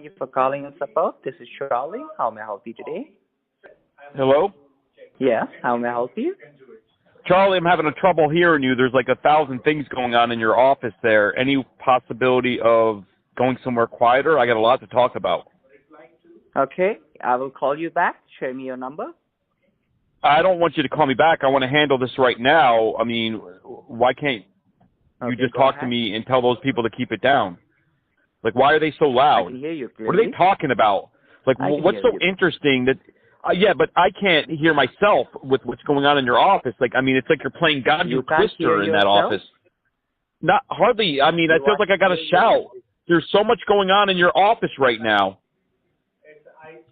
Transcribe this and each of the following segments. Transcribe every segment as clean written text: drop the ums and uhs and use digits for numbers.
Thank you for calling us about. This is Charlie. How may I help you today? Hello? Yes, how may I help you? Charlie, I'm having a trouble hearing you. There's like 1,000 things going on in your office there. Any possibility of going somewhere quieter? I got a lot to talk about. Okay, I will call you back. Show me your number. I don't want you to call me back. I want to handle this right now. I mean, why can't you just talk to me and tell those people to keep it down? Like, why are they so loud? I can hear you clearly. What are they talking about? Like, what's so interesting that... yeah, but I can't hear myself with what's going on in your office. Like, I mean, it's like you're playing God You Twister in that office. Not hardly. I mean, I feel like I got to shout. There's so much going on in your office right now.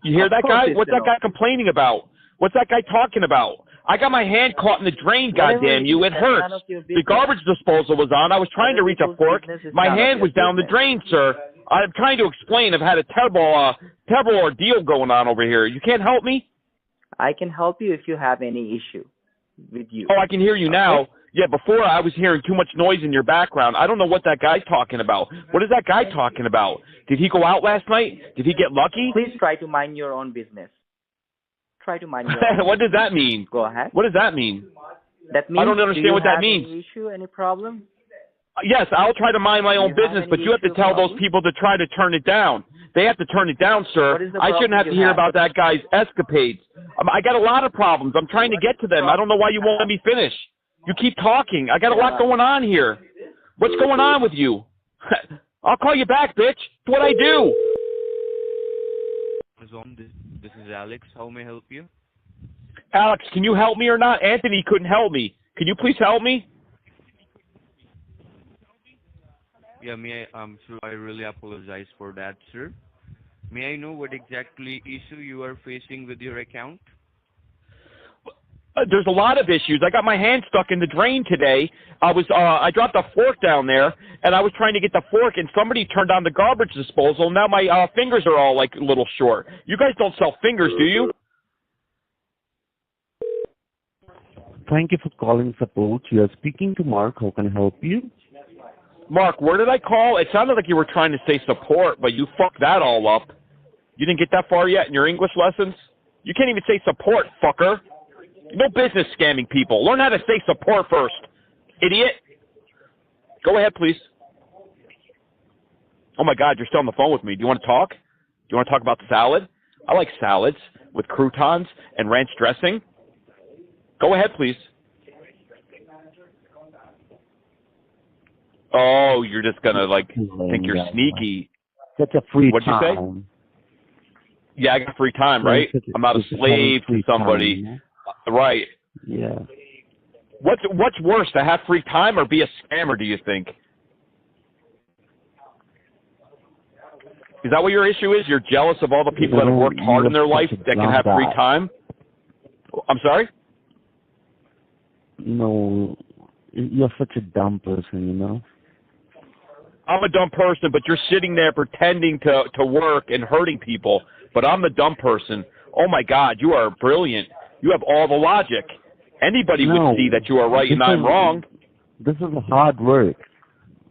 You hear that guy? What's that guy complaining about? What's that guy talking about? I got my hand caught in the drain, goddamn you. It hurts. The garbage disposal was on. I was trying to reach a fork. My hand was down the drain, sir. I'm trying to explain. I've had a terrible ordeal going on over here. You can't help me? I can help you if you have any issue with you. Oh, I can hear you now. Yeah, before I was hearing too much noise in your background. I don't know what that guy's talking about. What is that guy talking about? Did he go out last night? Did he get lucky? Please try to mind your own business. Try to mind your own What does that mean? Go ahead. What does that mean? That means, I don't understand what that means. Any issue, any problem? Yes, I'll try to mind my own business, but you have to tell those people to try to turn it down. They have to turn it down, sir. I shouldn't have to hear about that guy's escapades. I got a lot of problems. I'm trying to get to them. I don't know why you won't let me finish. You keep talking. I got a lot going on here. What's going on with you? I'll call you back, bitch. It's what I do. This is Alex. How may I help you? Alex, can you help me or not? Anthony couldn't help me. Can you please help me? Yeah, sure, I really apologize for that, sir. May I know what exactly issue you are facing with your account? There's a lot of issues. I got my hand stuck in the drain today. I dropped a fork down there, and I was trying to get the fork, and somebody turned on the garbage disposal. Now my fingers are all like a little short. You guys don't sell fingers, do you? Thank you for calling support. You are speaking to Mark. How can I help you? Mark, where did I call? It sounded like you were trying to say support, but you fucked that all up. You didn't get that far yet in your English lessons? You can't even say support, fucker. No business scamming people. Learn how to say support first, idiot. Go ahead, please. Oh, my God, you're still on the phone with me. Do you want to talk? Do you want to talk about the salad? I like salads with croutons and ranch dressing. Go ahead, please. Oh, you're just going to, like, think you're sneaky. That's a free What'd you say? Yeah, I got free time, right? I'm not a slave to somebody. Right. Yeah. What's worse, to have free time or be a scammer, do you think? Is that what your issue is? You're jealous of all the people that have worked hard in their life that can have free time? I'm sorry? No, you're such a dumb person, you know? I'm a dumb person, but you're sitting there pretending to work and hurting people, but I'm the dumb person. Oh, my God, you are brilliant. You have all the logic. Anybody would see that you are right and I'm wrong. This is hard work.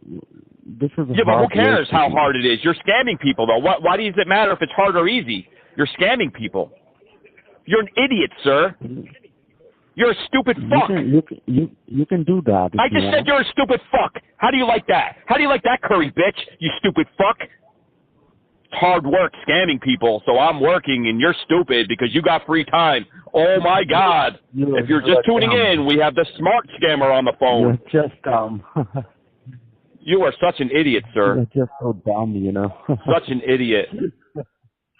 Yeah, but who cares how hard it is? You're scamming people, though. Why does it matter if it's hard or easy? You're scamming people. You're an idiot, sir. You're a stupid fuck. You can do that. I just said you're a stupid fuck. How do you like that? How do you like that, curry bitch? You stupid fuck. Hard work scamming people, so I'm working and you're stupid because you got free time. Oh my God. If you're just tuning in, we have the smart scammer on the phone. You're just dumb. You are such an idiot, sir. You're just so dumb, you know. Such an idiot.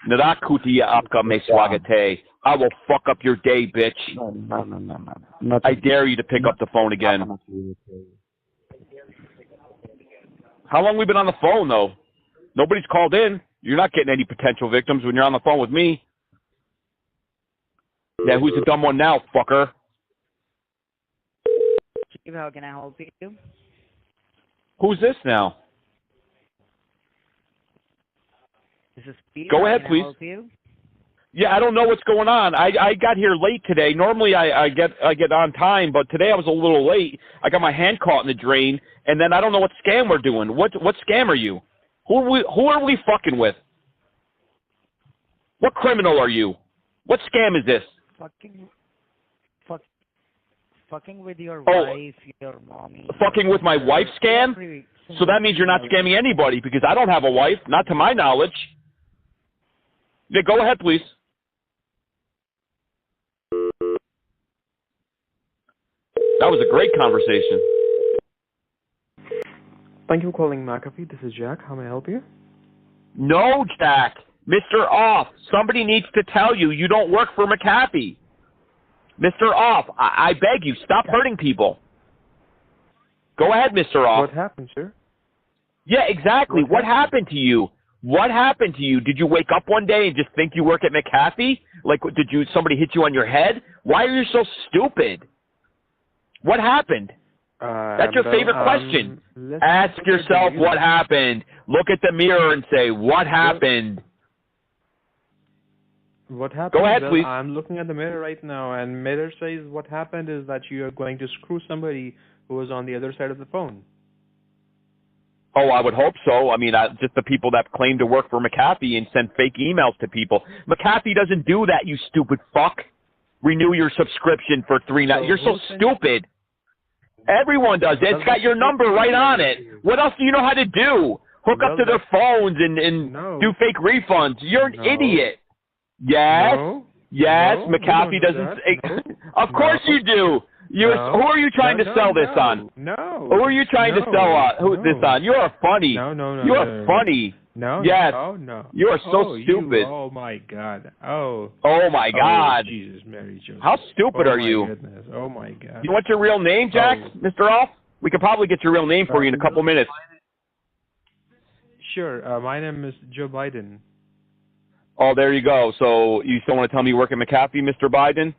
Narakutia apka me swagate. I will fuck up your day, bitch. No. I dare you to pick up the phone again. How long we been on the phone, though? Nobody's called in. You're not getting any potential victims when you're on the phone with me. Yeah, who's the dumb one now, fucker? How can I help you? Who's this now? This is Peter. Go ahead, please. Help you? Yeah, I don't know what's going on. I got here late today. Normally I get on time, but today I was a little late. I got my hand caught in the drain, and then I don't know what scam we're doing. What scam are you? Who are we fucking with? What criminal are you? What scam is this? Fucking with your wife, your mommy. Fucking with my wife scam? So that means you're not scamming anybody because I don't have a wife, not to my knowledge. Yeah, go ahead, please. That was a great conversation. Thank you for calling McAfee. This is Jack. How may I help you? No, Jack. Mr. Off, somebody needs to tell you you don't work for McAfee. Mr. Off, I beg you, stop hurting people. Go ahead, Mr. Off. What happened, sir? Yeah, exactly. What happened to you? What happened to you? Did you wake up one day and just think you work at McAfee? Like, did somebody hit you on your head? Why are you so stupid? What happened? That's your favorite question. Ask yourself what happened. Look at the mirror and say, what happened? What happened? Go ahead, please. I'm looking at the mirror right now, and mirror says what happened is that you are going to screw somebody who was on the other side of the phone. Oh, I would hope so. I mean, just the people that claim to work for McAfee and send fake emails to people. McAfee doesn't do that, you stupid fuck. Renew your subscription for $3. You're so stupid. Everyone does it. It's got your number right on it. What else do you know how to do? Hook up to their phones and do fake refunds. You're an idiot. Yes. Yes. McAfee doesn't. Of course you do. Who are you trying to sell this on? No. Who are you trying to sell this on? You are funny. No. You are funny. No. Yes. No. You are so stupid. Oh my God. Oh. Oh my God. Oh, Jesus, Mary Joseph. How stupid are you? Goodness. Oh my God. You want your real name, Jack, Mr. Off? We could probably get your real name for you in a couple minutes. Sure. My name is Joe Biden. Oh, there you go. So you still want to tell me you work at McAfee, Mr. Biden?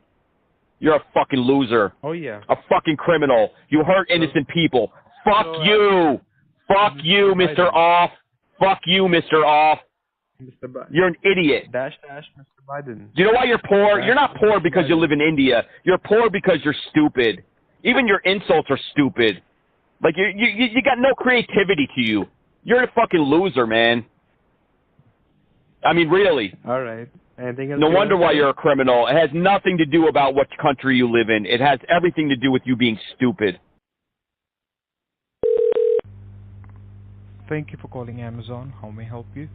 You're a fucking loser. Oh, yeah. A fucking criminal. You hurt innocent people. Fuck you. Fuck you, Mr. Off. Fuck you, Mr. Off. Mr. Biden. You're an idiot. Dash, Mr. Biden. Do you know why you're poor? You're not poor because you live in India. You're poor because you're stupid. Even your insults are stupid. Like, you got no creativity to you. You're a fucking loser, man. I mean, really. All right. Anything else? No wonder why you're a criminal. It has nothing to do about what country you live in. It has everything to do with you being stupid. Thank you for calling Amazon. How may I help you?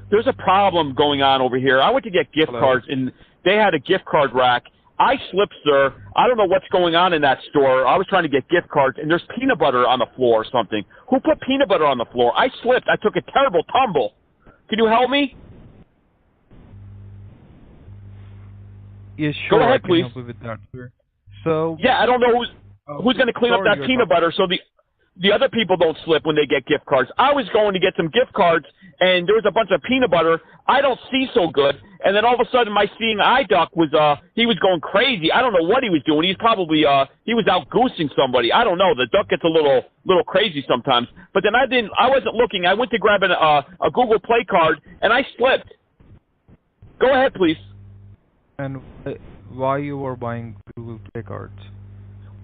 There's a problem going on over here. I went to get gift cards, and they had a gift card rack. I slipped, sir. I don't know what's going on in that store. I was trying to get gift cards, and there's peanut butter on the floor or something. Who put peanut butter on the floor? I slipped. I took a terrible tumble. Can you help me? Yes, sure. Go ahead, I can please. help you with that, sir. So yeah, I don't know who's going to clean up that peanut butter so the other people don't slip when they get gift cards. I was going to get some gift cards, and there was a bunch of peanut butter. I don't see so good, and then all of a sudden my seeing eye duck was he was going crazy. I don't know what he was doing. He's probably he was out goosing somebody. I don't know. The duck gets a little crazy sometimes. But then I wasn't looking. I went to grab a Google Play card, and I slipped. Go ahead, please. And why you were buying Google Play cards.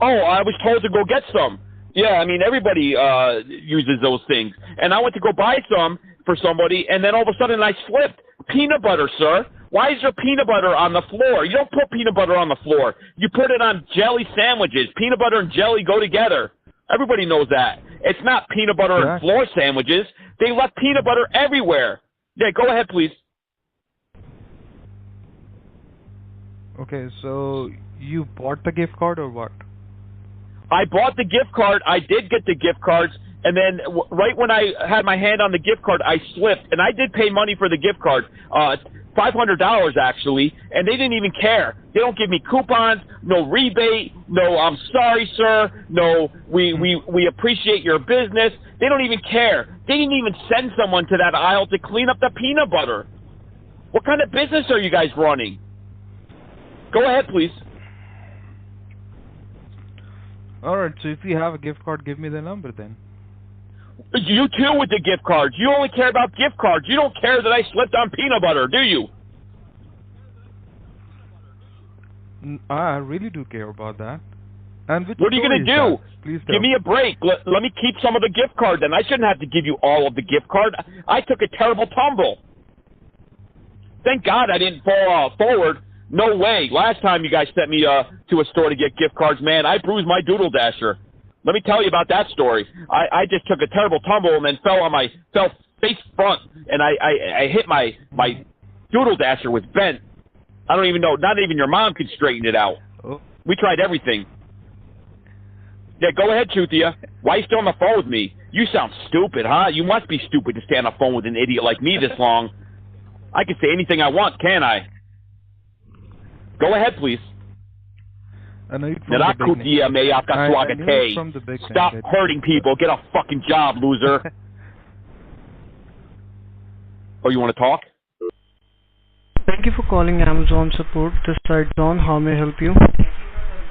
Oh, I was told to go get some. Yeah, I mean, everybody uses those things. And I went to go buy some for somebody, and then all of a sudden I slipped. Peanut butter, sir. Why is there peanut butter on the floor? You don't put peanut butter on the floor. You put it on jelly sandwiches. Peanut butter and jelly go together. Everybody knows that. It's not peanut butter and floor sandwiches. They left peanut butter everywhere. Yeah, go ahead, please. Okay, so you bought the gift card or what? I bought the gift card. I did get the gift cards. And then right when I had my hand on the gift card, I slipped. And I did pay money for the gift card, $500 actually, and they didn't even care. They don't give me coupons, no rebate, no I'm sorry, sir, no we appreciate your business. They don't even care. They didn't even send someone to that aisle to clean up the peanut butter. What kind of business are you guys running? Go ahead, please. Alright, so if you have a gift card, give me the number then. You too with the gift cards. You only care about gift cards. You don't care that I slipped on peanut butter, do you? I really do care about that. And which what are you going to do? Please give me a break. Let me keep some of the gift card then. I shouldn't have to give you all of the gift card. I took a terrible tumble. Thank God I didn't fall forward. No way. Last time you guys sent me to a store to get gift cards, man, I bruised my doodle dasher. Let me tell you about that story. I just took a terrible tumble and then fell face front, and I hit my doodle dasher was bent. I don't even know. Not even your mom could straighten it out. Oh. We tried everything. Yeah, go ahead, Chuthia. Why are you still on the phone with me? You sound stupid, huh? You must be stupid to stay on the phone with an idiot like me this long. I can say anything I want, can't I? Go ahead, please. Stop hurting people. Get a fucking job, loser. Oh, you want to talk? Thank you for calling Amazon support. This side John, how may I help you?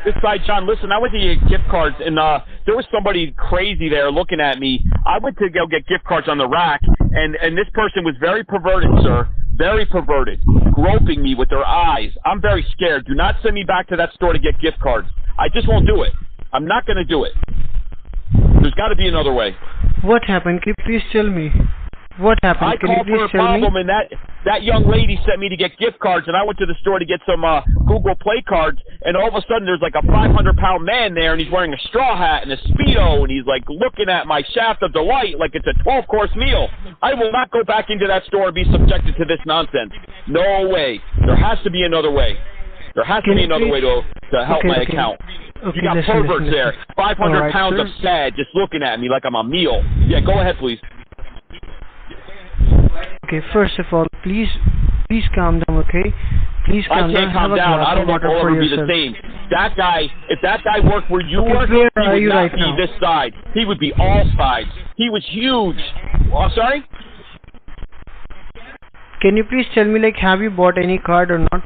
This side, John, listen, I went to get gift cards, and there was somebody crazy there looking at me. I went to go get gift cards on the rack, and this person was very perverted, sir. Very perverted. Groping me with their eyes. I'm very scared. Do not send me back to that store to get gift cards. I just won't do it. I'm not going to do it. There's got to be another way. What happened? Can you please tell me? What happened? I called for a problem, and that young lady sent me to get gift cards, and I went to the store to get some Google Play cards, and all of a sudden there's like a 500-pound man there, and he's wearing a straw hat and a Speedo, and he's like looking at my shaft of delight like it's a 12-course meal. I will not go back into that store and be subjected to this nonsense. No way. There has to be another way. There has to be another way to help my account. Okay, you got perverts there. 500 pounds of sad just looking at me like I'm a meal. Yeah, go ahead, please. Okay, first of all, please calm down, okay? Please calm down. I can't calm down. I don't know if I'll ever be the same. That guy, if that guy worked where you work, he would not be this side. He would be all sides. He was huge. Oh, sorry? Can you please tell me, like, have you bought any card or not?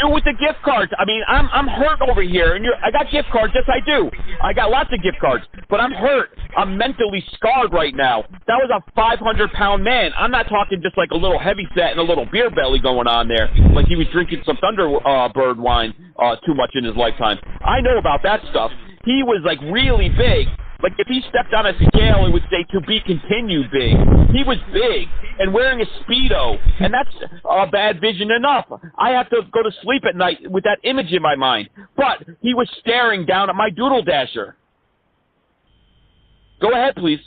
You with the gift cards. I mean, I'm hurt over here, and I got gift cards. Yes, I do. I got lots of gift cards, but I'm hurt. I'm mentally scarred right now. That was a 500-pound man. I'm not talking just like a little heavyset and a little beer belly going on there, like he was drinking some Thunderbird wine too much in his lifetime. I know about that stuff. He was like really big. Like, if he stepped on a scale, it would say, to be continued big. He was big and wearing a Speedo, and that's bad vision enough. I have to go to sleep at night with that image in my mind. But he was staring down at my doodle dasher. Go ahead, please.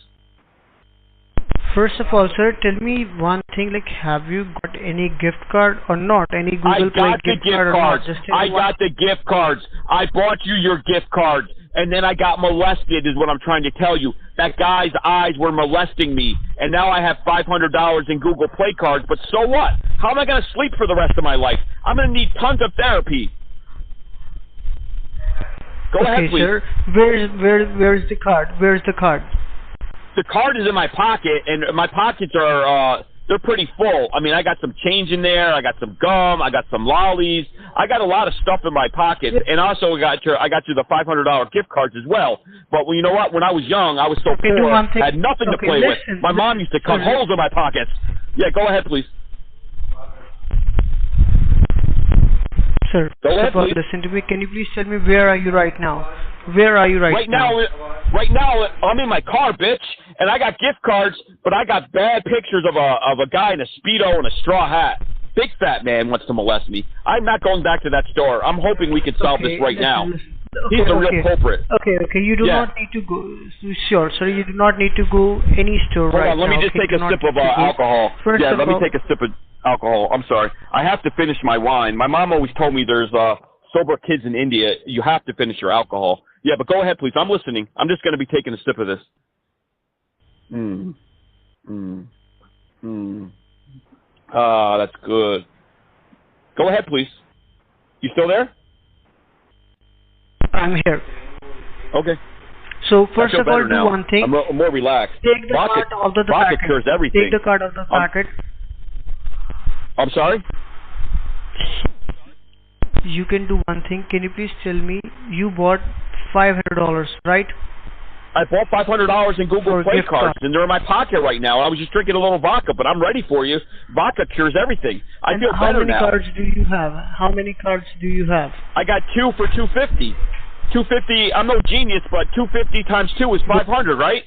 First of all, sir, tell me one thing, like, have you got any gift card or not? Any Google Play gift card or not? I got the gift cards. I bought you your gift cards. And then I got molested is what I'm trying to tell you. That guy's eyes were molesting me. And now I have $500 in Google Play cards. But so what? How am I going to sleep for the rest of my life? I'm going to need tons of therapy. Go ahead, please. Sir. Where's the card? Where's the card? The card is in my pocket, and my pockets are they're pretty full. I mean, I got some change in there. I got some gum. I got some lollies. I got a lot of stuff in my pocket, and also I got you the $500 gift cards as well. But you know what? When I was young, I was so poor, had nothing to play with. My mom used to cut holes in my pockets. Yeah, go ahead, please. Sir, Go ahead, first of all, please. listen to me. Can you please tell me where are you right now? Where are you right now? Right now, I'm in my car, bitch, and I got gift cards, but I got bad pictures of a guy in a Speedo and a straw hat. Big fat man wants to molest me. I'm not going back to that store. I'm hoping we can solve this right now. He's the real culprit. Okay. You do not need to go. Sure, sir. You do not need to go any store Hold right on, let now. me just take a sip of alcohol. Let me take a sip of alcohol. I'm sorry. I have to finish my wine. My mom always told me there's sober kids in India. You have to finish your alcohol. Yeah, but go ahead, please. I'm listening. I'm just going to be taking a sip of this. Ah, that's good. Go ahead, please. You still there? I'm here. Okay. So first of all, do one thing. I'm more relaxed. Take the card out of the vodka packet. cures everything. Take the card out of the packet. I'm sorry? You can do one thing. Can you please tell me, you bought $500, right? I bought $500 in Google Play cards, and they're in my pocket right now. I was just drinking a little vodka, but I'm ready for you. Vodka cures everything. I feel better now. How many cards do you have? How many cards do you have? I got 2 for $250. $250. I'm no genius, but $250 times 2 is $500, right?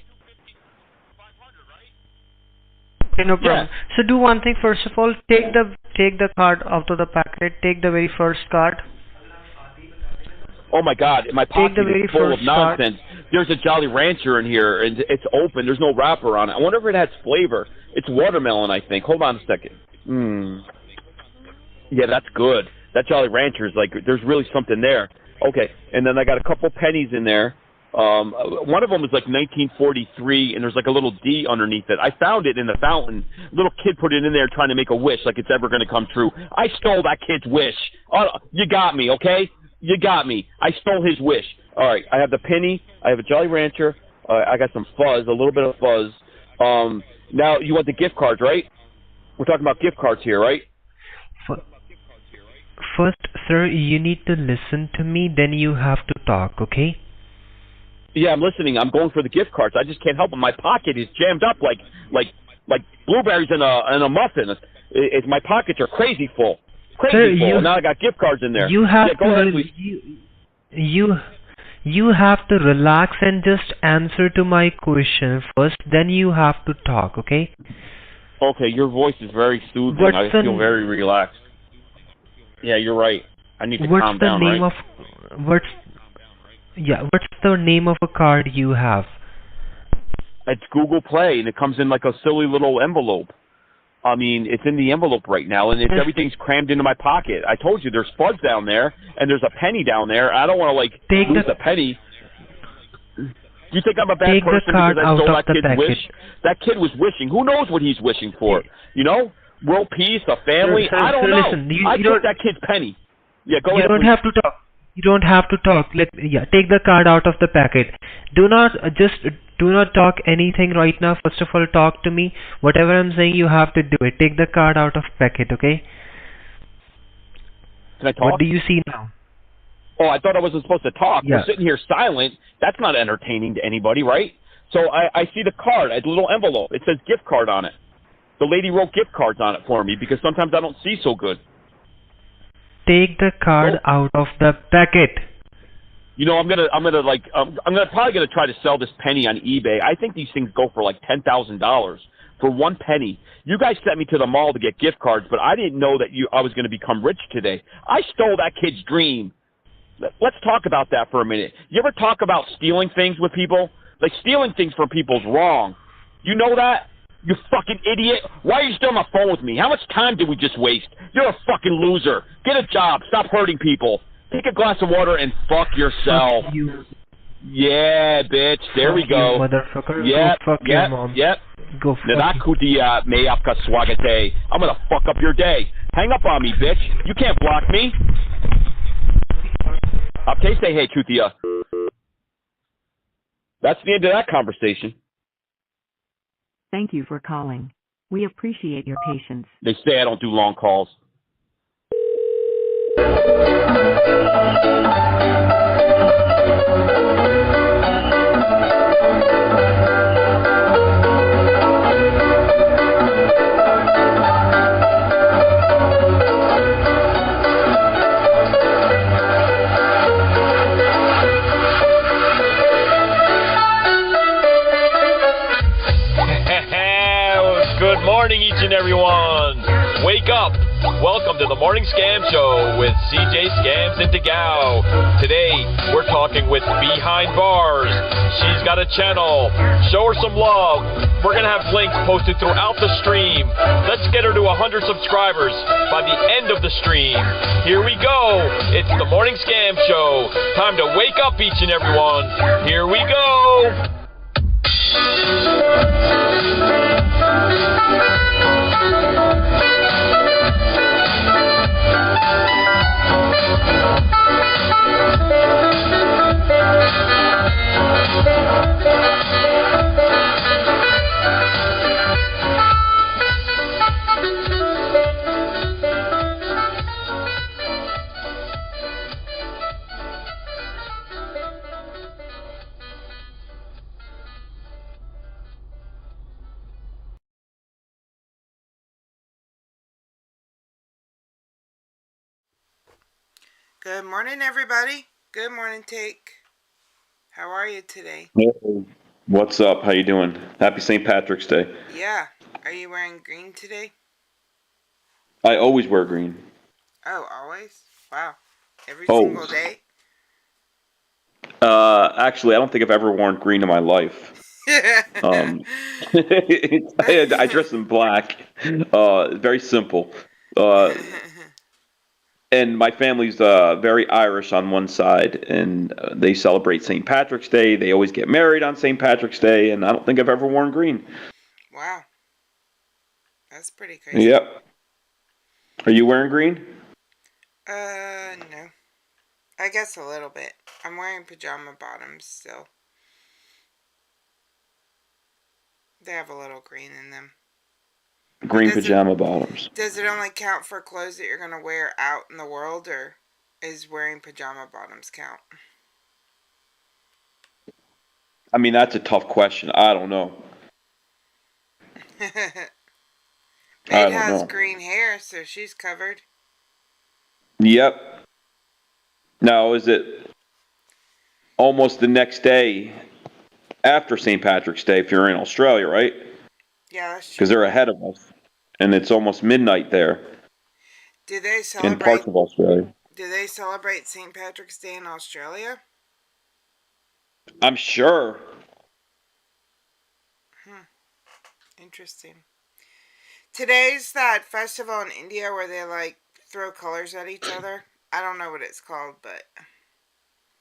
Okay, no problem. Yeah. So do one thing. First of all, take the card out of the packet. Take the very first card. Oh my God, my pocket is full of nonsense. There's a Jolly Rancher in here, and it's open. There's no wrapper on it. I wonder if it has flavor. It's watermelon, I think. Hold on a second. Yeah, that's good. That Jolly Rancher is like, there's really something there. Okay, and then I got a couple pennies in there. One of them is like 1943, and there's like a little D underneath it. I found it in the fountain. Little kid put it in there trying to make a wish like it's ever going to come true. I stole that kid's wish. You got me, okay? You got me. I stole his wish. All right, I have the penny. I have a Jolly Rancher. I got some fuzz, a little bit of fuzz. Now, you want the gift cards, right? We're talking about gift cards here, right? First, sir, you need to listen to me, then you have to talk, okay? Yeah, I'm listening. I'm going for the gift cards. I just can't help it. My pocket is jammed up like blueberries in a muffin. My pockets are crazy full. Crazy full. Now I got gift cards in there. You have go ahead, please. You have to relax and just answer to my question first, then you have to talk, okay? Okay, your voice is very soothing. I feel very relaxed. Yeah, you're right. I need to calm down, right? What's the name of a card you have? It's Google Play, and it comes in like a silly little envelope. I mean, it's in the envelope right now, and everything's crammed into my pocket. I told you, there's fuzz down there, and there's a penny down there. I don't want to, lose a penny. Do you think I'm a bad person because I stole that kid's wish? That kid was wishing. Who knows what he's wishing for? You know? World peace, a family? I don't know. Listen, I took that kid's penny. Yeah, go ahead. You don't have to talk. You don't have to talk. Take the card out of the packet. Do not talk anything right now. First of all, talk to me. Whatever I'm saying, you have to do it. Take the card out of packet, okay? Can I talk? What do you see now? Oh, I thought I wasn't supposed to talk. Yeah. We're sitting here silent. That's not entertaining to anybody, right? So I see the card, a little envelope. It says gift card on it. The lady wrote gift cards on it for me because sometimes I don't see so good. Take the card out of the packet. You know, I'm probably gonna try to sell this penny on eBay. I think these things go for like $10,000 for one penny. You guys sent me to the mall to get gift cards, but I didn't know that I was gonna become rich today. I stole that kid's dream. Let's talk about that for a minute. You ever talk about stealing things with people? Like, stealing things from people is wrong. You know that? You fucking idiot. Why are you still on the phone with me? How much time did we just waste? You're a fucking loser. Get a job. Stop hurting people. Take a glass of water and fuck yourself. Fuck you. Yeah, bitch. There we go. You, motherfucker. Yep, Go fuck your mom. Yep. Go fuck you. I'm gonna fuck up your day. Hang up on me, bitch. You can't block me. Okay, say hey, Chutia. That's the end of that conversation. Thank you for calling. We appreciate your patience. They say I don't do long calls. morning, each and every one. Wake up. Welcome to the Morning Scam Show with CJ Scams and TAGOW. Today, we're talking with Behind Bars. She's got a channel. Show her some love. We're going to have links posted throughout the stream. Let's get her to 100 subscribers by the end of the stream. Here we go. It's the Morning Scam Show. Time to wake up, each and every one. Here we go. Good morning, everybody. Good morning, Take. How are you today? Hey, what's up? How you doing? Happy St. Patrick's Day. Yeah. Are you wearing green today? I always wear green. Oh, always? Wow. Every single day? Actually, I don't think I've ever worn green in my life. I dress in black. Very simple. And my family's very Irish on one side, and they celebrate St. Patrick's Day. They always get married on St. Patrick's Day, and I don't think I've ever worn green. Wow. That's pretty crazy. Yep. Are you wearing green? No. I guess a little bit. I'm wearing pajama bottoms still. They have a little green in them. Green pajama bottoms. Does it only count for clothes that you're going to wear out in the world, or is wearing pajama bottoms count? I mean, that's a tough question. I don't know. Maid has green hair, so she's covered. Yep. Now, is it almost the next day after St. Patrick's Day if you're in Australia, right? Yeah, that's true. Because they're ahead of us. And it's almost midnight there. Do they celebrate? In parts of Australia. Do they celebrate St. Patrick's Day in Australia? I'm sure. Interesting. Today's that festival in India where they like throw colors at each other. I don't know what it's called, but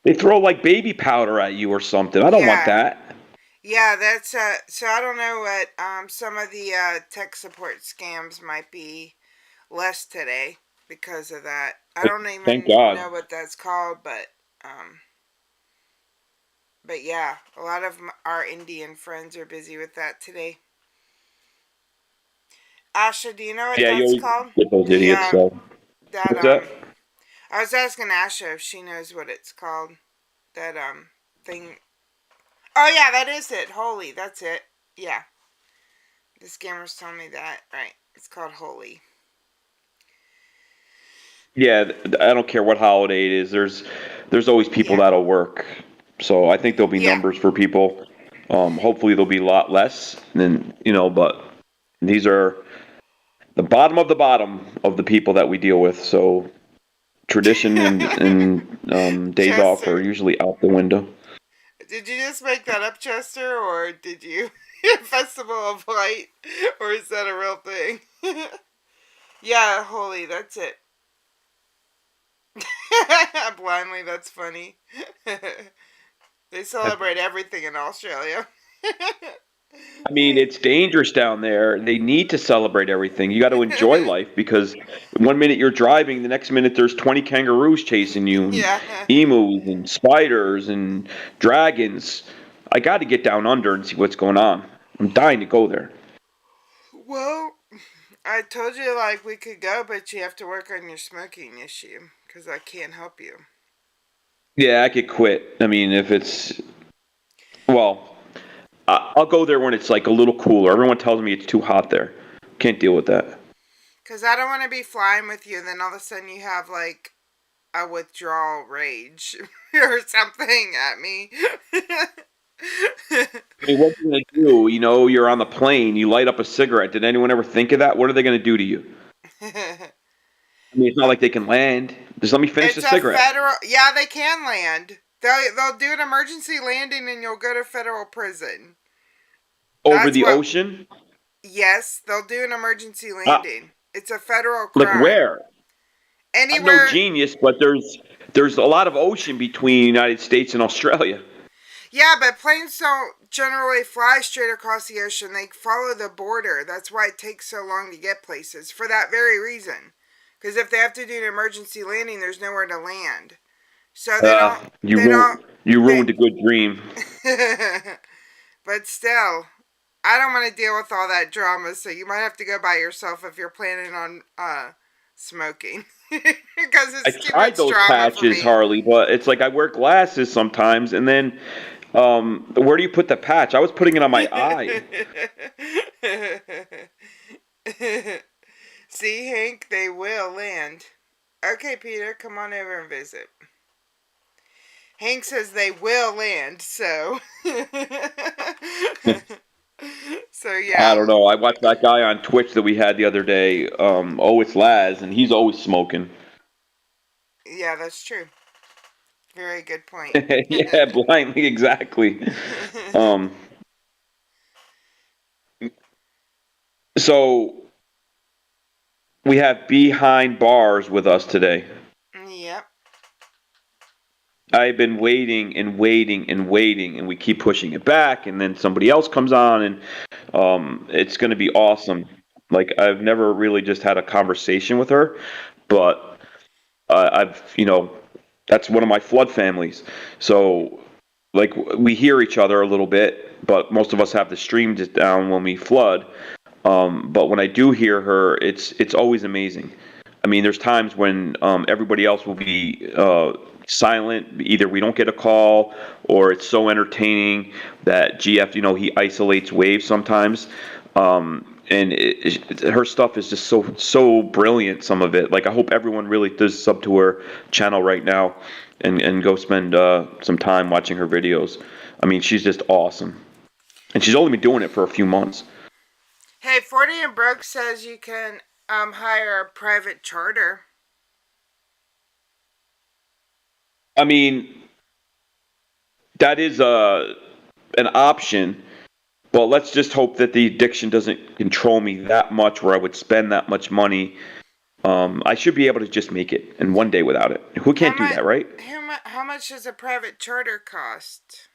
they throw like baby powder at you or something. I don't want that. Yeah, that's so I don't know what some of the tech support scams might be less today because of that. I don't even know what that's called, but yeah, a lot of our Indian friends are busy with that today. Asha, do you know what that's called? Get those idiots. What's that? I was asking Asha if she knows what it's called. That thing. Oh yeah, that is it. Holy, that's it. Yeah. The scammers told me that. Right. It's called Holy. Yeah, I don't care what holiday it is. There's always people that'll work. So I think there'll be numbers for people. Hopefully there'll be a lot less than, but these are the bottom of the people that we deal with. So tradition and days off are usually out the window. Did you just make that up, Chester, or did you Festival of Light, or is that a real thing? Yeah, Holy, that's it. Blindly, that's funny. They celebrate everything in Australia. I mean, it's dangerous down there. They need to celebrate everything. You got to enjoy life because one minute you're driving, the next minute there's 20 kangaroos chasing you, and emus and spiders and dragons. I got to get down under and see what's going on. I'm dying to go there. Well, I told you we could go, but you have to work on your smoking issue because I can't help you. Yeah, I could quit. I mean, if it's I'll go there when it's a little cooler. Everyone tells me it's too hot there. Can't deal with that. Because I don't want to be flying with you, and then all of a sudden you have a withdrawal rage or something at me. I mean, what are you going to do? You know, you're on the plane, you light up a cigarette. Did anyone ever think of that? What are they going to do to you? I mean, it's not like they can land. Just let me finish the cigarette. Yeah, they can land. They'll do an emergency landing and you'll go to federal prison. Over the ocean? Yes, they'll do an emergency landing. It's a federal crime. Like where? Anywhere. I'm no genius, but there's a lot of ocean between the United States and Australia. Yeah, but planes don't generally fly straight across the ocean. They follow the border. That's why it takes so long to get places, for that very reason. Because if they have to do an emergency landing, there's nowhere to land. So they don't. You ruined a good dream. But still, I don't want to deal with all that drama. So you might have to go by yourself if you're planning on smoking. Because it's too much those drama patches, Harley, but it's like I wear glasses sometimes, and then where do you put the patch? I was putting it on my eye. See, Hank, they will land. Okay, Peter, come on over and visit. Hank says they will land, so... So, yeah. I don't know. I watched that guy on Twitch that we had the other day. It's Laz, and he's always smoking. Yeah, that's true. Very good point. Yeah, blindly, exactly. So we have Behind Bars with us today. Yep. I've been waiting and waiting and waiting, and we keep pushing it back, and then somebody else comes on, and it's going to be awesome. Like, I've never really just had a conversation with her, but that's one of my flood families. So, like, we hear each other a little bit, but most of us have the stream just down when we flood. But when I do hear her, it's always amazing. I mean, there's times when everybody else will be silent. Either we don't get a call, or it's so entertaining that GF, he isolates waves sometimes. And her stuff is just so brilliant, some of it. Like, I hope everyone really does sub to her channel right now and go spend some time watching her videos. I mean, she's just awesome. And she's only been doing it for a few months. Hey, 40 and Broke says you can hire a private charter. I mean, that is an option, but let's just hope that the addiction doesn't control me that much where I would spend that much money. I should be able to just make it in one day without it. Who can't do that, right? How much does a private charter cost?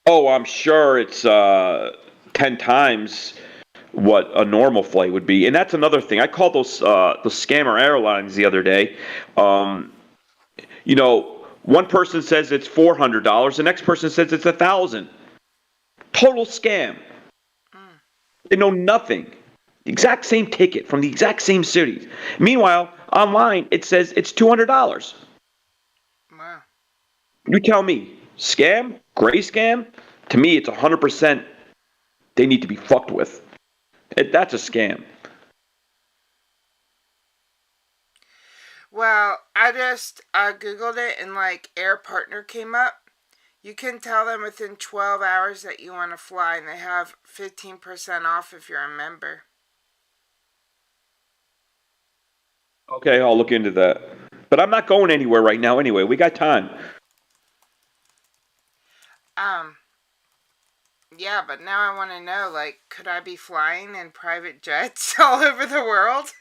Oh, I'm sure it's 10 times what a normal flight would be. And that's another thing. I called those scammer airlines the other day. One person says it's $400. The next person says it's $1,000. Total scam. They know nothing. The exact same ticket from the exact same cities. Meanwhile, online it says it's $200. Wow. You tell me, scam? Gray scam? To me, it's 100%. They need to be fucked with. That's a scam. Well, I just Googled it and Air Partner came up. You can tell them within 12 hours that you want to fly, and they have 15% off if you're a member. Okay, I'll look into that. But I'm not going anywhere right now anyway. We got time. Yeah, but now I want to know, could I be flying in private jets all over the world?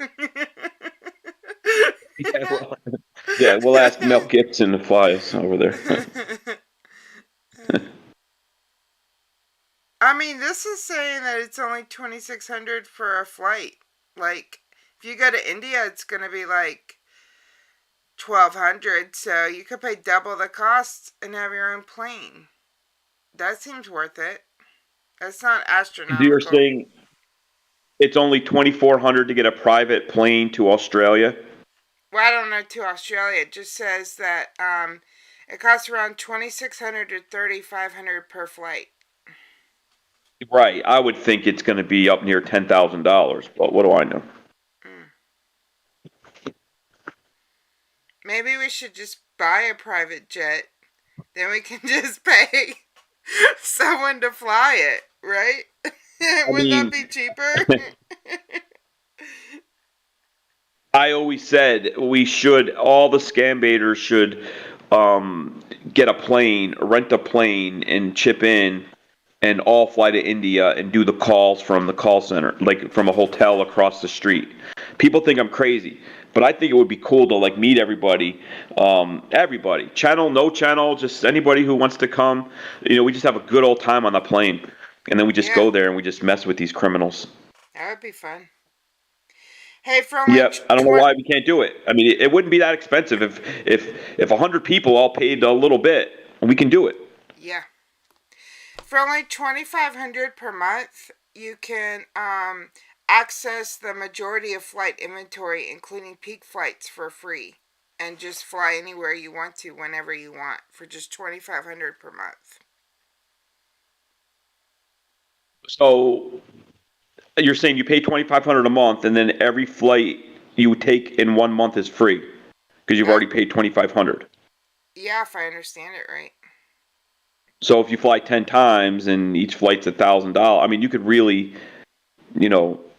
We'll ask Mel Gibson to fly us over there. I mean, this is saying that it's only $2,600 for a flight. If you go to India, it's going to be $1,200. So you could pay double the cost and have your own plane. That seems worth it. That's not astronomical. You're saying it's only $2,400 to get a private plane to Australia? Well, I don't know to Australia. It just says that it costs around $2,600 to $3,500 per flight. Right. I would think it's going to be up near $10,000, but what do I know? Maybe we should just buy a private jet. Then we can just pay someone to fly it, right? Wouldn't that be cheaper? I always said all the scam baiters should get a plane, rent a plane, and chip in and all fly to India and do the calls from the call center, like from a hotel across the street. People think I'm crazy, but I think it would be cool to like meet everybody, everybody, channel, no channel, just anybody who wants to come. We just have a good old time on the plane, and then we just go there and we just mess with these criminals. That would be fun. Hey, from Yep, I don't know why we can't do it. I mean, it wouldn't be that expensive if 100 people all paid a little bit, we can do it. Yeah. For only $2,500 per month, you can access the majority of flight inventory, including peak flights, for free, and just fly anywhere you want to, whenever you want, for just $2,500 per month. So you're saying you pay $2,500 a month, and then every flight you take in 1 month is free because you've already paid $2,500. Yeah, if I understand it right. So if you fly 10 times and each flight's $1,000, I mean, you could really,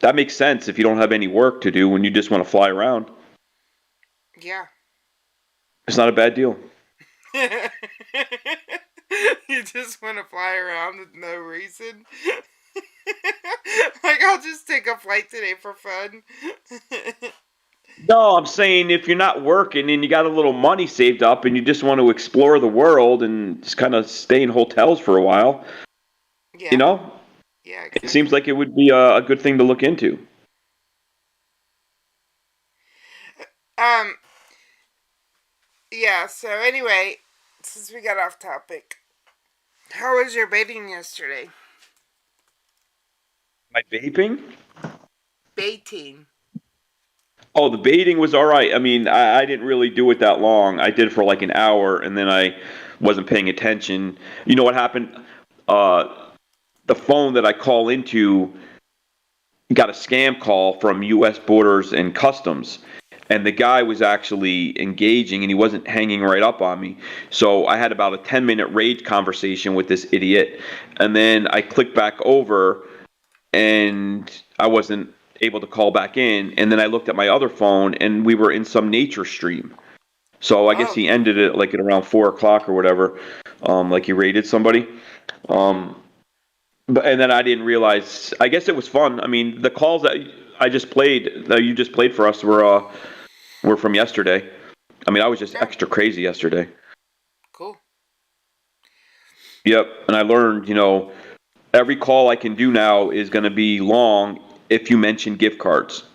that makes sense if you don't have any work to do when you just want to fly around. Yeah. It's not a bad deal. You just want to fly around with no reason. Like, I'll just take a flight today for fun. No, I'm saying if you're not working and you got a little money saved up and you just want to explore the world and just kind of stay in hotels for a while, Yeah. Yeah, exactly. It seems like it would be a good thing to look into. Yeah, so anyway, since we got off topic, how was your baiting yesterday? My vaping? Baiting. Oh, the baiting was all right. I mean, I didn't really do it that long. I did it for like an hour, and then I wasn't paying attention. You know what happened? The phone that I call into got a scam call from U.S. Borders and Customs, and the guy was actually engaging, and he wasn't hanging right up on me. So I had about a 10-minute rage conversation with this idiot, and then I clicked back over, and I wasn't able to call back in, and then I looked at my other phone, and we were in some nature stream. So I guess he ended it like at around 4 o'clock or whatever, like he raided somebody. And then I didn't realize. I guess it was fun. I mean, the calls that you just played for us were from yesterday. I mean, I was just extra crazy yesterday. Cool. Yep, and I learned, every call I can do now is going to be long if you mention gift cards.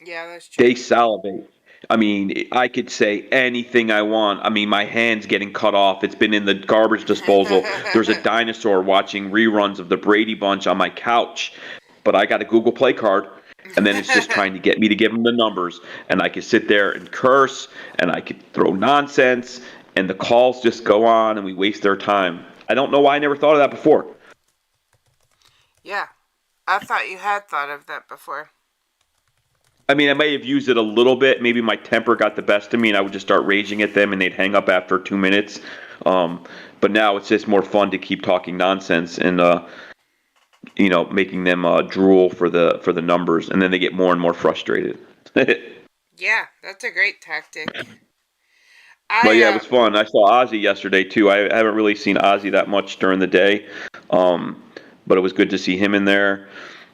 Yeah, that's true. They salivate. I mean, I could say anything I want. I mean, my hand's getting cut off. It's been in the garbage disposal. There's a dinosaur watching reruns of the Brady Bunch on my couch. But I got a Google Play card, and then it's just trying to get me to give them the numbers. And I could sit there and curse, and I could throw nonsense, and the calls just go on, and we waste their time. I don't know why I never thought of that before. Yeah, I thought you had thought of that before. I mean, I may have used it a little bit. Maybe my temper got the best of me, and I would just start raging at them, and they'd hang up after 2 minutes. But now it's just more fun to keep talking nonsense and making them drool for the numbers, and then they get more and more frustrated. Yeah, that's a great tactic. But yeah, it was fun. I saw Ozzy yesterday too. I haven't really seen Ozzy that much during the day, but it was good to see him in there.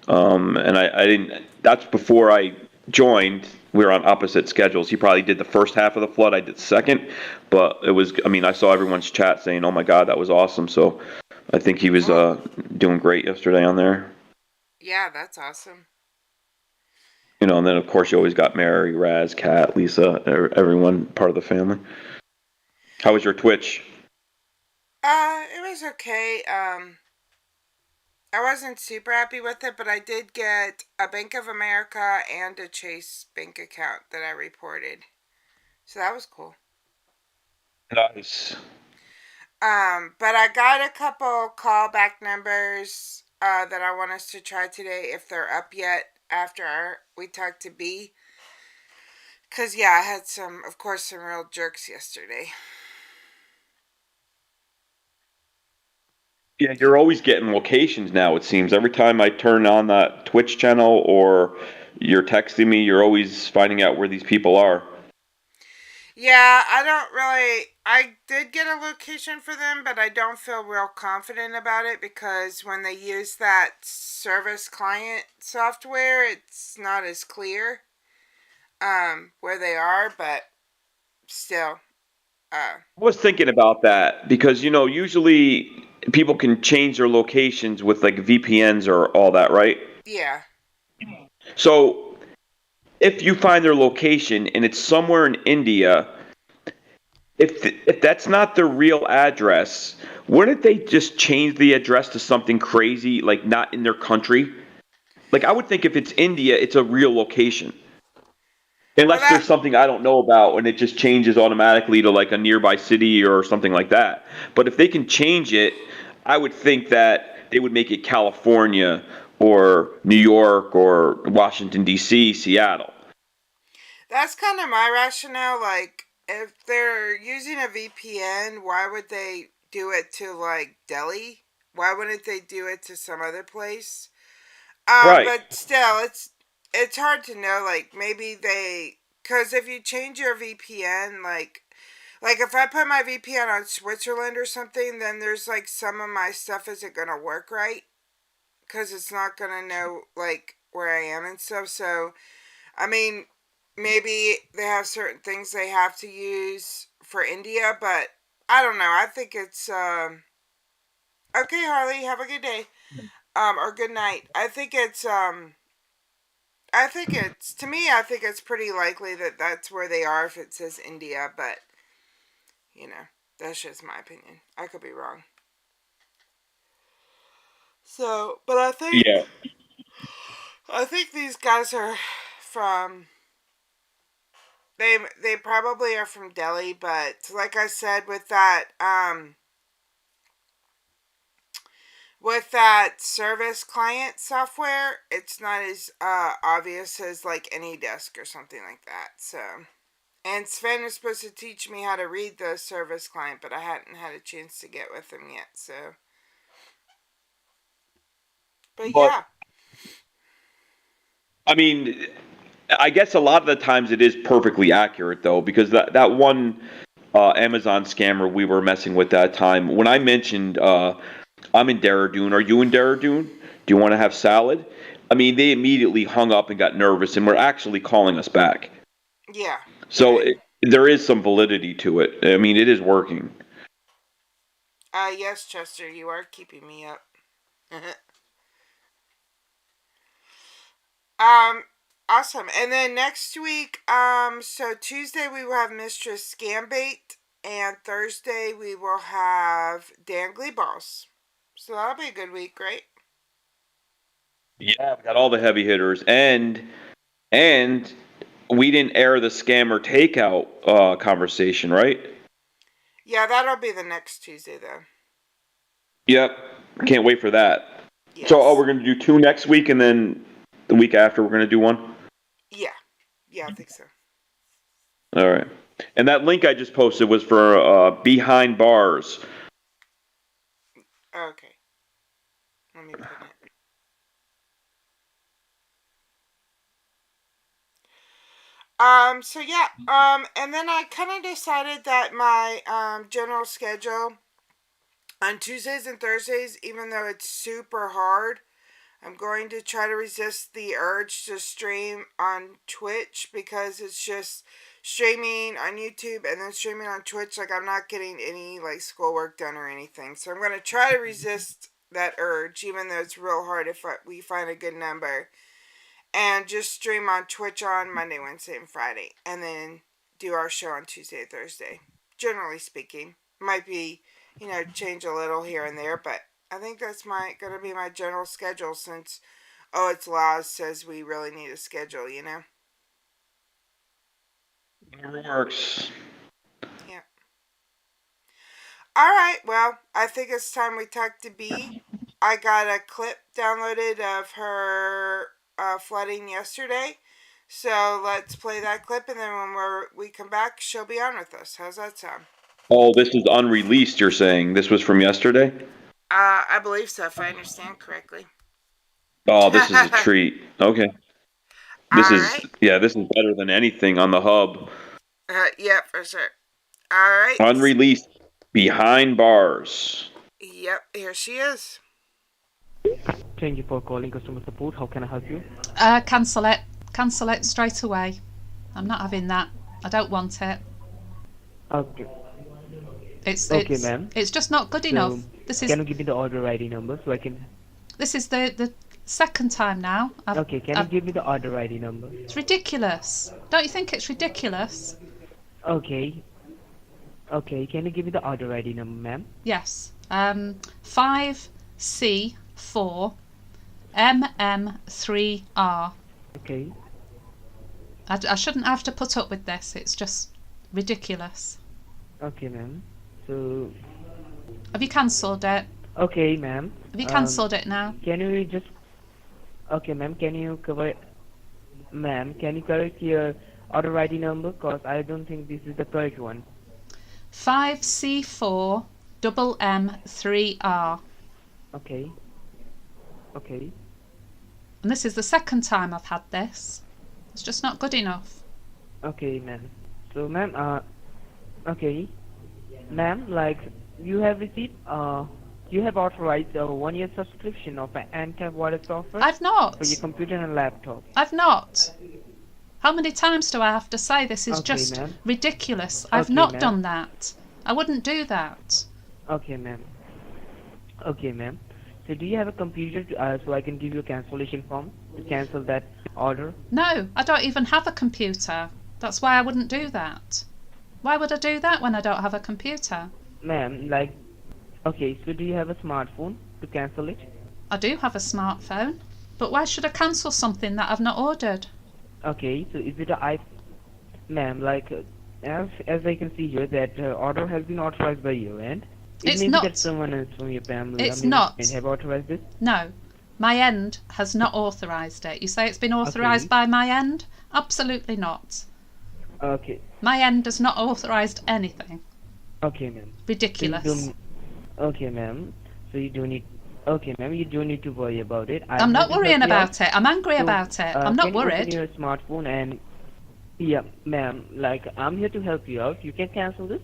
And I didn't. That's before I joined. We were on opposite schedules. He probably did the first half of the flood. I did the second. But it was. I mean, I saw everyone's chat saying, "Oh my God, that was awesome." So I think he was doing great yesterday on there. Yeah, that's awesome. And then of course you always got Mary, Raz, Kat, Lisa, everyone part of the family. How was your Twitch? It was okay. I wasn't super happy with it, but I did get a Bank of America and a Chase bank account that I reported. So that was cool. Nice. But I got a couple callback numbers that I want us to try today if they're up yet after we talked to B. Because, yeah, I had some real jerks yesterday. Yeah, you're always getting locations now, it seems. Every time I turn on that Twitch channel or you're texting me, you're always finding out where these people are. Yeah, I did get a location for them, but I don't feel real confident about it because when they use that service client software, it's not as clear where they are, but still. I was thinking about that because, usually people can change their locations with like VPNs or all that, right? Yeah. So if you find their location and it's somewhere in India, if that's not their real address, wouldn't they just change the address to something crazy, like not in their country? Like I would think if it's India, it's a real location. Unless there's something I don't know about and it just changes automatically to like a nearby city or something like that. But if they can change it, I would think that they would make it California or New York or Washington, D.C., Seattle. That's kind of my rationale. Like, if they're using a VPN, why would they do it to like Delhi? Why wouldn't they do it to some other place? Right. But still, it's hard to know. Like, maybe because if you change your VPN, like if I put my VPN on Switzerland or something, then there's like some of my stuff isn't gonna work right because it's not gonna know like where I am and stuff. So, I mean, maybe they have certain things they have to use for India, but I don't know. I think it's okay, Harley. Have a good day. Or good night. I think it's to me, I think it's pretty likely that that's where they are if it says India, but that's just my opinion. I could be wrong. So, but I think these guys are from they probably are from Delhi, but like I said, with that service client software, it's not as obvious as like AnyDesk or something like that. So, and Sven is supposed to teach me how to read the service client, but I hadn't had a chance to get with him yet. So, but yeah. I mean, I guess a lot of the times it is perfectly accurate though, because that one Amazon scammer we were messing with that time, when I mentioned I'm in Dehradun, are you in Dehradun? Do you want to have salad? I mean, they immediately hung up and got nervous and were actually calling us back. Yeah. So there is some validity to it. I mean, it is working. Yes, Chester, you are keeping me up. Awesome. And then next week, so Tuesday we will have Mistress Scambait, and Thursday we will have Dangly Balls. So that'll be a good week, right? Yeah, we got all the heavy hitters, and we didn't air the scammer takeout conversation, right? Yeah, that'll be the next Tuesday, though. Yep, can't wait for that. Yes. So, we're going to do 2 next week, and then the week after we're going to do 1? Yeah, I think so. All right. And that link I just posted was for Behind Bars. Okay. Let me put it. So yeah, and then I kind of decided that my general schedule on Tuesdays and Thursdays, even though it's super hard, I'm going to try to resist the urge to stream on Twitch because it's just streaming on YouTube and then streaming on Twitch. Like, I'm not getting any like schoolwork done or anything. So I'm going to try to resist that urge, even though it's real hard if we find a good number. And just stream on Twitch on Monday, Wednesday, and Friday. And then do our show on Tuesday and Thursday. Generally speaking. Might be, change a little here and there, but I think that's going to be my general schedule since, it's laws says we really need a schedule, It works. Yeah. All right, well, I think it's time we talk to B. I got a clip downloaded of her flooding yesterday, so let's play that clip, and then when we come back, she'll be on with us. How's that sound? Oh, this is unreleased, you're saying? This was from yesterday? I believe so, if I understand correctly. Oh, this is a treat. Okay. This is right. this is better than anything on the hub. Yep, for sure. All right. Unreleased behind bars. Yep, here she is. Thank you for calling customer support. How can I help you? Cancel it. Cancel it straight away. I'm not having that. I don't want it. Okay. Okay, ma'am. It's just not good enough. Can you give me the order ID number so I can? This is the second time now. Can you give me the order ID number? It's ridiculous. Don't you think it's ridiculous? Okay. Okay, can you give me the order ID number, ma'am? Yes. 5C4 MM3R. Okay. I shouldn't have to put up with this. It's just ridiculous. Okay, ma'am. So. Have you cancelled it? Okay, ma'am. Have you cancelled it now? Can you just? Okay, ma'am. Can you cover? Ma'am, can you correct your order ID number? Cause I don't think this is the correct one. 5C4 MM3R. Okay. Okay. And this is the second time I've had this. It's just not good enough. Okay, ma'am. So, ma'am, okay, ma'am, like you have received, you have authorized a 1-year subscription of an antivirus software. I've not. For your computer and laptop. I've not. How many times do I have to say this is just ridiculous? I've not done that. I wouldn't do that. Okay, ma'am. Okay, ma'am. So do you have a computer so I can give you a cancellation form to cancel that order? No, I don't even have a computer. That's why I wouldn't do that. Why would I do that when I don't have a computer? Ma'am, like, okay, so do you have a smartphone to cancel it? I do have a smartphone, but why should I cancel something that I've not ordered? Okay, so is it a ma'am, like, as I can see here, that order has been authorized by you, and it may be that someone else from your family have authorized this? No, my end has not authorized it. You say it's been authorized by my end? Absolutely not. Okay. My end has not authorized anything. Okay, ma'am. Ridiculous. So okay, ma'am. So you don't need. Okay, ma'am. You don't need to worry about it. I'm not worrying about it. I'm angry about it. I'm not worried. Can you open your smartphone and yeah, ma'am. Like I'm here to help you out. You can cancel this.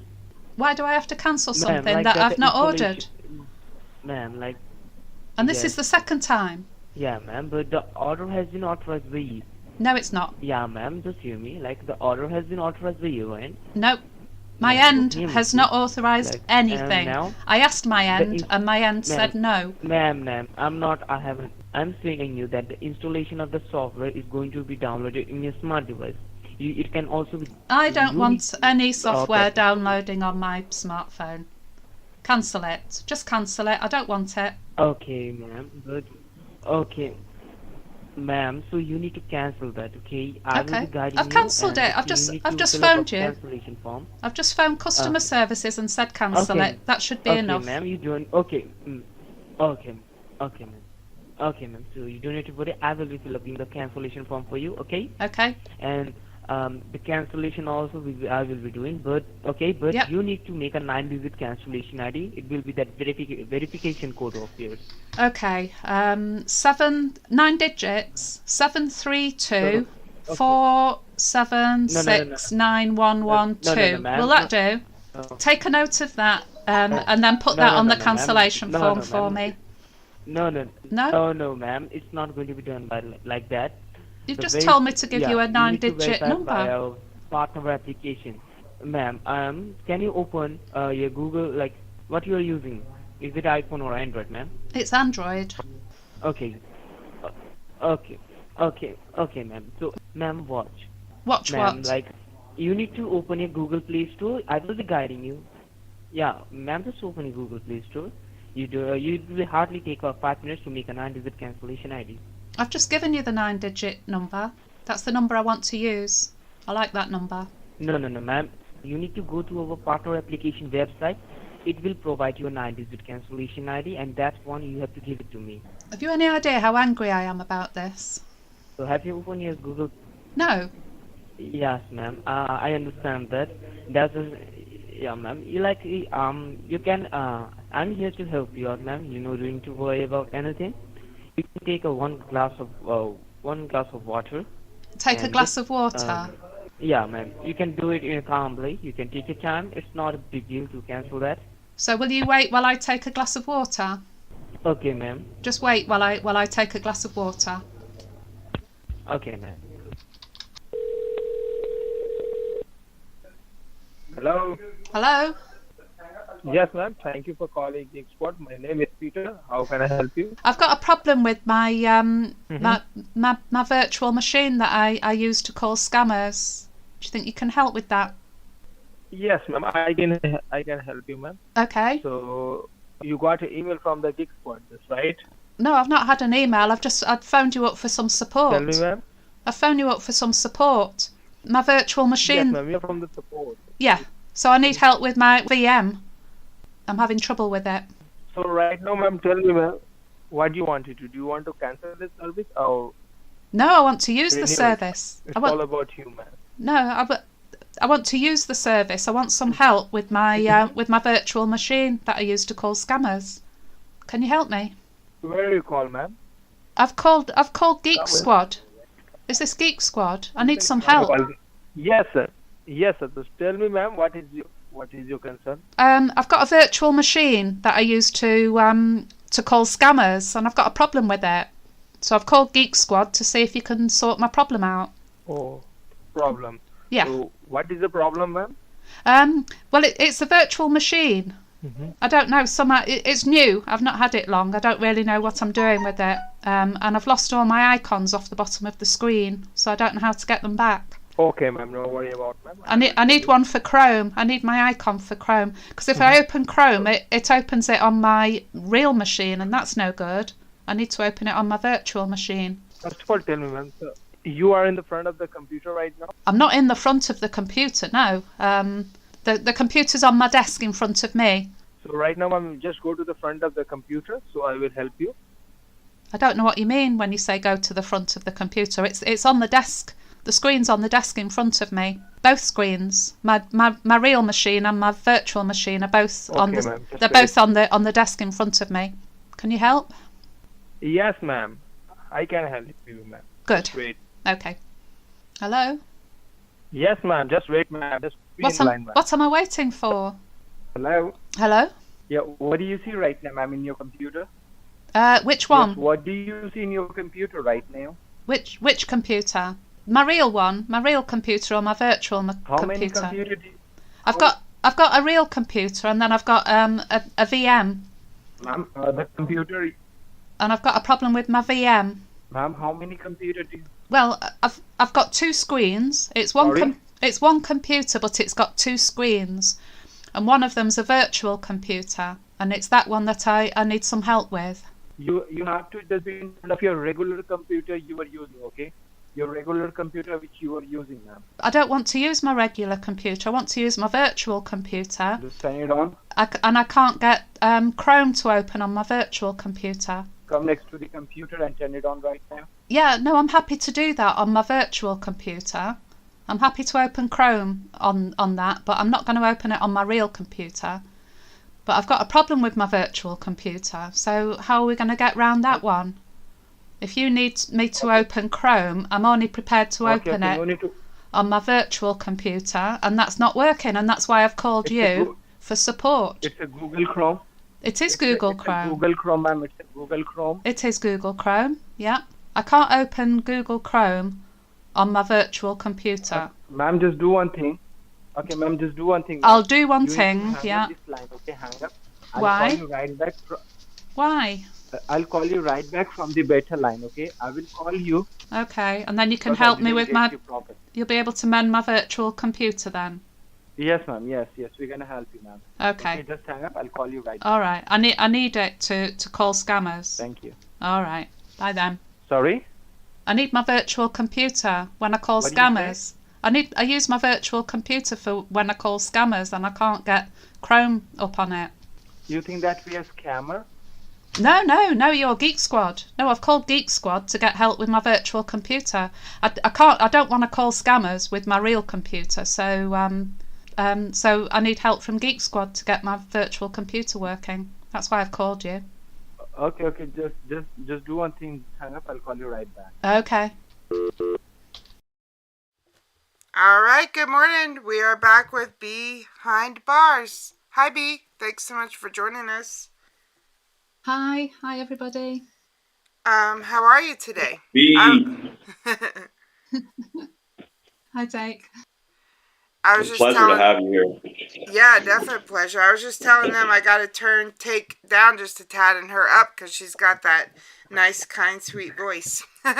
Why do I have to cancel something that I've not ordered? Ma'am, like. And this is the second time. Yeah, ma'am. But the order has been authorized by you. No, it's not. Yeah, ma'am, just hear me. Like, the order has been authorized by you, and... No. My end has not authorized anything. I asked my end, and my end said no. Ma'am, I'm saying you that the installation of the software is going to be downloaded in your smart device. It can also be... I don't want any software downloading on my smartphone. Cancel it. Just cancel it. I don't want it. Okay, ma'am, but... Okay. Ma'am, so you need to cancel that, okay? I will be guiding I've cancelled it. I've just phoned you. Cancellation form. I've just phoned customer services and said cancel it. That should be enough. Okay, ma'am, you don't. Okay. Okay, ma'am. Okay, ma'am. So you don't need to worry. I will be filling the cancellation form for you, okay? Okay. And the cancellation also I will be doing, but you need to make a 9-digit cancellation ID. It will be that verification code of yours. Okay. 9 digits. 732 476 9112. Will that do? Take a note of that, and then put that on the cancellation form for me. No, ma'am. It's not going to be done by like that. You've just told me to give you a 9-digit number. By our partner application. Ma'am, can you open your Google, like, what you are using? Is it iPhone or Android, ma'am? It's Android. Okay. Okay, ma'am. So, ma'am, watch. Watch ma'am, what? Like, you need to open your Google Play Store. I will be guiding you. Yeah, ma'am, just open your Google Play Store. You will hardly take 5 minutes to make a 9-digit cancellation ID. I've just given you the 9-digit number. That's the number I want to use. I like that number. No, ma'am. You need to go to our partner application website. It will provide you a 9-digit cancellation ID, and that one you have to give it to me. Have you any idea how angry I am about this? So have you opened your Google? No. Yes, ma'am. I understand that. Yeah, ma'am. You can. I'm here to help you out, ma'am. You no need to worry about anything. You can take one glass of water. Take a glass of water? Yeah, ma'am. You can do it calmly. You can take your time. It's not a big deal to cancel that. So will you wait while I take a glass of water? Okay, ma'am. Just wait while I take a glass of water. Okay, ma'am. Hello. Hello. Yes, ma'am. Thank you for calling Geek Squad. My name is Peter. How can I help you? I've got a problem with my my virtual machine that I use to call scammers. Do you think you can help with that? Yes, ma'am. I can help you, ma'am. Okay. So you got an email from the Geek Squad, that's right? No, I've not had an email. I'd phoned you up for some support. Tell me, ma'am. I phoned you up for some support. My virtual machine. Yes, ma'am. You're from the support. Yeah. So I need help with my VM. I'm having trouble with it. So right now, ma'am, tell me, ma'am, what do you want to do? Do you want to cancel this service or? No, I want to use the service. It's all about you, ma'am. No, I want to use the service. I want some help with my virtual machine that I use to call scammers. Can you help me? Where do you call, ma'am? I've called Geek Squad. Is this Geek Squad? I need some help. Yes, sir. Yes, sir. Just tell me, ma'am, what is your concern? I've got a virtual machine that I use to call scammers, and I've got a problem with it. So I've called Geek Squad to see if you can sort my problem out. Oh, problem. Yeah. So what is the problem, ma'am? Well, it's a virtual machine. I don't know. It's new. I've not had it long. I don't really know what I'm doing with it. And I've lost all my icons off the bottom of the screen, so I don't know how to get them back. Okay, ma'am. Don't worry about it, ma'am. I need one for Chrome. I need my icon for Chrome. Because if I open Chrome, it opens it on my real machine, and that's no good. I need to open it on my virtual machine. First of all, tell me, ma'am, sir, you are in the front of the computer right now? I'm not in the front of the computer, no. The computer's on my desk in front of me. So right now, ma'am, just go to the front of the computer, so I will help you. I don't know what you mean when you say go to the front of the computer. It's on the desk. The screen's on the desk in front of me. Both screens, my real machine and my virtual machine are both both on the desk in front of me. Can you help? Yes, ma'am. I can help you, ma'am. Good. Just wait. Okay. Hello? Yes, ma'am. Just wait, ma'am. Just be in line, ma'am. What am I waiting for? Hello? Hello? Yeah, what do you see right now, ma'am, in your computer? Which one? Yes, what do you see in your computer right now? Which computer? My real one, my real computer, or my virtual computer? How many computers do you... I've got a real computer, and then I've got a VM. Ma'am, the computer... And I've got a problem with my VM. Ma'am, how many computers do you... Well, I've got two screens. It's one computer, but it's got two screens, and one of them's a virtual computer, and it's that one that I need some help with. You have to just be in front of your regular computer you are using, okay? Your regular computer which you are using, ma'am. I don't want to use my regular computer. I want to use my virtual computer. Just turn it on. And I can't get Chrome to open on my virtual computer. Come next to the computer and turn it on right now. Yeah, no, I'm happy to do that on my virtual computer. I'm happy to open Chrome on that, but I'm not going to open it on my real computer. But I've got a problem with my virtual computer, so how are we going to get round that one? If you need me to open Chrome, I'm only prepared to open it on my virtual computer, and that's not working, and that's why I've called you for support. It's a Google Chrome. It is Google Chrome. Google Chrome, ma'am. It's a Google Chrome. It is Google Chrome, yeah. I can't open Google Chrome on my virtual computer. Ma'am, just do one thing. Okay, ma'am, just do one thing. I'll do one thing, yeah. This line, okay, hang up. Why? I'll call you right back. Why? I'll call you right back from the better line, okay? I will call you. Okay, and then you can help me with my... You'll be able to mend my virtual computer then? Yes, ma'am. Yes. We're going to help you, ma'am. Okay. Just hang up. I'll call you right back. All right. I need it to call scammers. Thank you. All right. Bye then. Sorry? I need my virtual computer when I call scammers. I use my virtual computer for when I call scammers, and I can't get Chrome up on it. You think that we are scammer? No, you're Geek Squad. No, I've called Geek Squad to get help with my virtual computer. I don't want to call scammers with my real computer, so I need help from Geek Squad to get my virtual computer working. That's why I've called you. Okay. Just do one thing. Hang up. I'll call you right back. Okay. All right. Good morning. We are back with Behind Bars. Hi, B. Thanks so much for joining us. Hi everybody. How are you today? Hi, Take. I was just pleasure to have you here. Yeah, definite pleasure. I was just telling them I got to turn Take down just a tad and her up because she's got that nice, kind, sweet voice. It's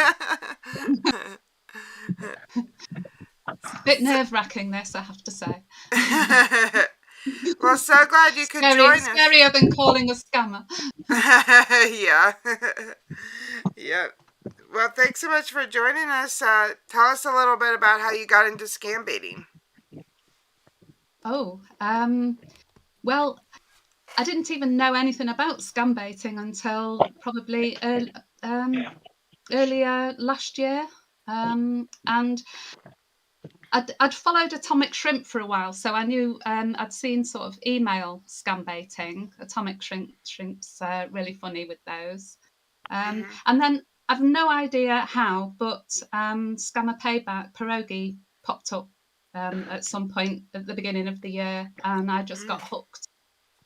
a bit nerve-wracking, this, I have to say. Well, so glad you could join us. Scarier than calling a scammer. Yeah. Yeah. Well, thanks so much for joining us. Tell us a little bit about how you got into scam baiting. Oh, well, I didn't even know anything about scam baiting until probably earlier last year. And I'd followed Atomic Shrimp for a while, so I knew I'd seen sort of email scam baiting. Atomic Shrimp's really funny with those. And then I've no idea how, but Scammer Payback Pierogi popped up at some point at the beginning of the year, and I just got hooked.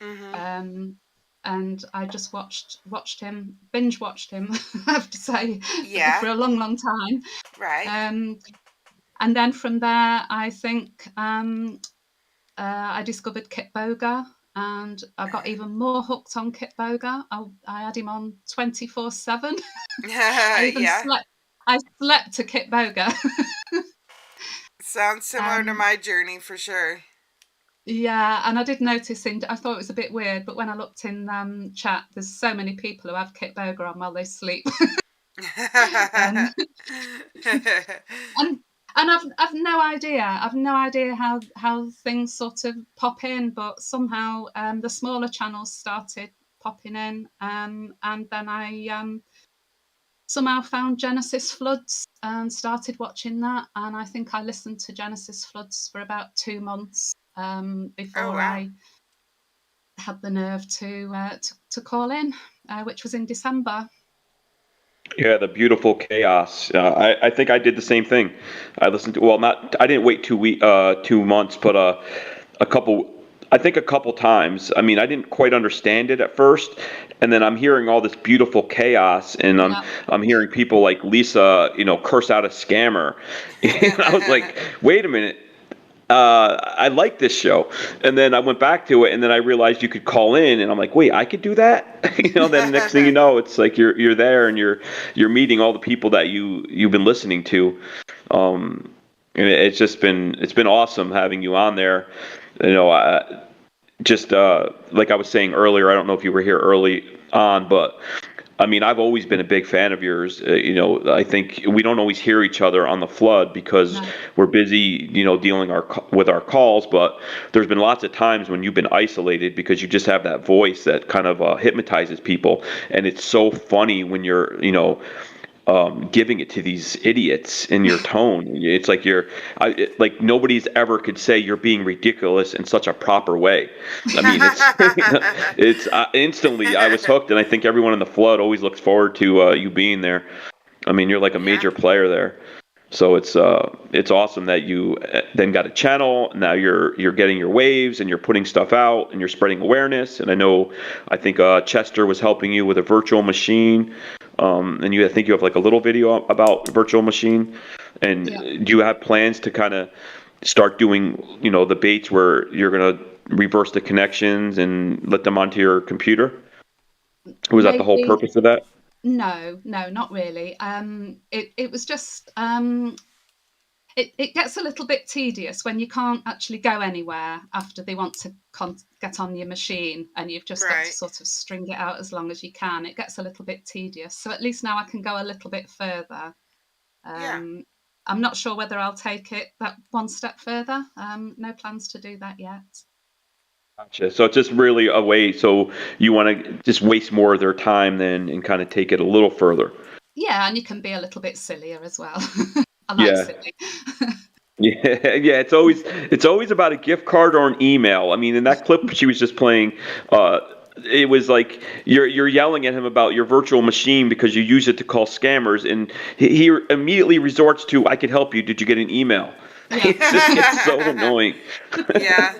And I just watched him, binge watched him, I have to say, for a long, long time. Right. And then from there, I think I discovered Kit Boga, and I got even more hooked on Kit Boga. I had him on 24/7. I slept to Kit Boga. Sounds similar to my journey for sure. Yeah, and I did notice I thought it was a bit weird, but when I looked in chat, there's so many people who have Kit Boga on while they sleep. And I've no idea. I've no idea how things sort of pop in, but somehow the smaller channels started popping in, and then I somehow found Genesis Floods and started watching that. And I think I listened to Genesis Floods for about 2 months before I had the nerve to call in, which was in December. Yeah, the beautiful chaos. I think I did the same thing. I listened to I didn't wait 2 months, but a couple times. I mean, I didn't quite understand it at first, and then I'm hearing all this beautiful chaos, and I'm hearing people like Lisa, curse out a scammer. And I was like, wait a minute. I like this show, and then I went back to it, and then I realized you could call in, and I'm like, wait, I could do that? Then next thing you know, it's like you're there, and you're meeting all the people that you've been listening to, and it's been awesome having you on there. Just like I was saying earlier, I don't know if you were here early on, but I mean, I've always been a big fan of yours. I think we don't always hear each other on the flood because we're busy, dealing with our calls. But there's been lots of times when you've been isolated because you just have that voice that kind of hypnotizes people. And it's so funny when you're, giving it to these idiots in your tone. It's like like nobody's ever could say you're being ridiculous in such a proper way. I mean, it's instantly I was hooked, and I think everyone in the flood always looks forward to you being there. I mean, you're like a major player there. So it's awesome that you then got a channel. Now you're getting your waves and you're putting stuff out and you're spreading awareness. And I think Chester was helping you with a virtual machine. And I think you have like a little video about virtual machine. And do you have plans to kind of start doing, the baits where you're going to reverse the connections and let them onto your computer? Was that the whole purpose of that? No, not really. It was just it gets a little bit tedious when you can't actually go anywhere after they want to get on your machine, and you've just got to sort of string it out as long as you can. It gets a little bit tedious. So at least now I can go a little bit further. I'm not sure whether I'll take it that one step further. No plans to do that yet. Gotcha. So it's just really a way, so you want to just waste more of their time then and kind of take it a little further. Yeah, and you can be a little bit sillier as well. I like silly. Yeah. It's always about a gift card or an email. I mean, in that clip she was just playing, it was like you're yelling at him about your virtual machine because you use it to call scammers, and he immediately resorts to, "I could help you. Did you get an email?" Yeah. It just gets so annoying. Yeah.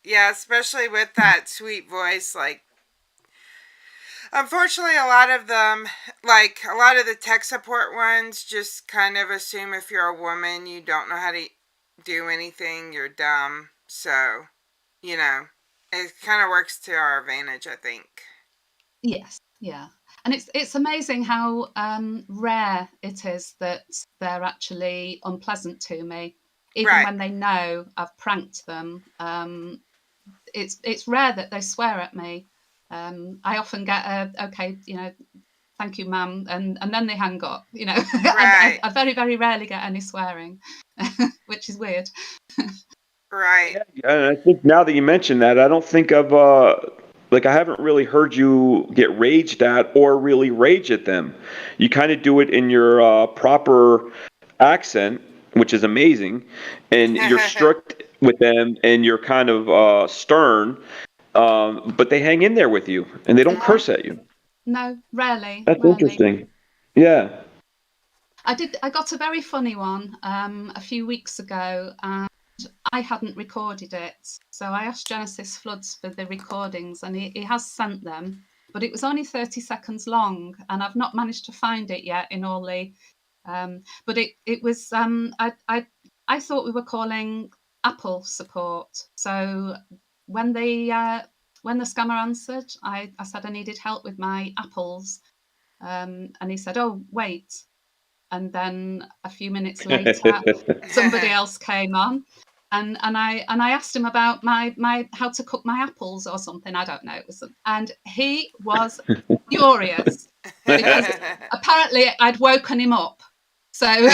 Yeah, especially with that sweet voice. Like, unfortunately, a lot of them, like a lot of the tech support ones, just kind of assume if you're a woman, you don't know how to do anything, you're dumb. So, you know, it kind of works to our advantage, I think. Yes, yeah. And it's amazing how rare it is that they're actually unpleasant to me, even when they know I've pranked them. It's rare that they swear at me. I often get okay, thank you, ma'am, and then they hang up. Right. I very, very rarely get any swearing, which is weird. Right. Yeah, and I think now that you mention that, I don't think I've I haven't really heard you get raged at or really rage at them. You kind of do it in your proper accent, which is amazing, and you're strict with them, and you're kind of stern, but they hang in there with you, and they don't curse at you. No, rarely. That's interesting. Yeah. I got a very funny one a few weeks ago, and I hadn't recorded it. So I asked Genesis Floods for the recordings, and he has sent them, but it was only 30 seconds long, and I've not managed to find it yet in all the. But it was I thought we were calling Apple support. So when the scammer answered, I said I needed help with my apples, and he said, "Oh, wait." And then a few minutes later, somebody else came on, and I asked him about my how to cook my apples or something. I don't know. And he was furious because apparently I'd woken him up. So, and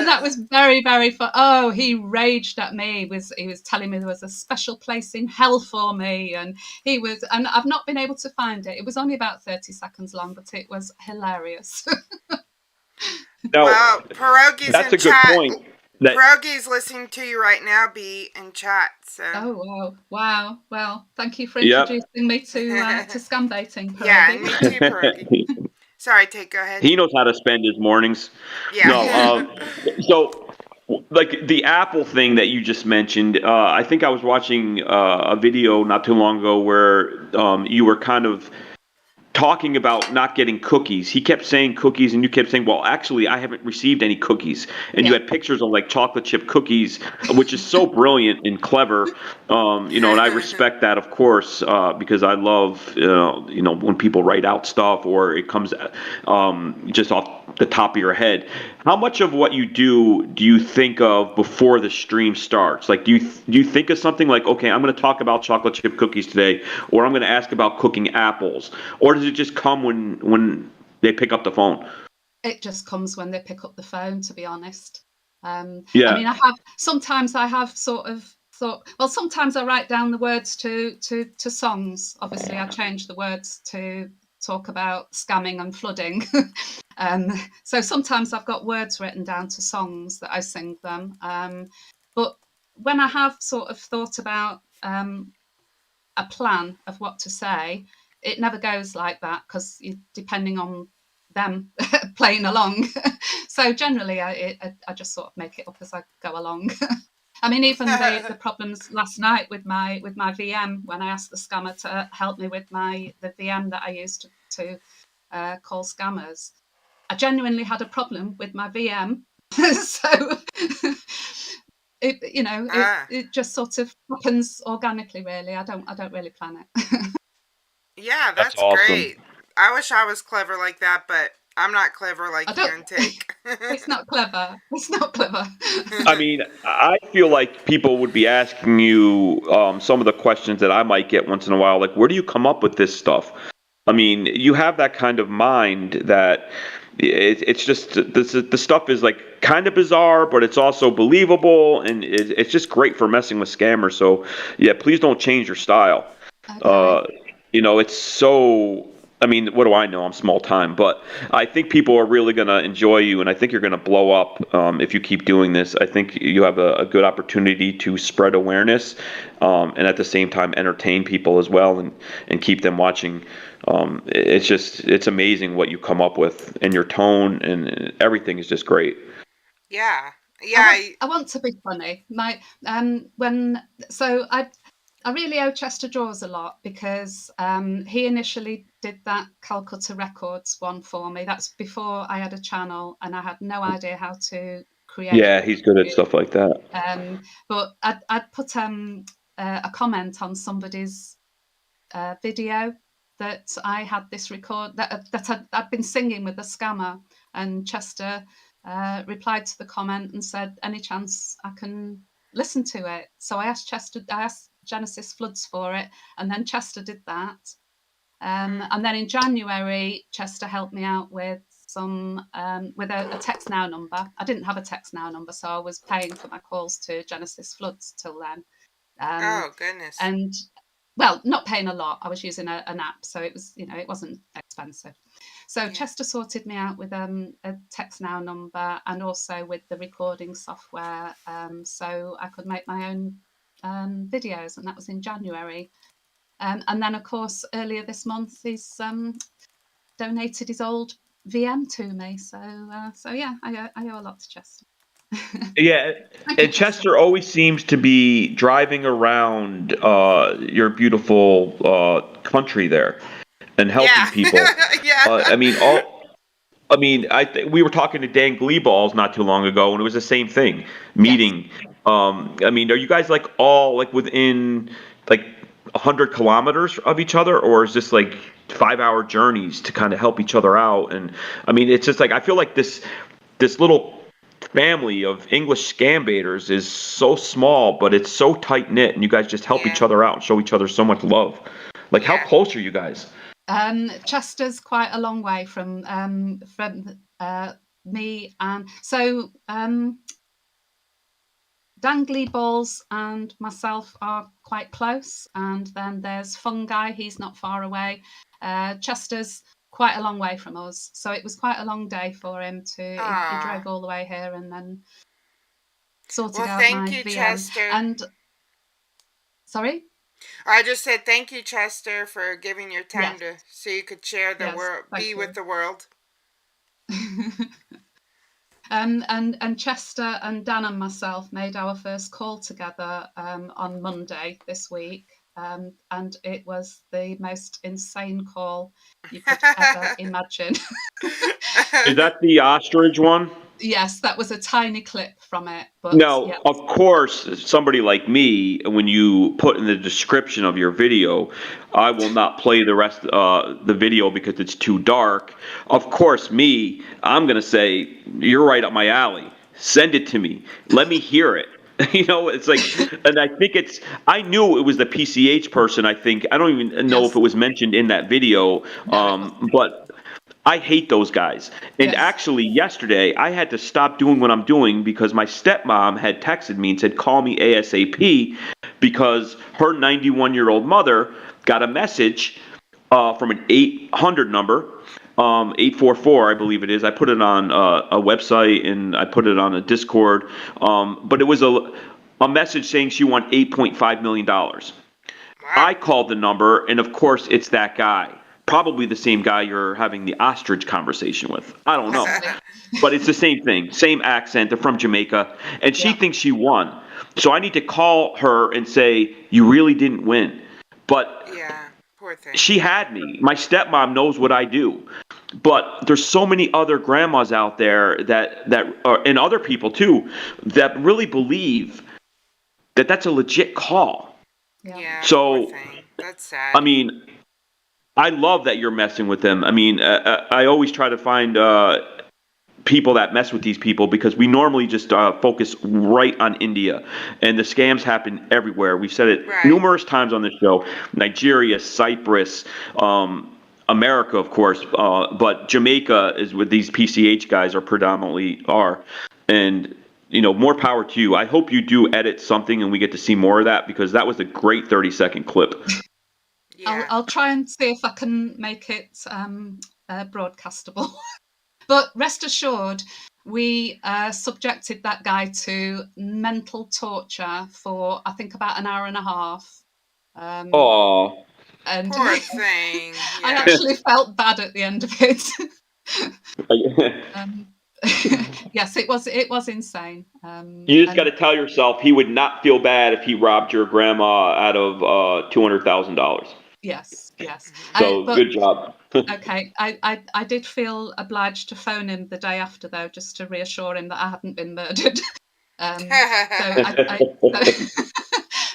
that was very, very fun. Oh, he raged at me. He was telling me there was a special place in hell for me, and I've not been able to find it. It was only about 30 seconds long, but it was hilarious. Now, well, Pierogi's that's in a good chat. point. Pierogi's listening to you right now, B, in chat. So. Oh, wow. Well, thank you for introducing me to scam baiting, Pierogi. Yeah, and me too, Pierogi. Sorry, go ahead. He knows how to spend his mornings. Yeah. No, so like the Apple thing that you just mentioned, I think I was watching a video not too long ago where you were kind of talking about not getting cookies. He kept saying cookies, and you kept saying, well, actually, I haven't received any cookies. And you had pictures of like chocolate chip cookies, which is so brilliant and clever. And I respect that, of course, because I love, when people write out stuff or it comes just off the top of your head. How much of what you do you think of before the stream starts? Like, do you think of something like, okay, I'm going to talk about chocolate chip cookies today, or I'm going to ask about cooking apples, or does it just come when they pick up the phone? It just comes when they pick up the phone, to be honest. Yeah. I mean, sometimes I have sort of thought, well, sometimes I write down the words to songs. Obviously, I change the words to talk about scamming and flooding. So sometimes I've got words written down to songs that I sing them. But when I have sort of thought about a plan of what to say, it never goes like that because depending on them playing along. So generally, I just sort of make it up as I go along. I mean, even the problems last night with my VM, when I asked the scammer to help me with the VM that I used to call scammers, I genuinely had a problem with my VM. So it just sort of happens organically, really. I don't really plan it. Yeah, that's awesome. Great. I wish I was clever like that, but I'm not clever like you and Take. It's not clever. It's not clever. I mean, I feel like people would be asking you some of the questions that I might get once in a while, like, where do you come up with this stuff? I mean, you have that kind of mind that it's just the stuff is like kind of bizarre, but it's also believable, and it's just great for messing with scammers. So yeah, please don't change your style. Okay. It's so I mean, what do I know? I'm small time, but I think people are really going to enjoy you, and I think you're going to blow up if you keep doing this. I think you have a good opportunity to spread awareness, and at the same time entertain people as well, and keep them watching. It's amazing what you come up with, and your tone and everything is just great. Yeah. I want to be funny. I really owe Chester Drawers a lot because he initially did that Calcutta Records one for me. That's before I had a channel and I had no idea how to create. Yeah, he's good at stuff like that. But I'd put a comment on somebody's video that I had this record that I'd been singing with a scammer, and Chester replied to the comment and said, "Any chance I can listen to it?" So I asked Genesis Floods for it, and then Chester did that. And then in January, Chester helped me out with some with a Text Now number. I didn't have a Text Now number, so I was paying for my calls to Genesis Floods till then. Oh goodness! And well, not paying a lot. I was using an app, so it was it wasn't expensive. So Chester sorted me out with a Text Now number and also with the recording software, so I could make my own videos, and that was in January. And then, of course, earlier this month, he's donated his old VM to me. So yeah, I owe a lot to Chester. Yeah, and Chester always seems to be driving around your beautiful country there and helping people. We were talking to Dan Gleeballs not too long ago, and it was the same thing. Meeting. Yes. Are you guys all within 100 kilometers of each other, or is this 5-hour journeys to kind of help each other out? And it's just I feel like this little family of English scambaiters is so small, but it's so tight knit, and you guys just help each other out and show each other so much love. How close are you guys? Chester's quite a long way from me, and so Dan Gleeballs and myself are quite close, and then there's Fungi, he's not far away. Chester's quite a long way from us, so it was quite a long day for him he drove all the way here and then sorted out my you, VM. Chester. And sorry? I just said thank you, Chester, for giving your time so you could share the world, with the world. And Chester and Dan and myself made our first call together on Monday this week, and it was the most insane call you could ever imagine. Is that the ostrich one? Yes, that was a tiny clip from it. But now, of course, somebody like me, when you put in the description of your video, I will not play the rest of the video because it's too dark. Of course, I'm going to say, you're right up my alley. Send it to me. Let me hear it. It's and I think I knew it was the PCH person, I think. I don't even know if it was mentioned in that video, but I hate those guys. And actually, yesterday, I had to stop doing what I'm doing because my stepmom had texted me and said, call me ASAP, because her 91-year-old mother got a message from an 800 number, 844, I believe it is. I put it on a website and I put it on a Discord. But it was a message saying she won $8.5 million. I called the number, and of course, it's that guy. Probably the same guy you're having the ostrich conversation with. I don't know. But it's the same thing. Same accent. They're from Jamaica. And she thinks she won. So I need to call her and say, you really didn't win. But poor thing. She had me. My stepmom knows what I do. But there's so many other grandmas out there and other people too, that really believe that that's a legit call. Yeah. So, poor thing. That's sad. I love that you're messing with them. I always try to find people that mess with these people, because we normally just focus right on India, and the scams happen everywhere. We've said it numerous times on this show. Nigeria, Cyprus, America, of course, but Jamaica is where these PCH guys are predominantly are. And more power to you. I hope you do edit something and we get to see more of that, because that was a great 30-second clip. Yeah. I'll try and see if I can make it broadcastable. But rest assured, we subjected that guy to mental torture for, I think, about an hour and a half. Oh. And poor thing. Yeah. I actually felt bad at the end of it. Yes, it was insane. You just got to tell yourself he would not feel bad if he robbed your grandma out of $200,000. Yes. So good job. Okay, I did feel obliged to phone him the day after, though, just to reassure him that I hadn't been murdered.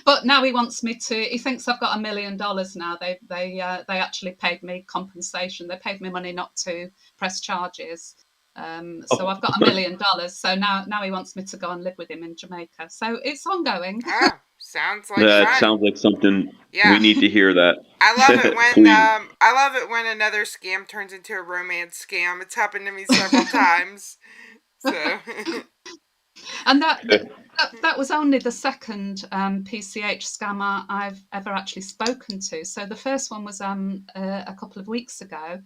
But now he wants me to. He thinks I've got $1 million now. They actually paid me compensation. They paid me money not to press charges. So I've got $1 million. So now he wants me to go and live with him in Jamaica. So it's ongoing. Oh, sounds like that fun. sounds like something. Yeah. We need to hear that. I love it when I love it when another scam turns into a romance scam. It's happened to me several times. So. And that was only the second PCH scammer I've ever actually spoken to. So the first one was a couple of weeks ago,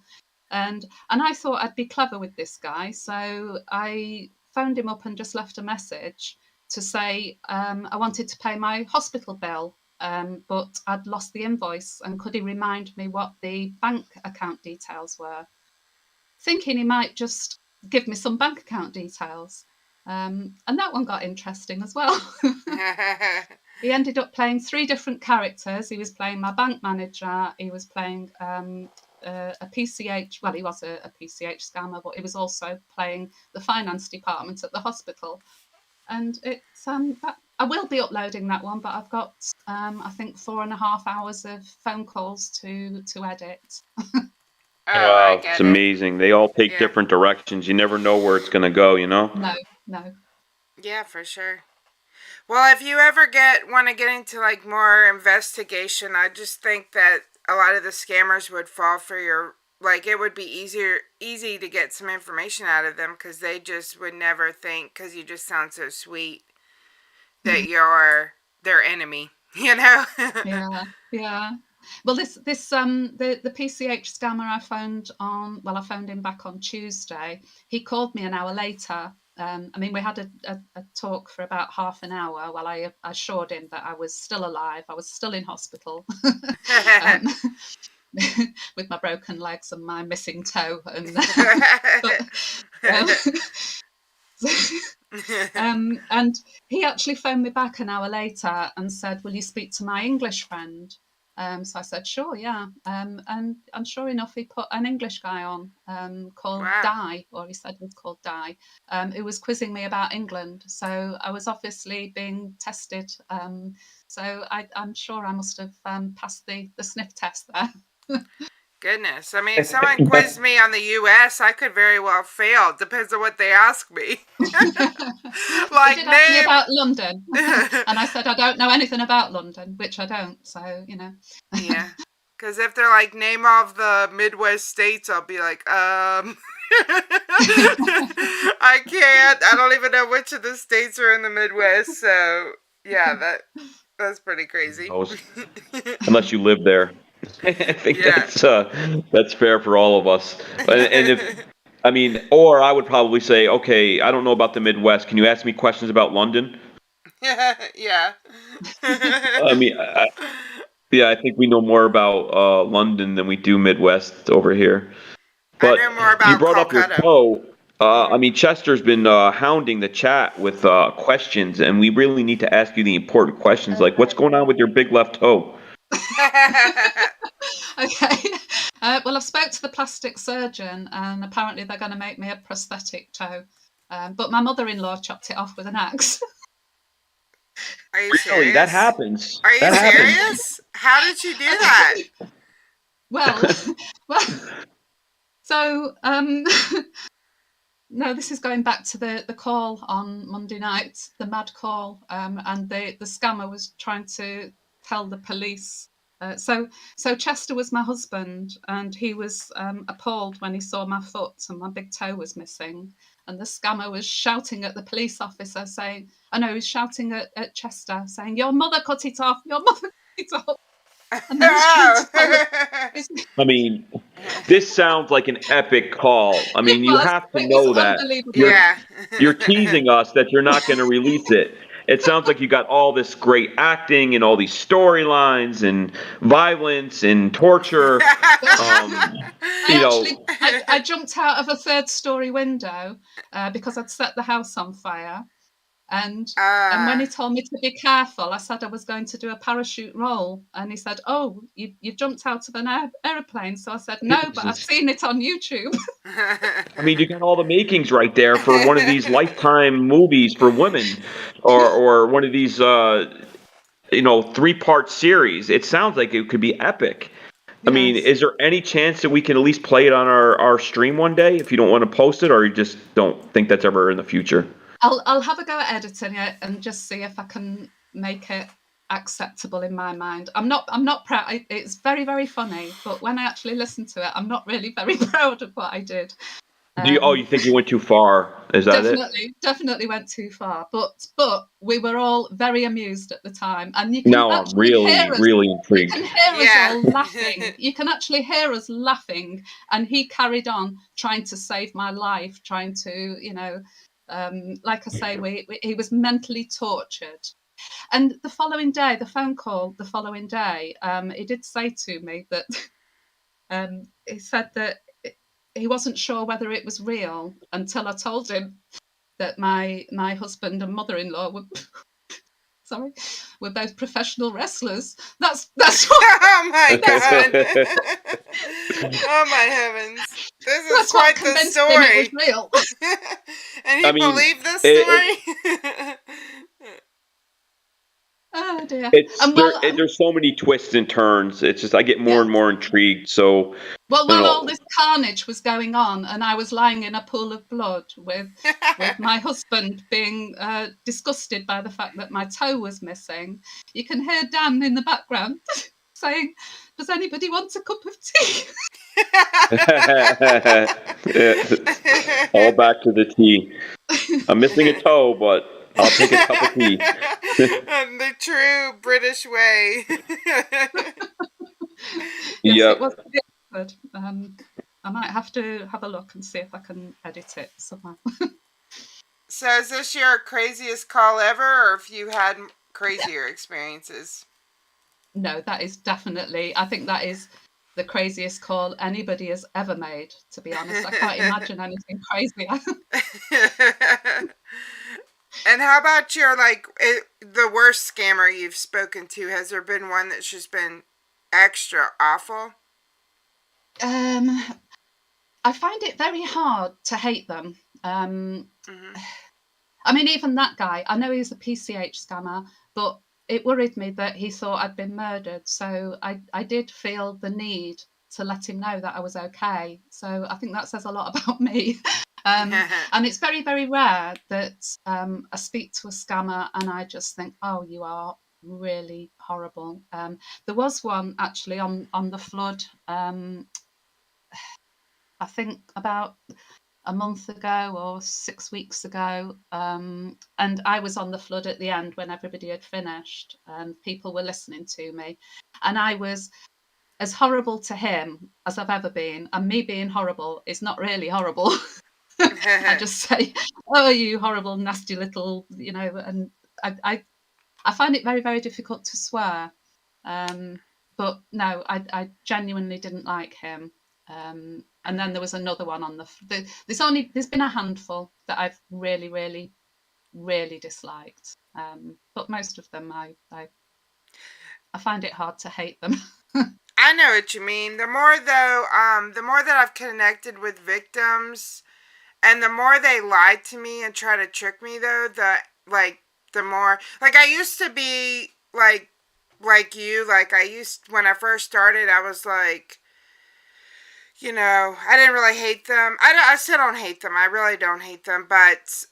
and I thought I'd be clever with this guy. So I phoned him up and just left a message to say I wanted to pay my hospital bill, but I'd lost the invoice, and could he remind me what the bank account details were, thinking he might just give me some bank account details. And that one got interesting as well. He ended up playing 3 different characters. He was playing my bank manager. He was playing a PCH. Well, he was a PCH scammer, but he was also playing the finance department at the hospital. And it's I will be uploading that one, but I've got I think 4.5 hours of phone calls to edit. Wow, it's amazing. They all take different directions. You never know where it's going to go, you know? No. Yeah, for sure. Well, if you ever want to get into like more investigation, I just think that a lot of the scammers would fall for your, like, it would be easy to get some information out of them, because they just would never think, because you just sound so sweet, that you're their enemy, you know? Yeah. Well, the PCH scammer I found I found him back on Tuesday. He called me an hour later. I mean, we had a talk for about half an hour while I assured him that I was still alive. I was still in hospital with my broken legs and my missing toe. And he actually phoned me back an hour later and said, "Will you speak to my English friend?" So I said, "Sure, yeah." And sure enough, he put an English guy on called Di, or he said he was called Di, who was quizzing me about England. So I was obviously being tested. So I'm sure I must have passed the sniff test there. Goodness. I mean, if someone quizzed me on the U.S., I could very well fail. Depends on what they ask me. Like, they did ask me about London. And I said, I don't know anything about London, which I don't. So, you know. Yeah. Because if they're like, name of the Midwest states, I'll be like, I can't. I don't even know which of the states are in the Midwest. So, yeah, that's pretty crazy. Unless you live there. I think that's fair for all of us. And or I would probably say, okay, I don't know about the Midwest. Can you ask me questions about London? Yeah. I think we know more about London than we do Midwest over here. But I know more about you brought Calcutta. up your toe. Chester's been hounding the chat with questions, and we really need to ask you the important questions, like what's going on with your big left toe? Okay. Well, I've spoke to the plastic surgeon, and apparently they're going to make me a prosthetic toe. But my mother-in-law chopped it off with an axe. Are you really? serious? That happens. Are you serious? How did you do that? Well, so no, this is going back to the call on Monday night, the mad call, and the scammer was trying to tell the police. So Chester was my husband, and he was appalled when he saw my foot and my big toe was missing. And the scammer was shouting at the police officer, saying, he was shouting at Chester, saying, "Your mother cut it off, your mother cut it off." And then he's trying to tell I mean, this sounds like an epic call. I mean, you have to know that you're teasing us that you're not going to release it. It sounds like you got all this great acting and all these storylines and violence and torture. I jumped out of a third-story window because I'd set the house on fire. And when he told me to be careful, I said I was going to do a parachute roll. And he said, "Oh, you jumped out of an airplane." So I said, "No, but I've seen it on YouTube." I mean, you got all the makings right there for one of these Lifetime movies for women, or one of these, 3-part series. It sounds like it could be epic. I mean, is there any chance that we can at least play it on our stream one day if you don't want to post it, or you just don't think that's ever in the future? I'll have a go at editing it and just see if I can make it acceptable in my mind. I'm not proud. It's very, very funny, but when I actually listen to it, I'm not really very proud of what I did. You think you went too far? Is that it? Definitely went too far. But we were all very amused at the time, and you can now I'm really intrigued. You can hear us all laughing. You can actually hear us laughing, and he carried on trying to save my life, trying to, like I say, he was mentally tortured. And the phone call the following day, he did say to me that he said that he wasn't sure whether it was real until I told him that my husband and mother-in-law were we're both professional wrestlers. That's what. Oh my god! Oh my heavens! This is quite the story. It was real. And he believed this story. Oh dear! There's so many twists and turns. It's just I get more and more intrigued. So while all this carnage was going on, and I was lying in a pool of blood with my husband being disgusted by the fact that my toe was missing, you can hear Dan in the background saying, "Does anybody want a cup of tea?" All back to the tea. I'm missing a toe, but I'll take a cup of tea. The true British way. Yes, it was good. I might have to have a look and see if I can edit it somehow. So is this your craziest call ever, or if you had crazier experiences? No, that is definitely, I think that is the craziest call anybody has ever made, to be honest. I can't imagine anything crazier. And how about your, the worst scammer you've spoken to? Has there been one that's just been extra awful? I find it very hard to hate them. I mean, even that guy, I know he's a PCH scammer, but it worried me that he thought I'd been murdered. So I did feel the need to let him know that I was okay. So I think that says a lot about me. And it's very, very rare that I speak to a scammer and I just think, oh, you are really horrible. There was one actually on the flood, I think about a month ago or 6 weeks ago. And I was on the flood at the end when everybody had finished and people were listening to me. And I was as horrible to him as I've ever been. And me being horrible is not really horrible. I just say, oh, you horrible, nasty little, and I find it very, very difficult to swear. But no, I genuinely didn't like him. And then there was another one on there's been a handful that I've really, really, really disliked. But most of them, I find it hard to hate them. I know what you mean. The more that I've connected with victims, and the more they lie to me and try to trick me, though, the more, I used to be like you, when I first started, I was like, I didn't really hate them. I still don't hate them. I really don't hate them, but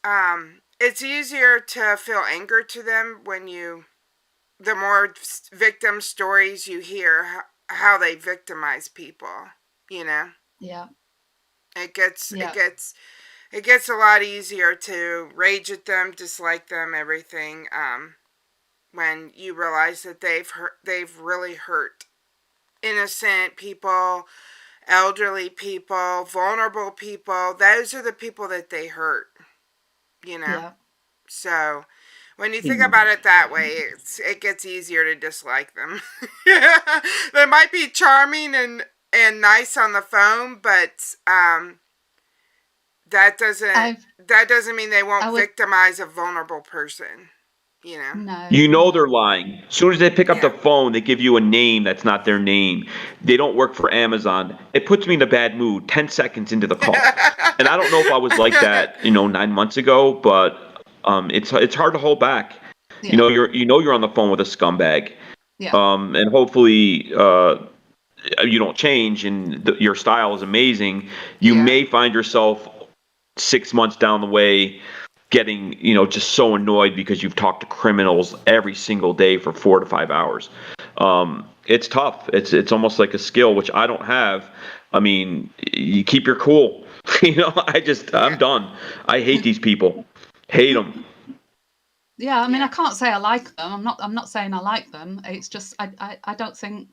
it's easier to feel anger to them when the more victim stories you hear, how they victimize people, Yeah. It gets a lot easier to rage at them, dislike them, everything, when you realize that they've really hurt innocent people, elderly people, vulnerable people. Those are the people that they hurt, you know? Yeah. So when you think about it that way, it gets easier to dislike them. They might be charming and nice on the phone, but that doesn't mean they won't victimize a vulnerable person. You know. No. You know they're lying. As soon as they pick up the phone, they give you a name that's not their name. They don't work for Amazon. It puts me in a bad mood 10 seconds into the call. And I don't know if I was like that, 9 months ago, but it's hard to hold back. Yeah. You're on the phone with a scumbag. Yeah. And hopefully you don't change and your style is amazing. You may find yourself 6 months down the way getting, just so annoyed because you've talked to criminals every single day for 4 to 5 hours. It's tough. It's almost like a skill, which I don't have. I mean, you keep your cool. I'm done. I hate these people. Hate them. Yeah, I mean, I can't say I like them. I'm not saying I like them. It's just I don't think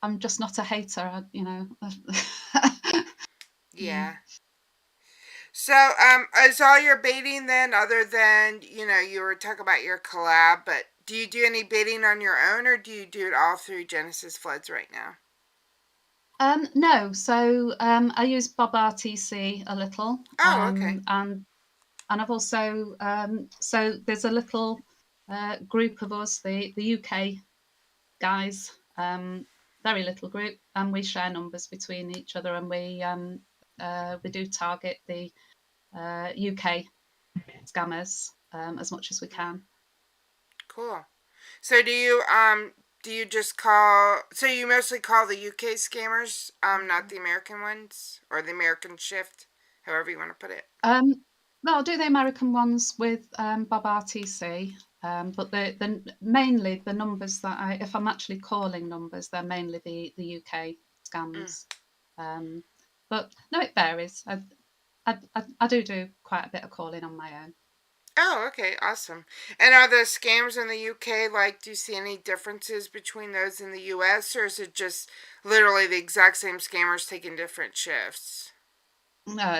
I'm just not a hater. Yeah. So, is all your baiting then, other than, you were talking about your collab, but do you do any baiting on your own, or do you do it all through Genesis Floods right now? No. So, I use Bob RTC a little. Oh, okay. And I've also, so there's a little group of us, the UK guys, very little group, and we share numbers between each other, and we do target the UK scammers as much as we can. Cool. So do you just call? So you mostly call the UK scammers, not the American ones, or the American shift, however you want to put it. No, I'll do the American ones with Bob RTC, but the mainly the numbers that if I'm actually calling numbers, they're mainly the UK scams. But no, it varies. I do quite a bit of calling on my own. Oh, okay, awesome. And are the scams in the UK, do you see any differences between those in the US, or is it just literally the exact same scammers taking different shifts?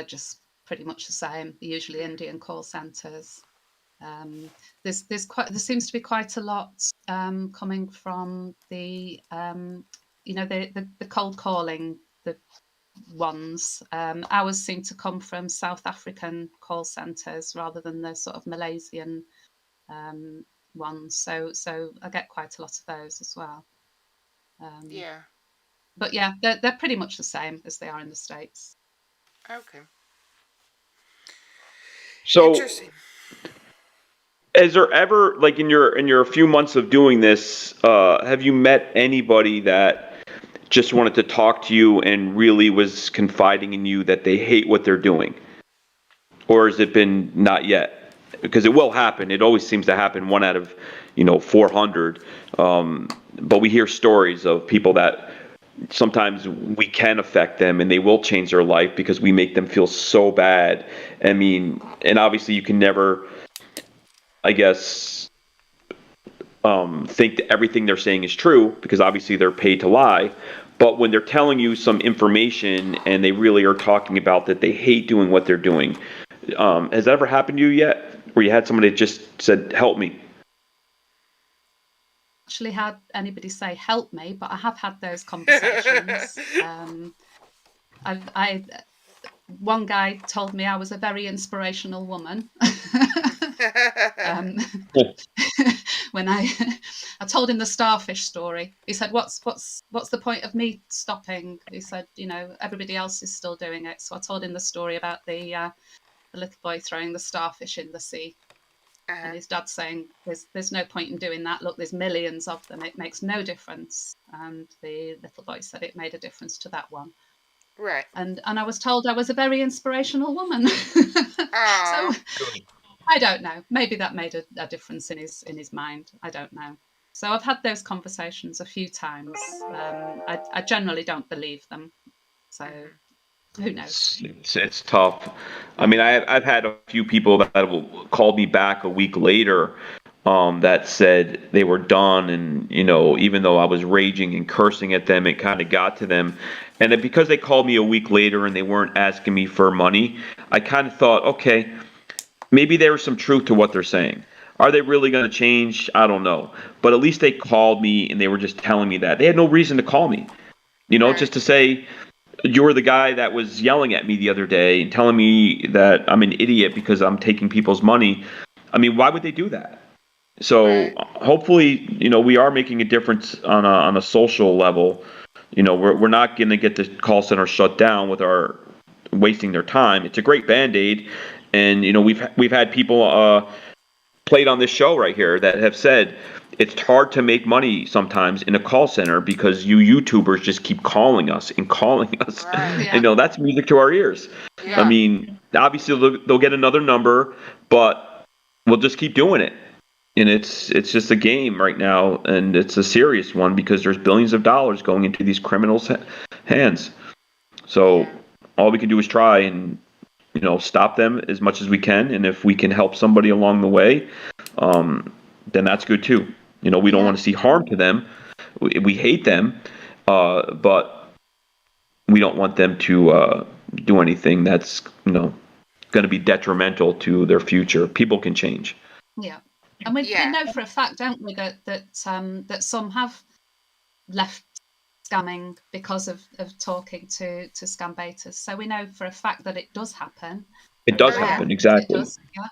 Just pretty much the same. Usually Indian call centers. There seems to be quite a lot coming from the the cold calling, the ones. Ours seem to come from South African call centers rather than the sort of Malaysian ones. So I get quite a lot of those as well. Yeah. But yeah, they're pretty much the same as they are in the States. Okay. So, interesting. Has there ever, in your few months of doing this, have you met anybody that just wanted to talk to you and really was confiding in you that they hate what they're doing? Or has it been not yet? Because it will happen. It always seems to happen 1 out of 400. But we hear stories of people that sometimes we can affect them and they will change their life because we make them feel so bad. I mean, and obviously you can never, I guess, think that everything they're saying is true because obviously they're paid to lie. But when they're telling you some information and they really are talking about that they hate doing what they're doing, has that ever happened to you yet? Where you had somebody that just said, help me? Actually had anybody say help me, but I have had those conversations. One guy told me I was a very inspirational woman. When I told him the starfish story, he said, "What's the point of me stopping?" He said, everybody else is still doing it. So I told him the story about the little boy throwing the starfish in the sea, and his dad saying, "There's no point in doing that. Look, there's millions of them. It makes no difference." And the little boy said it made a difference to that one. Right. And I was told I was a very inspirational woman. So I don't know. Maybe that made a difference in his mind. I don't know. So I've had those conversations a few times. I generally don't believe them. So who knows? It's tough. I mean, I've had a few people that will call me back a week later that said they were done, and even though I was raging and cursing at them, it kind of got to them. And then because they called me a week later and they weren't asking me for money, I kind of thought, okay, maybe there was some truth to what they're saying. Are they really going to change? I don't know. But at least they called me and they were just telling me that. They had no reason to call me. Just to say, you're the guy that was yelling at me the other day and telling me that I'm an idiot because I'm taking people's money. I mean, why would they do that? So hopefully, we are making a difference on a social level. We're not going to get the call center shut down with our wasting their time. It's a great Band-Aid, and we've had people played on this show right here that have said it's hard to make money sometimes in a call center because you YouTubers just keep calling us and calling us. Right. Yeah. That's music to our ears. Yeah. I mean, obviously they'll get another number, but we'll just keep doing it. And it's just a game right now, and it's a serious one because there's billions of dollars going into these criminals' hands. So all we can do is try and stop them as much as we can, and if we can help somebody along the way, then that's good too. We don't want to see harm to them. We hate them, but we don't want them to do anything that's going to be detrimental to their future. People can change. Yeah. And we know for a fact, don't we, that some have left scamming because of talking to scambaiters. So we know for a fact that it does happen. It does happen, exactly. It does, yeah.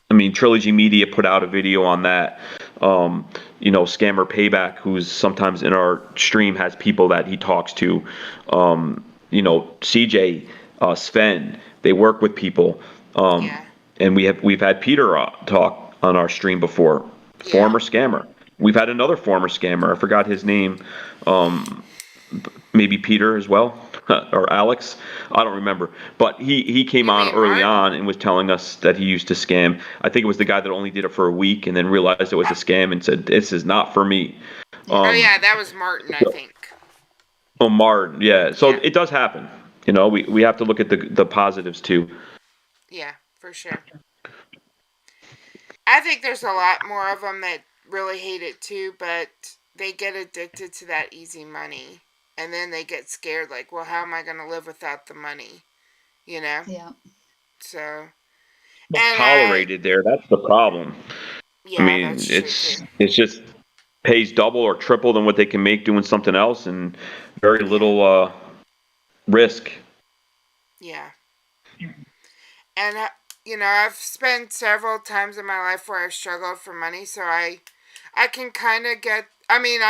I mean, Trilogy Media put out a video on that. Scammer Payback, who's sometimes in our stream, has people that he talks to. CJ, Sven, they work with people. And we've had Peter talk on our stream before. Former scammer. We've had another former scammer. I forgot his name. Maybe Peter as well, or Alex. I don't remember. But he came on early on and was telling us that he used to scam. I think it was the guy that only did it for a week and then realized it was a scam and said, "This is not for me." That was Martin, I think. Oh, Martin, yeah. So it does happen. We have to look at the positives too. Yeah, for sure. I think there's a lot more of them that really hate it too, but they get addicted to that easy money. And then they get scared, like, well, how am I going to live without the money? Yeah. So. Tolerated there. That's the problem. Yeah, I mean, it's just pays double or triple than what they can make doing something else, and very little risk. Yeah. And I've spent several times in my life where I've struggled for money, so I can kind of get. I mean,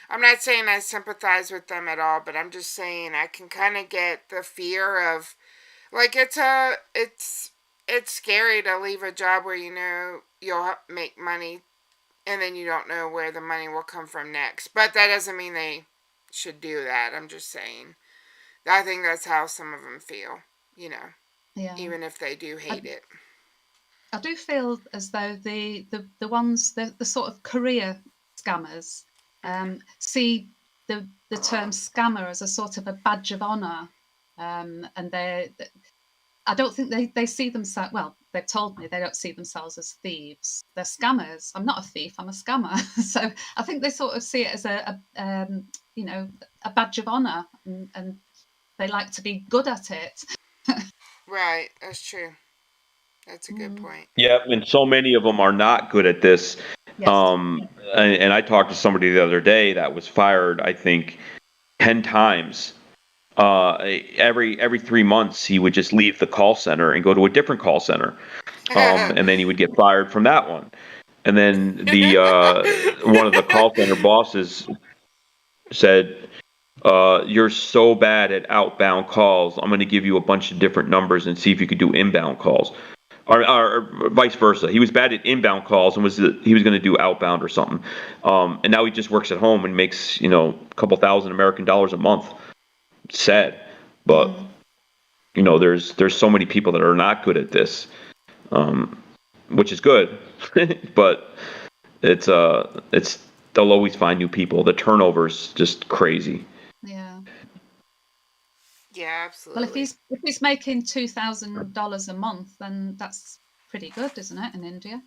I'm not saying I sympathize with them at all, but I'm just saying I can kind of get the fear of, like, it's scary to leave a job where you'll make money, and then you don't know where the money will come from next. But that doesn't mean they should do that. I'm just saying. I think that's how some of them feel, Yeah. Even if they do hate it. I do feel as though the ones, the sort of career scammers, see the term scammer as a sort of a badge of honour, and I don't think they see themselves. Well, they've told me they don't see themselves as thieves. They're scammers. I'm not a thief. I'm a scammer. So I think they sort of see it as a badge of honour, and they like to be good at it. Right, that's true. That's a good point. Yeah, and so many of them are not good at this. Yes. And I talked to somebody the other day that was fired, I think, 10 times. Every 3 months, he would just leave the call center and go to a different call center. And then he would get fired from that one. And then one of the call center bosses said, "You're so bad at outbound calls. I'm going to give you a bunch of different numbers and see if you could do inbound calls." Or vice versa. He was bad at inbound calls and he was going to do outbound or something. And now he just works at home and makes, a couple $1,000 American a month. It's sad, but there's so many people that are not good at this, which is good, but they'll always find new people. The turnover's just crazy. Yeah. Yeah, absolutely. Well, if he's making $2,000 a month, then that's pretty good, isn't it, in India?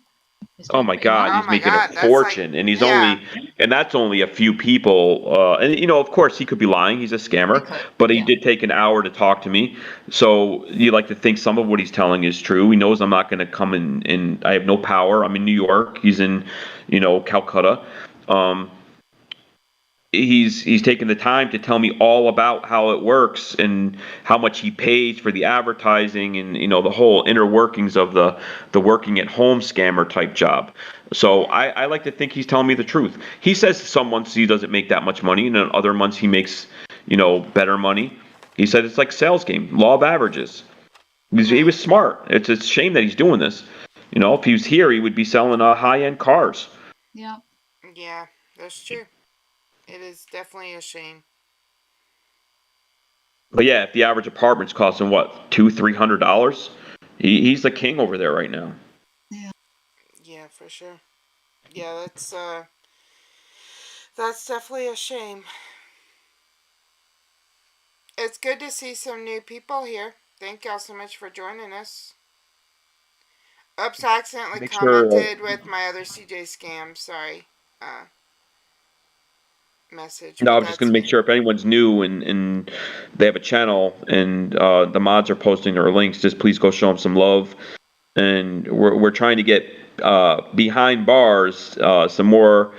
Oh my God, he's making a fortune, and that's only a few people. And of course, he could be lying. He's a scammer, but he did take an hour to talk to me. So you like to think some of what he's telling is true. He knows I'm not going to come in, and I have no power. I'm in New York. He's in, Calcutta. He's taken the time to tell me all about how it works and how much he pays for the advertising and the whole inner workings of the working at home scammer type job. So I like to think he's telling me the truth. He says some months he doesn't make that much money, and then other months he makes better money. He said it's like sales game, law of averages. He was smart. It's a shame that he's doing this. If he was here, he would be selling high end cars. Yeah, that's true. It is definitely a shame. But yeah, if the average apartment's costing what, $200-300, he's the king over there right now. Yeah, for sure. Yeah, that's definitely a shame. It's good to see some new people here. Thank y'all so much for joining us. Oops, I accidentally commented with my other CJ scam. Sorry. Message. No, I was just going to make sure if anyone's new and they have a channel and the mods are posting their links, just please go show them some love. And we're trying to get behind bars some more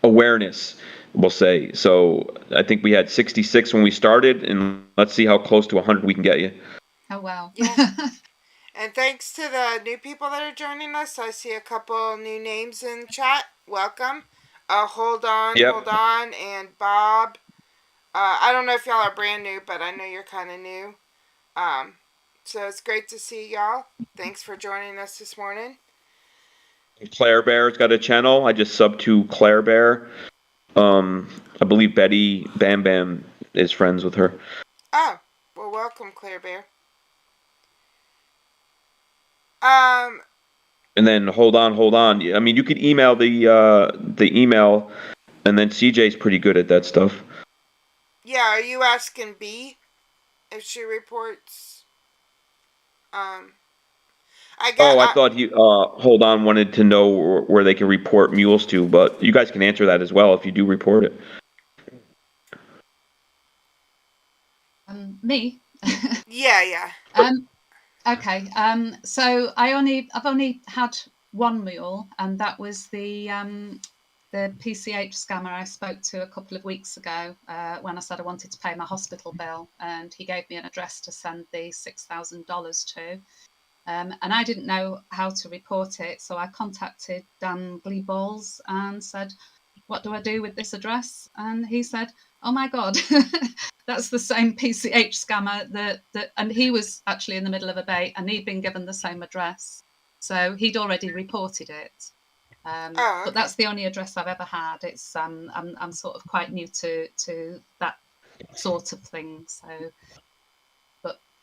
awareness, we'll say. So I think we had 66 when we started, and let's see how close to 100 we can get you. Oh, wow. Yeah. And thanks to the new people that are joining us. I see a couple new names in chat. Welcome. Hold on, and Bob. I don't know if y'all are brand new, but I know you're kind of new. So it's great to see y'all. Thanks for joining us this morning. Claire Bear's got a channel. I just subbed to Claire Bear. I believe Betty Bam Bam is friends with her. Oh, well, welcome, Claire Bear. And then hold on. I mean, you could email the email, and then CJ's pretty good at that stuff. Yeah, are you asking B if she reports? I thought you hold on wanted to know where they can report mules to, but you guys can answer that as well if you do report it. Me? Yeah. Okay. So I've only had one mule, and that was the PCH scammer I spoke to a couple of weeks ago when I said I wanted to pay my hospital bill, and he gave me an address to send the $6,000 to. And I didn't know how to report it, so I contacted Dan Gleeballs and said, "What do I do with this address?" And he said, "Oh my God, that's the same PCH scammer that and he was actually in the middle of a bait, and he'd been given the same address, so he'd already reported it." But that's the only address I've ever had. It's I'm sort of quite new to that sort of thing, so.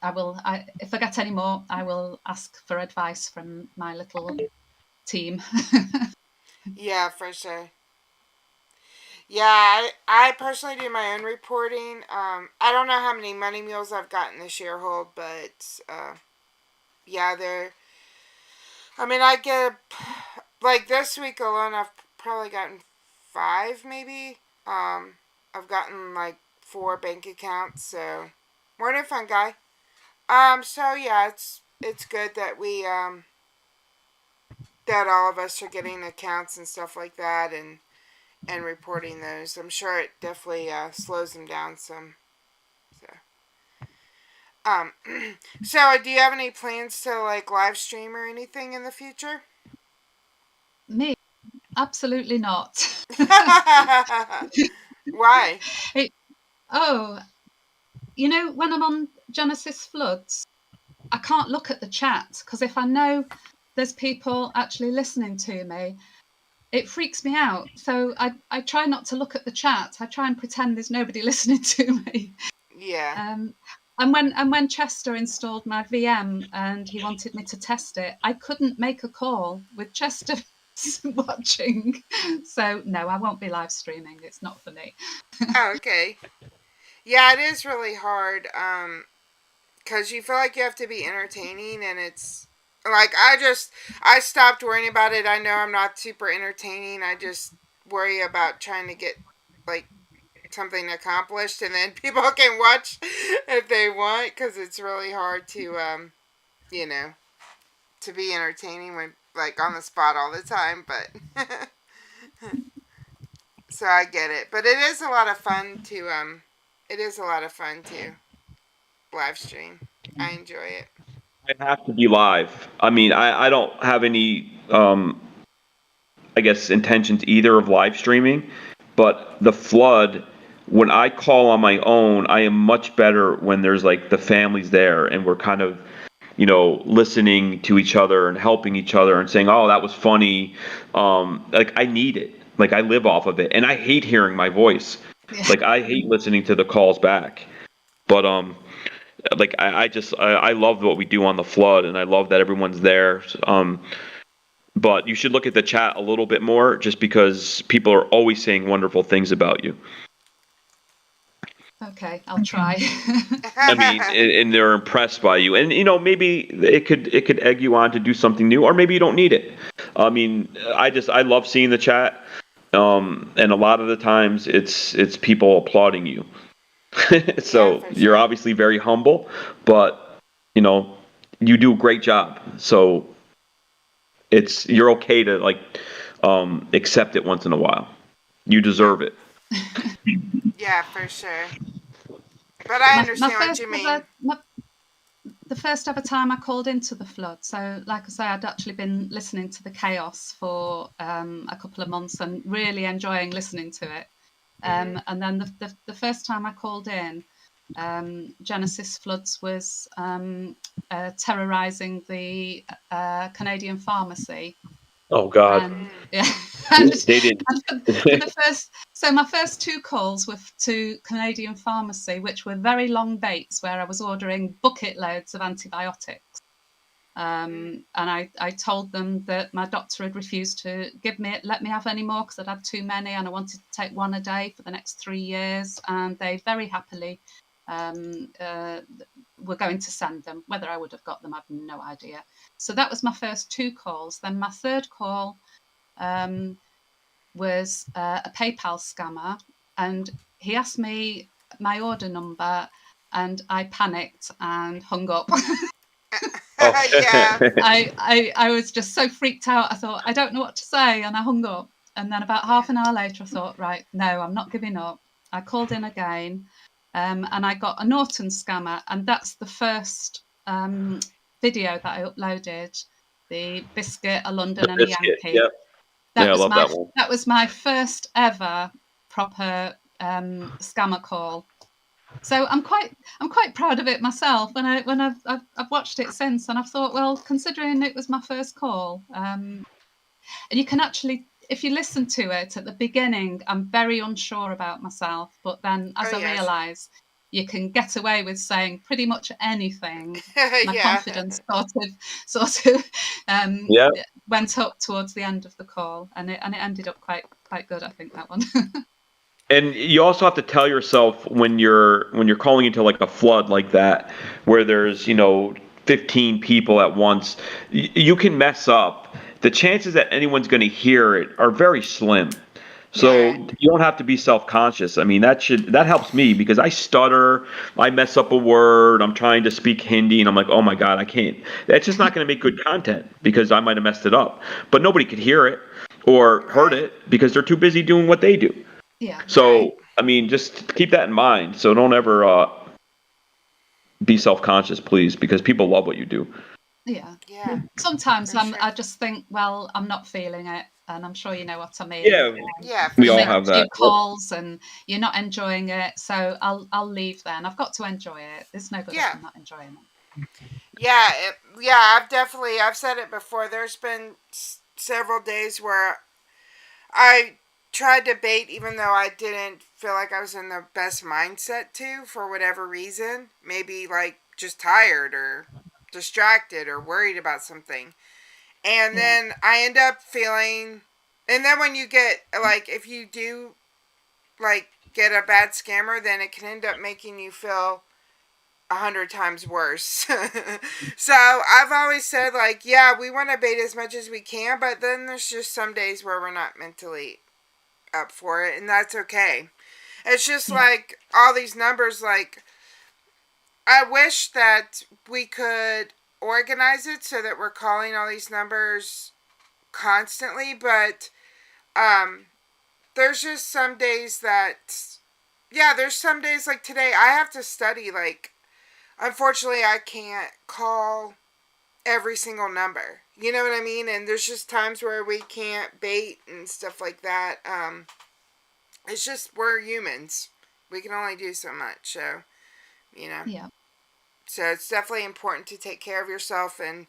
If I get any more, I will ask for advice from my little team. Yeah, for sure. Yeah, I personally do my own reporting. I don't know how many money mules I've gotten this year, but yeah, I get like this week alone, I've probably gotten 5, maybe. I've gotten like 4 bank accounts. So, morning, fun guy. So yeah, it's good that we that all of us are getting accounts and stuff like that and reporting those. I'm sure it definitely slows them down some. So do you have any plans to like live stream or anything in the future? Me? Absolutely not. Why? When I'm on Genesis Floods, I can't look at the chat, because if I know there's people actually listening to me, it freaks me out. So I try not to look at the chat. I try and pretend there's nobody listening to me. Yeah. And when Chester installed my VM and he wanted me to test it, I couldn't make a call with Chester watching. So no, I won't be live streaming. It's not for me. Oh, okay. Yeah, it is really hard. Because you feel like you have to be entertaining, and it's Like, I stopped worrying about it. I know I'm not super entertaining. I just worry about trying to get, like, something accomplished, and then people can watch if they want, because it's really hard to, you know, to be entertaining when, like, on the spot all the time, but, so I get it. But it is a lot of fun to live stream. I enjoy it. I have to be live. I mean, I don't have any, I guess, intentions either of live streaming, but the flood, when I call on my own, I am much better when there's like the families there and we're kind of, listening to each other and helping each other and saying, "Oh, that was funny." Like I need it. Like I live off of it, and I hate hearing my voice. Like I hate listening to the calls back. But like I love what we do on the flood, and I love that everyone's there. But you should look at the chat a little bit more, just because people are always saying wonderful things about you. Okay, I'll try. I mean, and they're impressed by you, and maybe it could egg you on to do something new, or maybe you don't need it. I mean, I love seeing the chat, and a lot of the times it's people applauding you. So you're obviously very humble, but you do a great job. So you're okay to like accept it once in a while. You deserve it. Yeah, for sure. But I understand what you mean. The first ever time I called into the flood, so like I say, I'd actually been listening to the chaos for a couple of months and really enjoying listening to it. And then the first time I called in, Genesis Floods was terrorising the Canadian pharmacy. Oh God! Yeah, they did. My first two calls were to Canadian pharmacy, which were very long baits, where I was ordering bucket loads of antibiotics. And I told them that my doctor had refused to let me have any more because I'd had too many, and I wanted to take one a day for the next 3 years. And they very happily were going to send them. Whether I would have got them, I've no idea. So that was my first two calls. Then my third call was a PayPal scammer, and he asked me my order number, and I panicked and hung up. Yeah. I was just so freaked out. I thought, I don't know what to say, and I hung up. And then about half an hour later, I thought, right, no, I'm not giving up. I called in again, and I got a Norton scammer, and that's the first video that I uploaded. The biscuit, a London, and a Yankee. Yeah. I love that one. That was my first ever proper scammer call. So I'm quite proud of it myself. When I've watched it since, and I've thought, well, considering it was my first call, and you can actually, if you listen to it at the beginning, I'm very unsure about myself, but then as I realise you can get away with saying pretty much anything, my confidence sort of went up towards the end of the call, and it ended up quite good, I think, that one. And you also have to tell yourself when you're calling into like a flood like that, where there's 15 people at once, you can mess up. The chances that anyone's going to hear it are very slim. So you don't have to be self-conscious. I mean, that helps me because I stutter, I mess up a word, I'm trying to speak Hindi, and I'm like, oh my God, I can't. That's just not going to make good content because I might have messed it up. But nobody could hear it or heard it because they're too busy doing what they do. Yeah. So, I mean, just keep that in mind. So don't ever be self-conscious, please, because people love what you do. Yeah. Sometimes I just think, well, I'm not feeling it, and I'm sure you know what I mean. Yeah. We all have that. Calls and you're not enjoying it, so I'll leave then. I've got to enjoy it. There's no good if I'm not enjoying it. I've said it before. There's been several days where I tried to bait even though I didn't feel like I was in the best mindset to, for whatever reason. Maybe like just tired or distracted or worried about something. And then I end up feeling, and then when you get, like, if you do, like, get a bad scammer, then it can end up making you feel 100 times worse. So I've always said, like, yeah, we want to bait as much as we can, but then there's just some days where we're not mentally up for it, and that's okay. It's just like all these numbers, like, I wish that we could organize it so that we're calling all these numbers constantly, but there's just some days that, yeah, there's some days like today I have to study. Like, unfortunately, I can't call every single number. You know what I mean? And there's just times where we can't bait and stuff like that. It's just, we're humans. We can only do so much, so, you know. Yeah. So it's definitely important to take care of yourself, and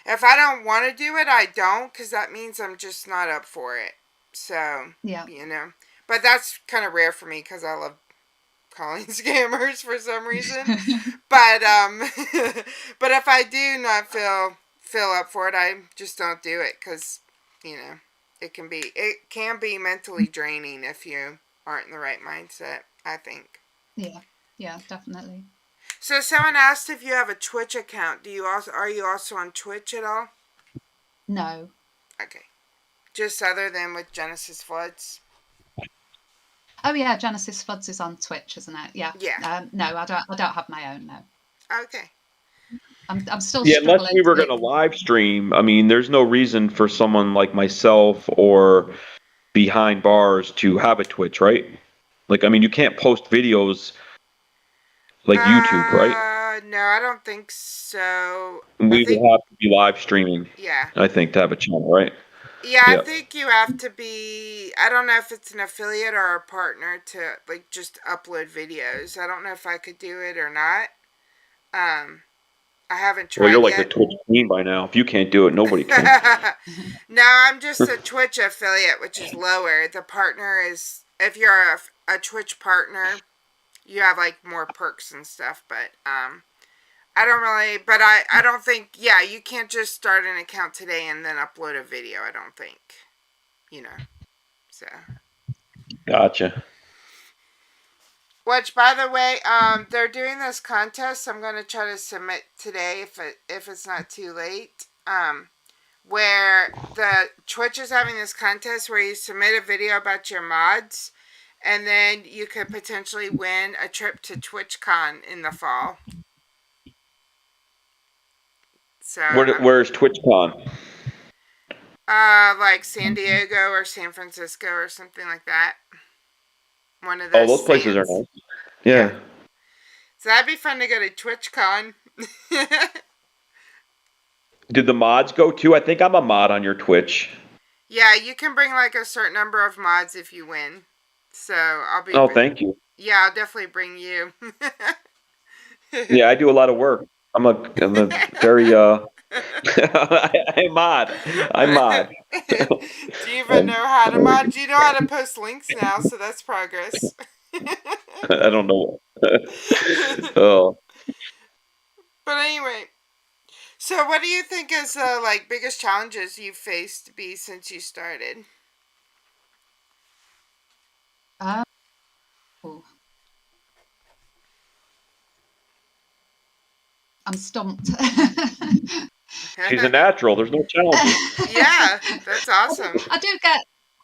if I don't want to do it, I don't, because that means I'm just not up for it. So, yeah, you know. But that's kind of rare for me, because I love calling scammers for some reason. But but if I do not feel up for it, I just don't do it, because, you know, it can be mentally draining if you aren't in the right mindset, I think. Yeah, definitely. So someone asked if you have a Twitch account. Are you also on Twitch at all? No. Okay. Just other than with Genesis Floods? Oh yeah, Genesis Floods is on Twitch, isn't it? Yeah. Yeah. No, I don't have my own, no. Okay. I'm still struggling. Unless we were going to live stream, I mean, there's no reason for someone like myself or Behind Bars to have a Twitch, right? Like, I mean, you can't post videos like YouTube, right? No, I don't think so. We would have to be live streaming. Yeah. I think to have a channel, right? Yeah, I think you have to be, I don't know if it's an affiliate or a partner to, like, just upload videos. I don't know if I could do it or not. I haven't tried. Well, you're like the Twitch queen by now. If you can't do it, nobody can. No, I'm just a Twitch affiliate, which is lower. The partner is, if you're a Twitch partner, you have, like, more perks and stuff, but, I don't really, but I don't think, yeah, you can't just start an account today and then upload a video, I don't think, you know, so. Gotcha. Which, by the way, they're doing this contest. I'm going to try to submit today if it's not too late, where the Twitch is having this contest where you submit a video about your mods, and then you could potentially win a trip to TwitchCon in the fall. So where's TwitchCon? Like San Diego or San Francisco or something like that. One of those. Oh, those places are nice. Yeah. So that'd be fun to go to TwitchCon. Did the mods go too? I think I'm a mod on your Twitch. Yeah, you can bring like a certain number of mods if you win. So I'll be. Oh, thank you. Yeah, I'll definitely bring you. Yeah, I do a lot of work. I'm a very I'm mod. Do you even know how to mod? You know how to post links now, so that's progress. I don't know. Oh. But anyway, so what do you think is the like biggest challenges you've faced since you started? I'm stumped. She's a natural. There's no challenges. Yeah, that's awesome.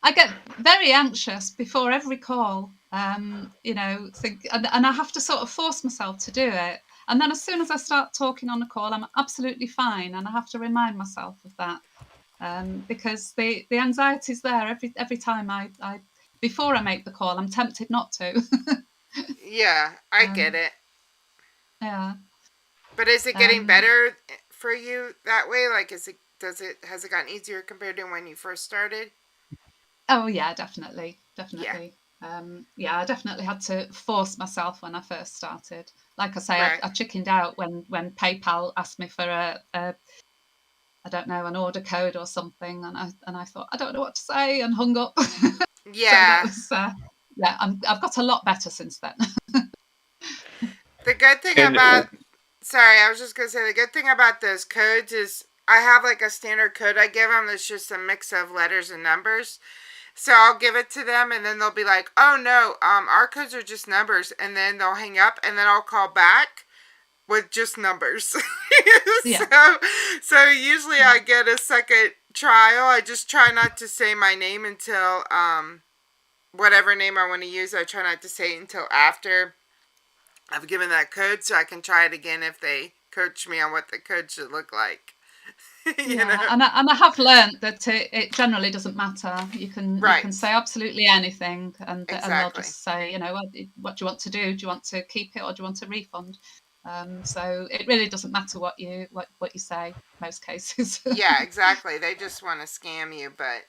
I get very anxious before every call. You know, and I have to sort of force myself to do it. And then as soon as I start talking on the call, I'm absolutely fine, and I have to remind myself of that because the anxiety's there every time I before I make the call. I'm tempted not to. Yeah, I get it. Yeah. But is it getting better for you that way? Like, has it gotten easier compared to when you first started? Oh yeah, definitely. Yeah, I definitely had to force myself when I first started. Like I say, right. I chickened out when PayPal asked me for I don't know, an order code or something, and I thought I don't know what to say and hung up. Yeah. So that was, I've got a lot better since then. The good thing about I was just gonna say the good thing about those codes is I have like a standard code I give them that's just a mix of letters and numbers. So I'll give it to them, and then they'll be like, "Oh no, our codes are just numbers," and then they'll hang up, and then I'll call back, with just numbers. Yeah. So usually I get a second trial. I just try not to say my name until whatever name I want to use. I try not to say it until after I've given that code, so I can try it again if they coach me on what the code should look like. You know? and I have learned that it generally doesn't matter. You can say absolutely anything, and they'll just say, you know, what do you want to do? Do you want to keep it or do you want a refund? So it really doesn't matter what you say most cases. Yeah, exactly. They just want to scam you, but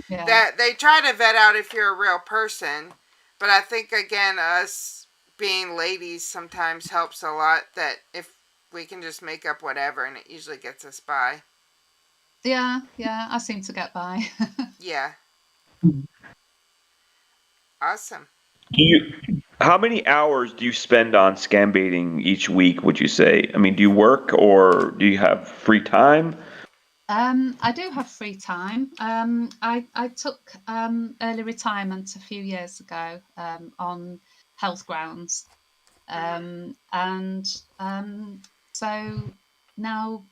that they try to vet out if you're a real person. But I think again, us being ladies sometimes helps a lot. That if we can just make up whatever, and it usually gets us by. Yeah, I seem to get by. Yeah. Awesome. How many hours do you spend on scam baiting each week, would you say? I mean, do you work or do you have free time? I do have free time. I took early retirement a few years ago on health grounds. So now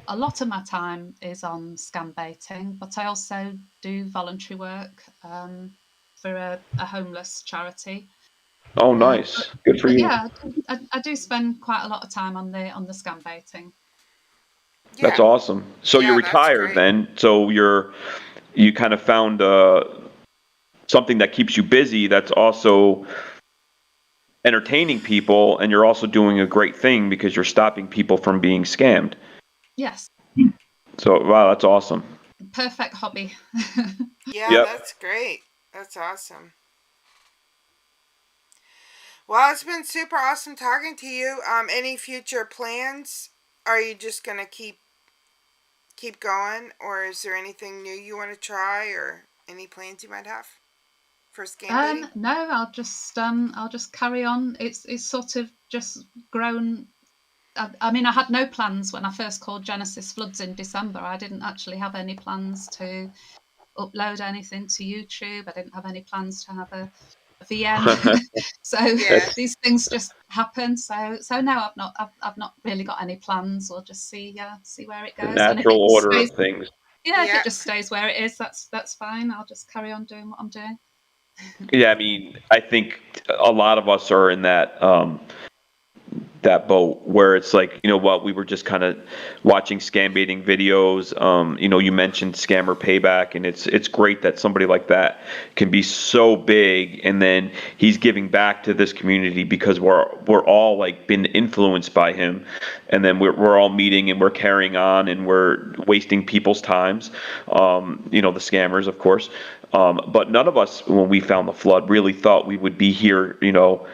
a lot of my time is on scam baiting, but I also do voluntary work for a homeless charity. Oh, nice. Good for you. Yeah, I do spend quite a lot of time on the scam baiting. That's awesome. So you're retired then. So you kind of found something that keeps you busy that's also entertaining people, and you're also doing a great thing because you're stopping people from being scammed. Yes. So, wow, that's awesome. Perfect hobby. Yeah, that's great. That's awesome. Well, it's been super awesome talking to you. Any future plans? Are you just gonna keep going, or is there anything new you want to try, or any plans you might have for scam baiting? No, I'll just carry on. It's sort of just grown. I mean, I had no plans when I first called Genesis Floods in December. I didn't actually have any plans to upload anything to YouTube. I didn't have any plans to have a VM. So these things just happen. So no, I've not really got any plans. We'll just see where it goes. The natural order of things. Yeah, if it just stays where it is, that's fine. I'll just carry on doing what I'm doing. Yeah, I mean, I think a lot of us are in that boat where it's like, you know what, we were just kind of watching scam baiting videos. You know, you mentioned Scammer Payback, and it's great that somebody like that can be so big, and then he's giving back to this community because we're all like been influenced by him, and then we're all meeting and we're carrying on and we're wasting people's times. You know, the scammers, of course. But none of us, when we found the flood, really thought we would be here, you know,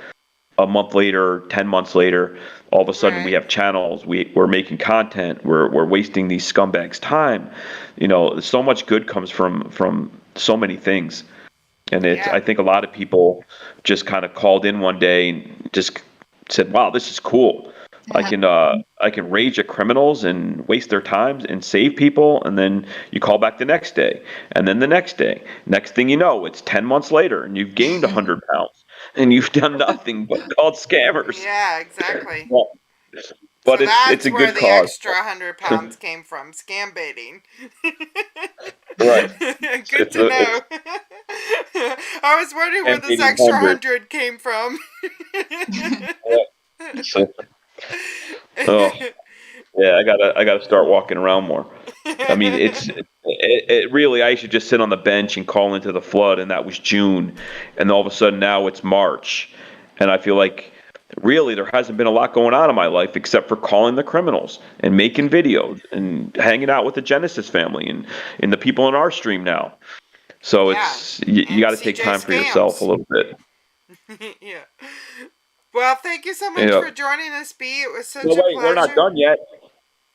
a month later, 10 months later. All of a sudden we have channels, we're making content, we're wasting these scumbags' time. You know, so much good comes from so many things. And I think a lot of people just kind of called in one day and just said, wow, this is cool. I can rage at criminals and waste their time and save people, and then you call back the next day, and then the next day. Next thing you know, it's 10 months later, and you've gained 100 pounds, and you've done nothing but called scammers. Yeah, exactly. But so it's a good cause. That's where the extra 100 pounds came from, scam baiting. Right. Good to know. I was wondering where this extra 100 came from. Oh, yeah, I gotta start walking around more. I mean, it really, I should just sit on the bench and call into the flood, and that was June, and all of a sudden now it's March, and I feel like really there hasn't been a lot going on in my life except for calling the criminals and making videos and hanging out with the Genesis family and the people in our stream now. So it's you got to take time for yourself a little bit. Yeah. Well, thank you so much for joining us, B. It was such a pleasure. We're not done yet.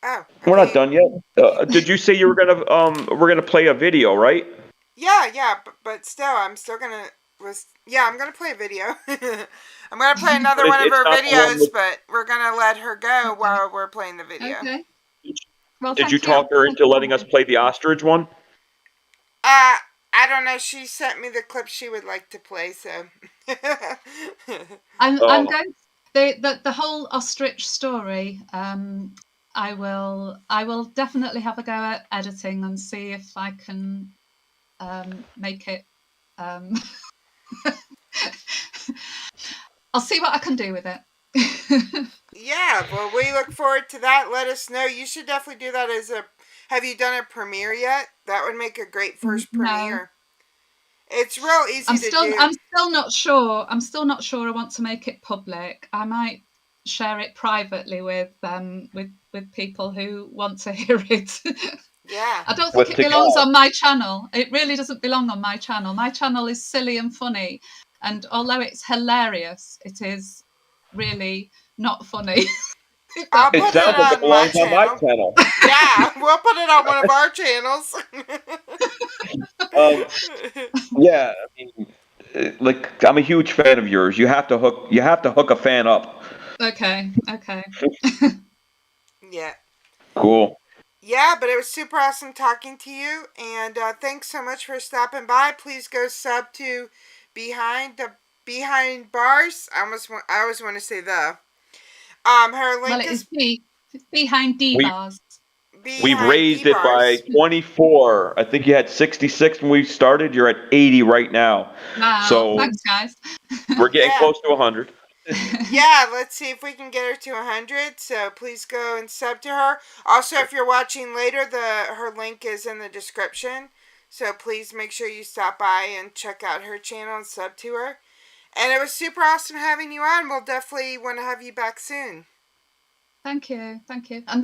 Oh, okay. We're not done yet. Did you say you were gonna play a video, right? Yeah, but still, I'm gonna play a video. I'm gonna play another one of her videos, but we're gonna let her go while we're playing the video. Okay. Well, did you talk her into letting us play the ostrich one? I don't know. She sent me the clip she would like to play, so. I'm going. the whole ostrich story. I will definitely have a go at editing and see if I can make it. I'll see what I can do with it. Yeah, well, we look forward to that. Let us know. You should definitely do that as a. Have you done a premiere yet? That would make a great first premiere. It's real easy to do. I'm still not sure. I'm still not sure I want to make it public. I might share it privately with people who want to hear it. Yeah. I don't think it belongs on my channel. It really doesn't belong on my channel. My channel is silly and funny, and although it's hilarious, it is really not funny. I'll put it on my channel. Yeah, we'll put it on one of our channels. Yeah, I mean, like I'm a huge fan of yours. You have to hook a fan up. Okay. Yeah. Cool. Yeah, but it was super awesome talking to you, and thanks so much for stopping by. Please go sub to Behind Bars. I always want to say the. Her link it is Behind Bars. We've raised it by 24. I think you had 66 when we started. You're at 80 right now. Wow. So thanks, guys. We're getting close to 100. Yeah, let's see if we can get her to 100. So please go and sub to her. Also, if you're watching later, her link is in the description. So please make sure you stop by and check out her channel and sub to her. And it was super awesome having you on. We'll definitely want to have you back soon. Thank you. And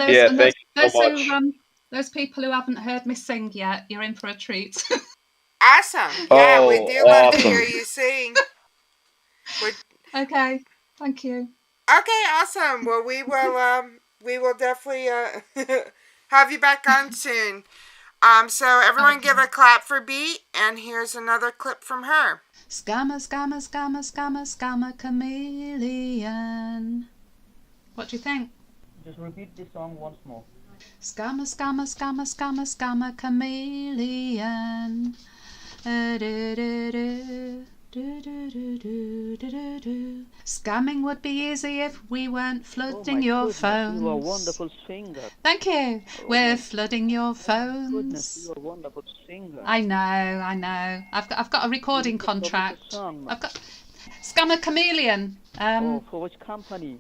those people who haven't heard me sing yet, you're in for a treat. Awesome. Yeah, we do love to hear you sing. Okay. Thank you. Okay, awesome. Well, we will definitely have you back on soon. So everyone give a clap for B, and here's another clip from her. Scammer, scammer, scammer, scammer, scammer, chameleon. What do you think? Just repeat this song once more. Scammer, scammer, scammer, scammer, scammer, chameleon. Scamming would be easy if we weren't flooding your phones. You are a wonderful singer. Thank you. We're flooding your phones. Goodness, you are a wonderful singer. I know. I've got a recording contract. I've got Scammer Chameleon. For which company?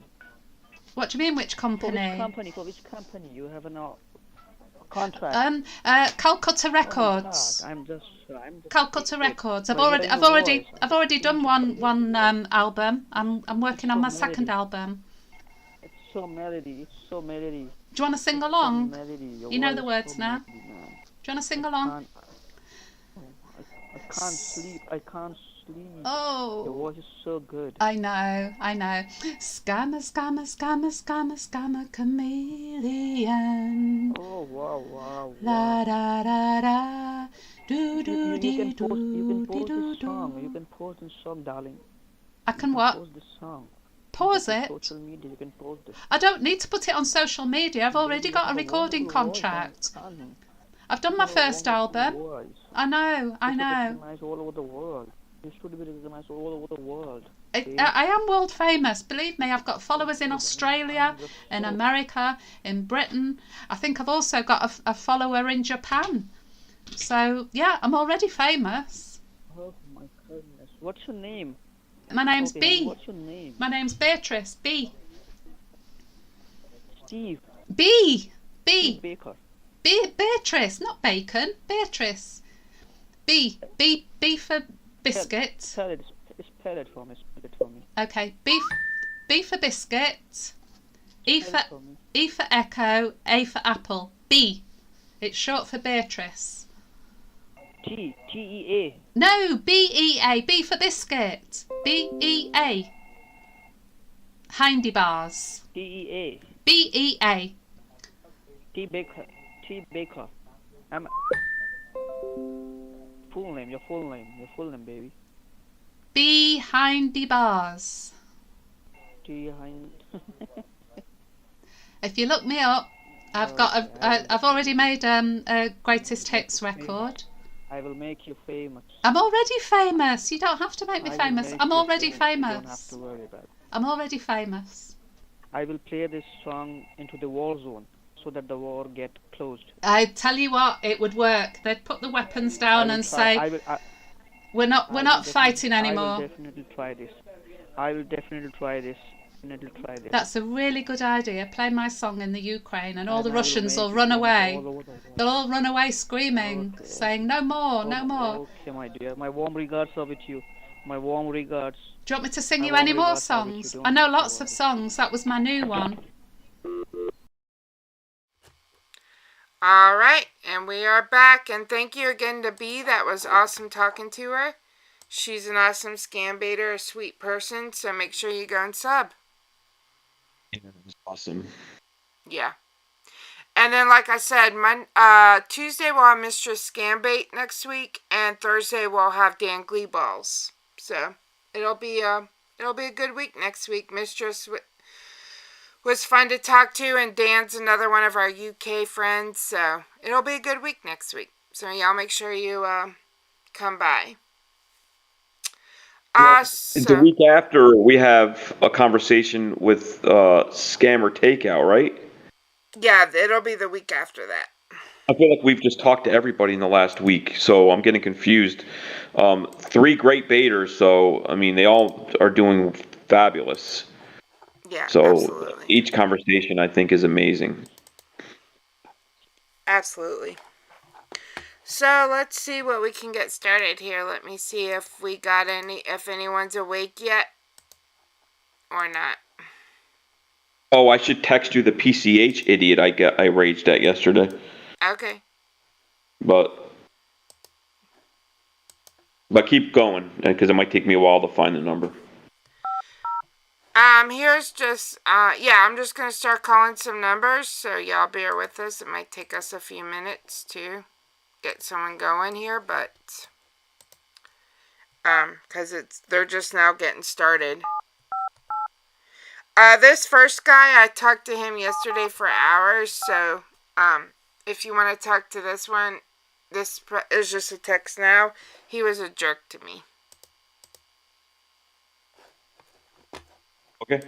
What do you mean, which company? For which company? You have a contract. Calcutta Records. I'm just Calcutta Records. I've already done one album. I'm working on my second album. It's so melody. Do you want to sing along? You know the words now. Do you want to sing along? I can't sleep. Oh. Your voice is so good. I know. Scammer, scammer, scammer, scammer, scammer, chameleon. Oh, wow. La da da da. Do do You can post this song. You can post this song, darling. I can what? Post this song. Pause it? Social media, you can post this. I don't need to put it on social media. I've already got a recording contract. I've done my first album. I know. Recognized all over the world. You should be recognized all over the world. I am world famous. Believe me, I've got followers in Australia, in America, in Britain. I think I've also got a follower in Japan. So, yeah, I'm already famous. Oh, my goodness. What's your name? My name's B. What's your name? My name's Beatrice. B. Steve. B. Steve Baker. Beatrice, not bacon. Beatrice. B for biscuit. Spell it for me. Okay. B for biscuit. E for echo. A for apple. B. It's short for Beatrice. G-E-A. No, B-E-A. B for biscuit. B-E-A. Hindebars. D-E-A. B-E-A. T Baker. I'm full name. Your full name, baby. Hindebars. If you look me up, I've already made a greatest hits record. I will make you famous. I'm already famous. You don't have to make me famous. I'm already famous. You don't have to worry about it. I'm already famous. I will play this song into the war zone so that the war get closed. I tell you what, it would work. They'd put the weapons down and say, "We're not fighting anymore." I will definitely try this. I will definitely try this. That's a really good idea. Play my song in the Ukraine, and all the Russians will run away. They'll all run away screaming, saying, "No more, no more." Okay, my dear. My warm regards are with you. My warm regards. Do you want me to sing you any more songs? I know lots of songs. That was my new one. All right, and we are back. And thank you again to B. That was awesome talking to her. She's an awesome scam baiter, a sweet person. So make sure you go and sub. Awesome. Yeah. And then, like I said, Tuesday we'll have Mistress Scambait next week, and Thursday we'll have Dan Gleeballs. So it'll be a good week next week. Mistress was fun to talk to, and Dan's another one of our UK friends. So it'll be a good week next week. So y'all make sure you come by. The week after, we have a conversation with Scammer Takeout, right? Yeah, it'll be the week after that. I feel like we've just talked to everybody in the last week, so I'm getting confused. 3 great baiters, so, I mean, they all are doing fabulous. Yeah, so absolutely. Each conversation, I think, is amazing. Absolutely. So let's see what we can get started here. Let me see if anyone's awake yet or not. Oh, I should text you the PCH idiot I raged at yesterday. Okay. But keep going, because it might take me a while to find the number. Here's just, I'm just going to start calling some numbers, so y'all bear with us. It might take us a few minutes to get someone going here, but, because they're just now getting started. This first guy, I talked to him yesterday for hours, so, if you want to talk to this one, this is just a text now. He was a jerk to me. Okay.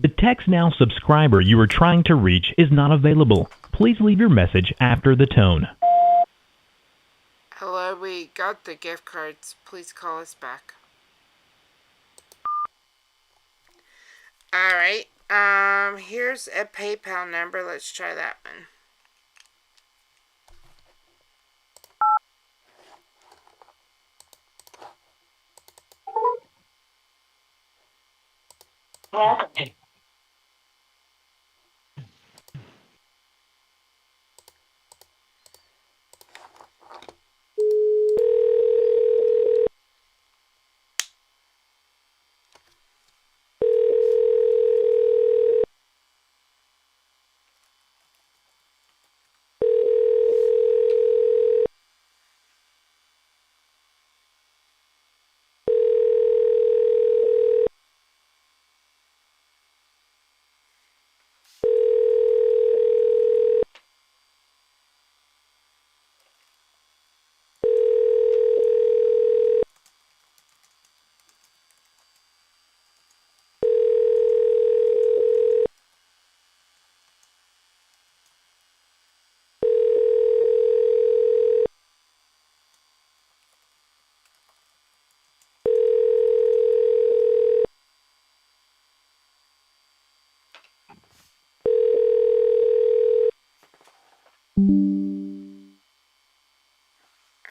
The Text Now subscriber you are trying to reach is not available. Please leave your message after the tone. Hello, we got the gift cards. Please call us back. Alright, here's a PayPal number. Let's try that one.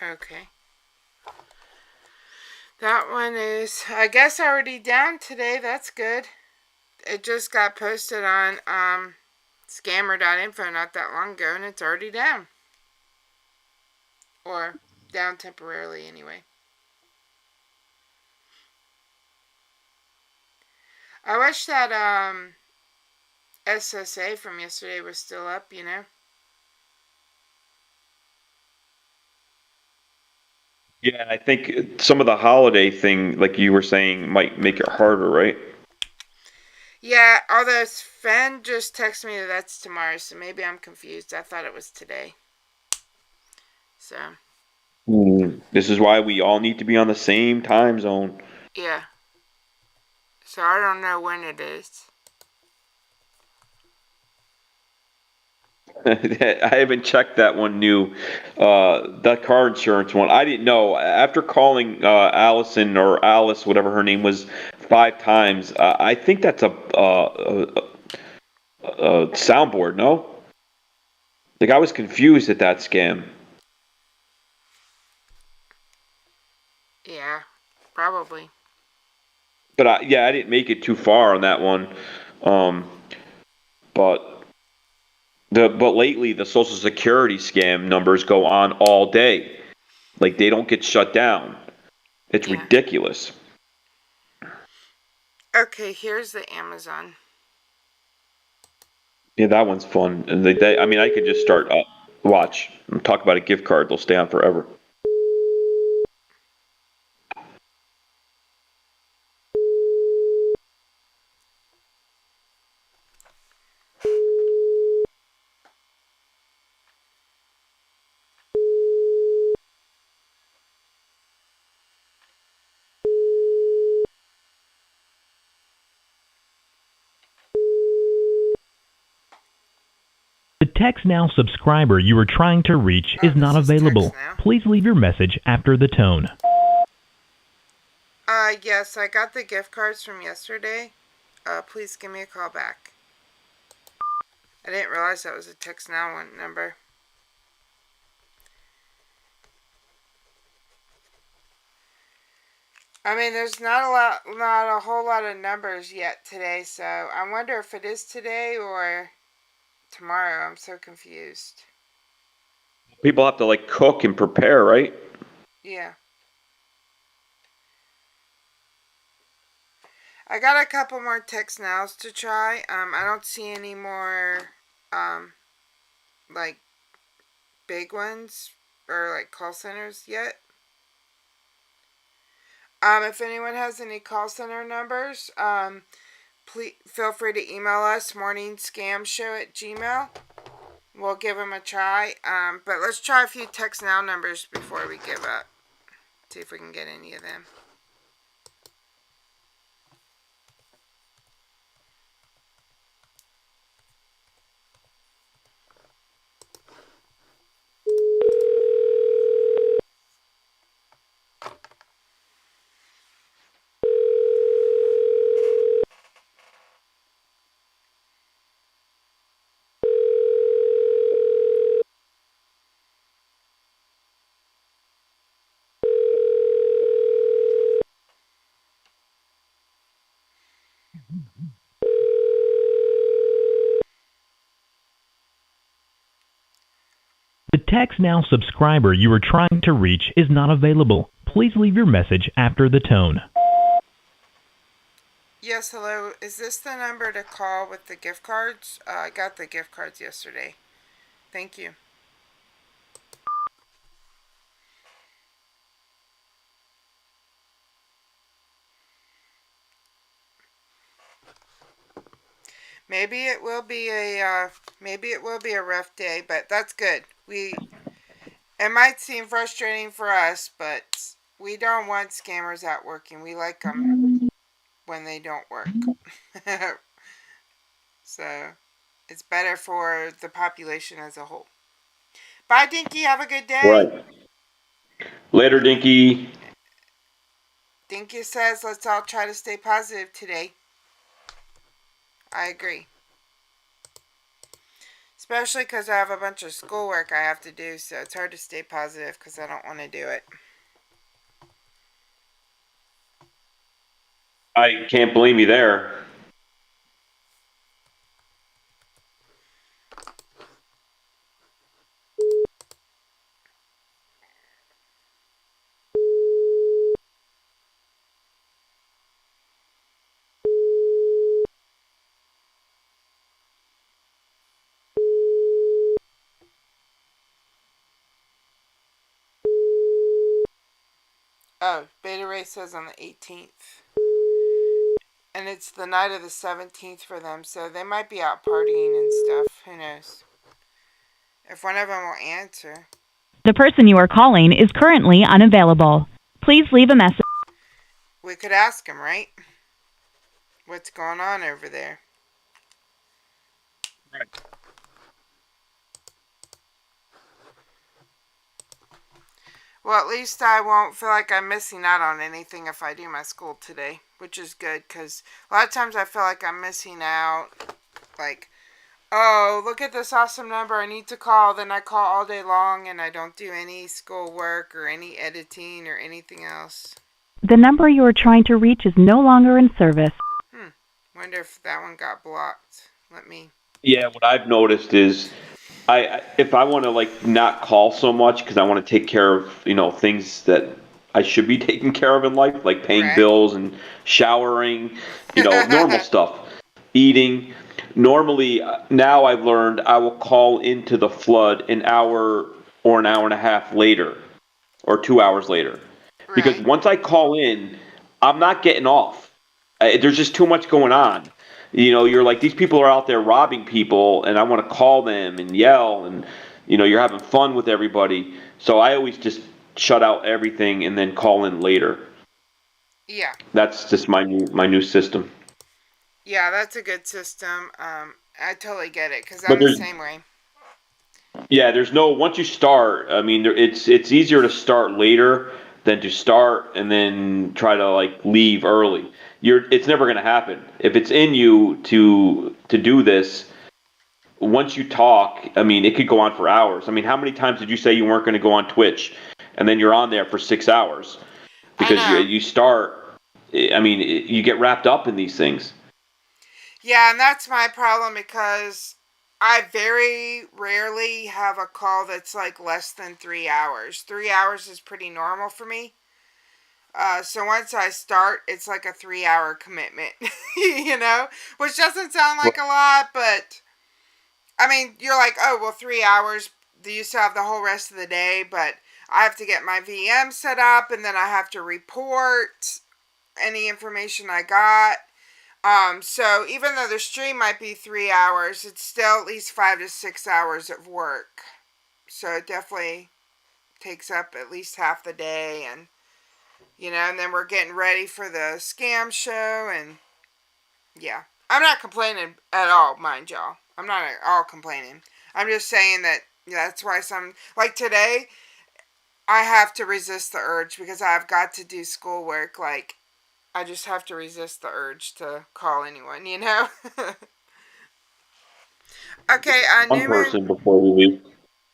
Okay. That one is, I guess, already down today. That's good. It just got posted on scammer.info not that long ago, and it's already down. Or down temporarily, anyway. I wish that SSA from yesterday was still up, you know? Yeah, I think some of the holiday thing, like you were saying, might make it harder, right? Yeah, although Sven just texted me that that's tomorrow, so maybe I'm confused. I thought it was today. So. This is why we all need to be on the same time zone. Yeah. So I don't know when it is. I haven't checked that one new, that car insurance one. I didn't know. After calling Allison or Alice, whatever her name was, 5 times, I think that's a soundboard, no? Like, I was confused at that scam. Yeah, probably. But yeah, I didn't make it too far on that one. But lately the Social Security scam numbers go on all day. Like, they don't get shut down. It's ridiculous. Okay, here's the Amazon. Yeah, that one's fun. And I mean, I could just start up, watch, and talk about a gift card. They'll stay on forever. The Text Now subscriber you are trying to reach is not available. Please leave your message after the tone. Yes, I got the gift cards from yesterday. Please give me a call back. I didn't realize that was a Text Now one number. I mean, there's not a whole lot of numbers yet today, so I wonder if it is today or tomorrow. I'm so confused. People have to, like, cook and prepare, right? Yeah. I got a couple more Text Nows to try. I don't see any more, like, big ones or, like, call centers yet. If anyone has any call center numbers, please feel free to email us, morningscamshow@gmail.com. We'll give them a try. But let's try a few Text Now numbers before we give up. See if we can get any of them. The Text Now subscriber you are trying to reach is not available. Please leave your message after the tone. Yes, hello. Is this the number to call with the gift cards? I got the gift cards yesterday. Thank you. Maybe it will be a rough day, but that's good. It might seem frustrating for us, but we don't want scammers out working. We like them when they don't work. So, it's better for the population as a whole. Bye, Dinky. Have a good day. Right. Later, Dinky. Dinky says, let's all try to stay positive today. I agree. Especially because I have a bunch of schoolwork I have to do, so it's hard to stay positive because I don't want to do it. I can't blame you there. Oh, Beta Ray says on the 18th. And it's the night of the 17th for them, so they might be out partying and stuff. Who knows? If one of them will answer. The person you are calling is currently unavailable. Please leave a message. We could ask him, right? What's going on over there? Right. Well, at least I won't feel like I'm missing out on anything if I do my school today, which is good, because a lot of times I feel like I'm missing out. Like, oh, look at this awesome number, I need to call. Then I call all day long and I don't do any school work or any editing or anything else. The number you are trying to reach is no longer in service. Wonder if that one got blocked. Let me... Yeah, what I've noticed is if I want to like not call so much because I want to take care of, things that I should be taking care of in life, like paying bills and showering, normal stuff, eating. Normally, now I've learned I will call into the flood an hour or an hour and a half later or 2 hours later. Because once I call in, I'm not getting off. There's just too much going on. You're like, these people are out there robbing people, and I want to call them and yell, and, you're having fun with everybody. So I always just shut out everything and then call in later. Yeah. That's just my new system. Yeah, that's a good system. I totally get it, because I'm the same way. Yeah, once you start, I mean, it's easier to start later than to start and then try to like leave early. It's never going to happen. If it's in you to do this, once you talk, I mean, it could go on for hours. I mean, how many times did you say you weren't going to go on Twitch, and then you're on there for 6 hours because you start? I mean, you get wrapped up in these things. Yeah, and that's my problem, because I very rarely have a call that's like less than 3 hours. 3 hours is pretty normal for me. So once I start, it's like a 3-hour commitment, which doesn't sound like a lot, but I mean, you're like, oh, well, 3 hours, you still have the whole rest of the day, but I have to get my VM set up, and then I have to report any information I got. So even though the stream might be 3 hours, it's still at least 5 to 6 hours of work. So it definitely takes up at least half the day, and and then we're getting ready for the scam show, and yeah. I'm not complaining at all, mind y'all. I'm not at all complaining. I'm just saying that that's why like today, I have to resist the urge because I've got to do schoolwork. Like, I just have to resist the urge to call anyone, Okay, One person before we leave.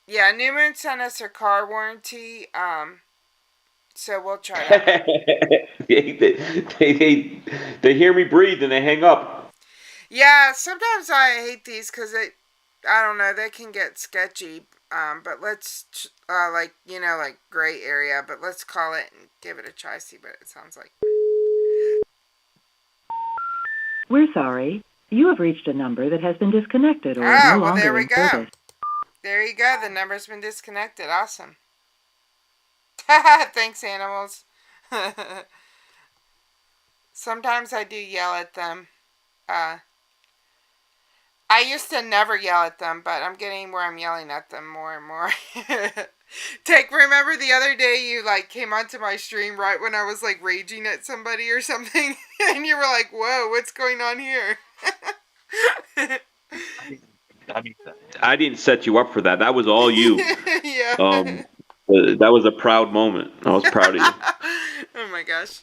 Yeah, New Moon sent us her car warranty. So we'll try that. They hear me breathe and they hang up. Yeah, sometimes I hate these because I don't know, they can get sketchy. But let's, like gray area, but let's call it and give it a try, see what it sounds like. We're sorry. You have reached a number that has been disconnected or is no longer there we in go. service. There you go. The number's been disconnected. Awesome. Thanks, animals. Sometimes I do yell at them. I used to never yell at them, but I'm getting where I'm yelling at them more and more. Remember the other day you came onto my stream right when I was raging at somebody or something, and you were like, "Whoa, what's going on here?" I didn't set you up for that. That was all you. Yeah. That was a proud moment. I was proud of you. Oh my gosh.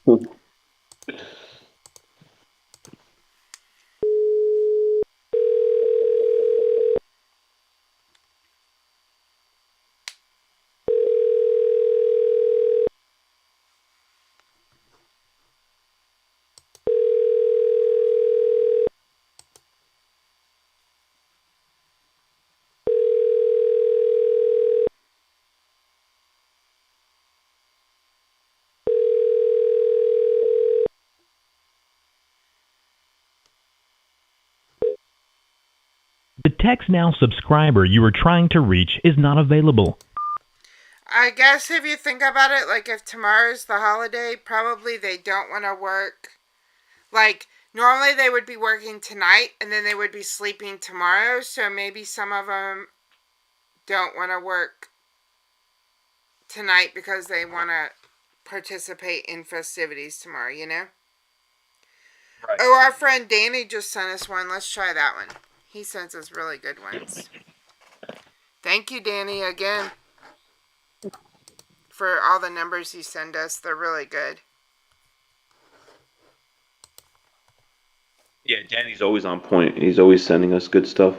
The TextNow subscriber you are trying to reach is not available. I guess if you think about it, like if tomorrow's the holiday, probably they don't want to work. Like, normally they would be working tonight and then they would be sleeping tomorrow, so maybe some of them don't want to work tonight because they want to participate in festivities tomorrow, you know? Right. Oh, our friend Danny just sent us one. Let's try that one. He sends us really good ones. Thank you, Danny, again, for all the numbers you send us. They're really good. Yeah, Danny's always on point. He's always sending us good stuff.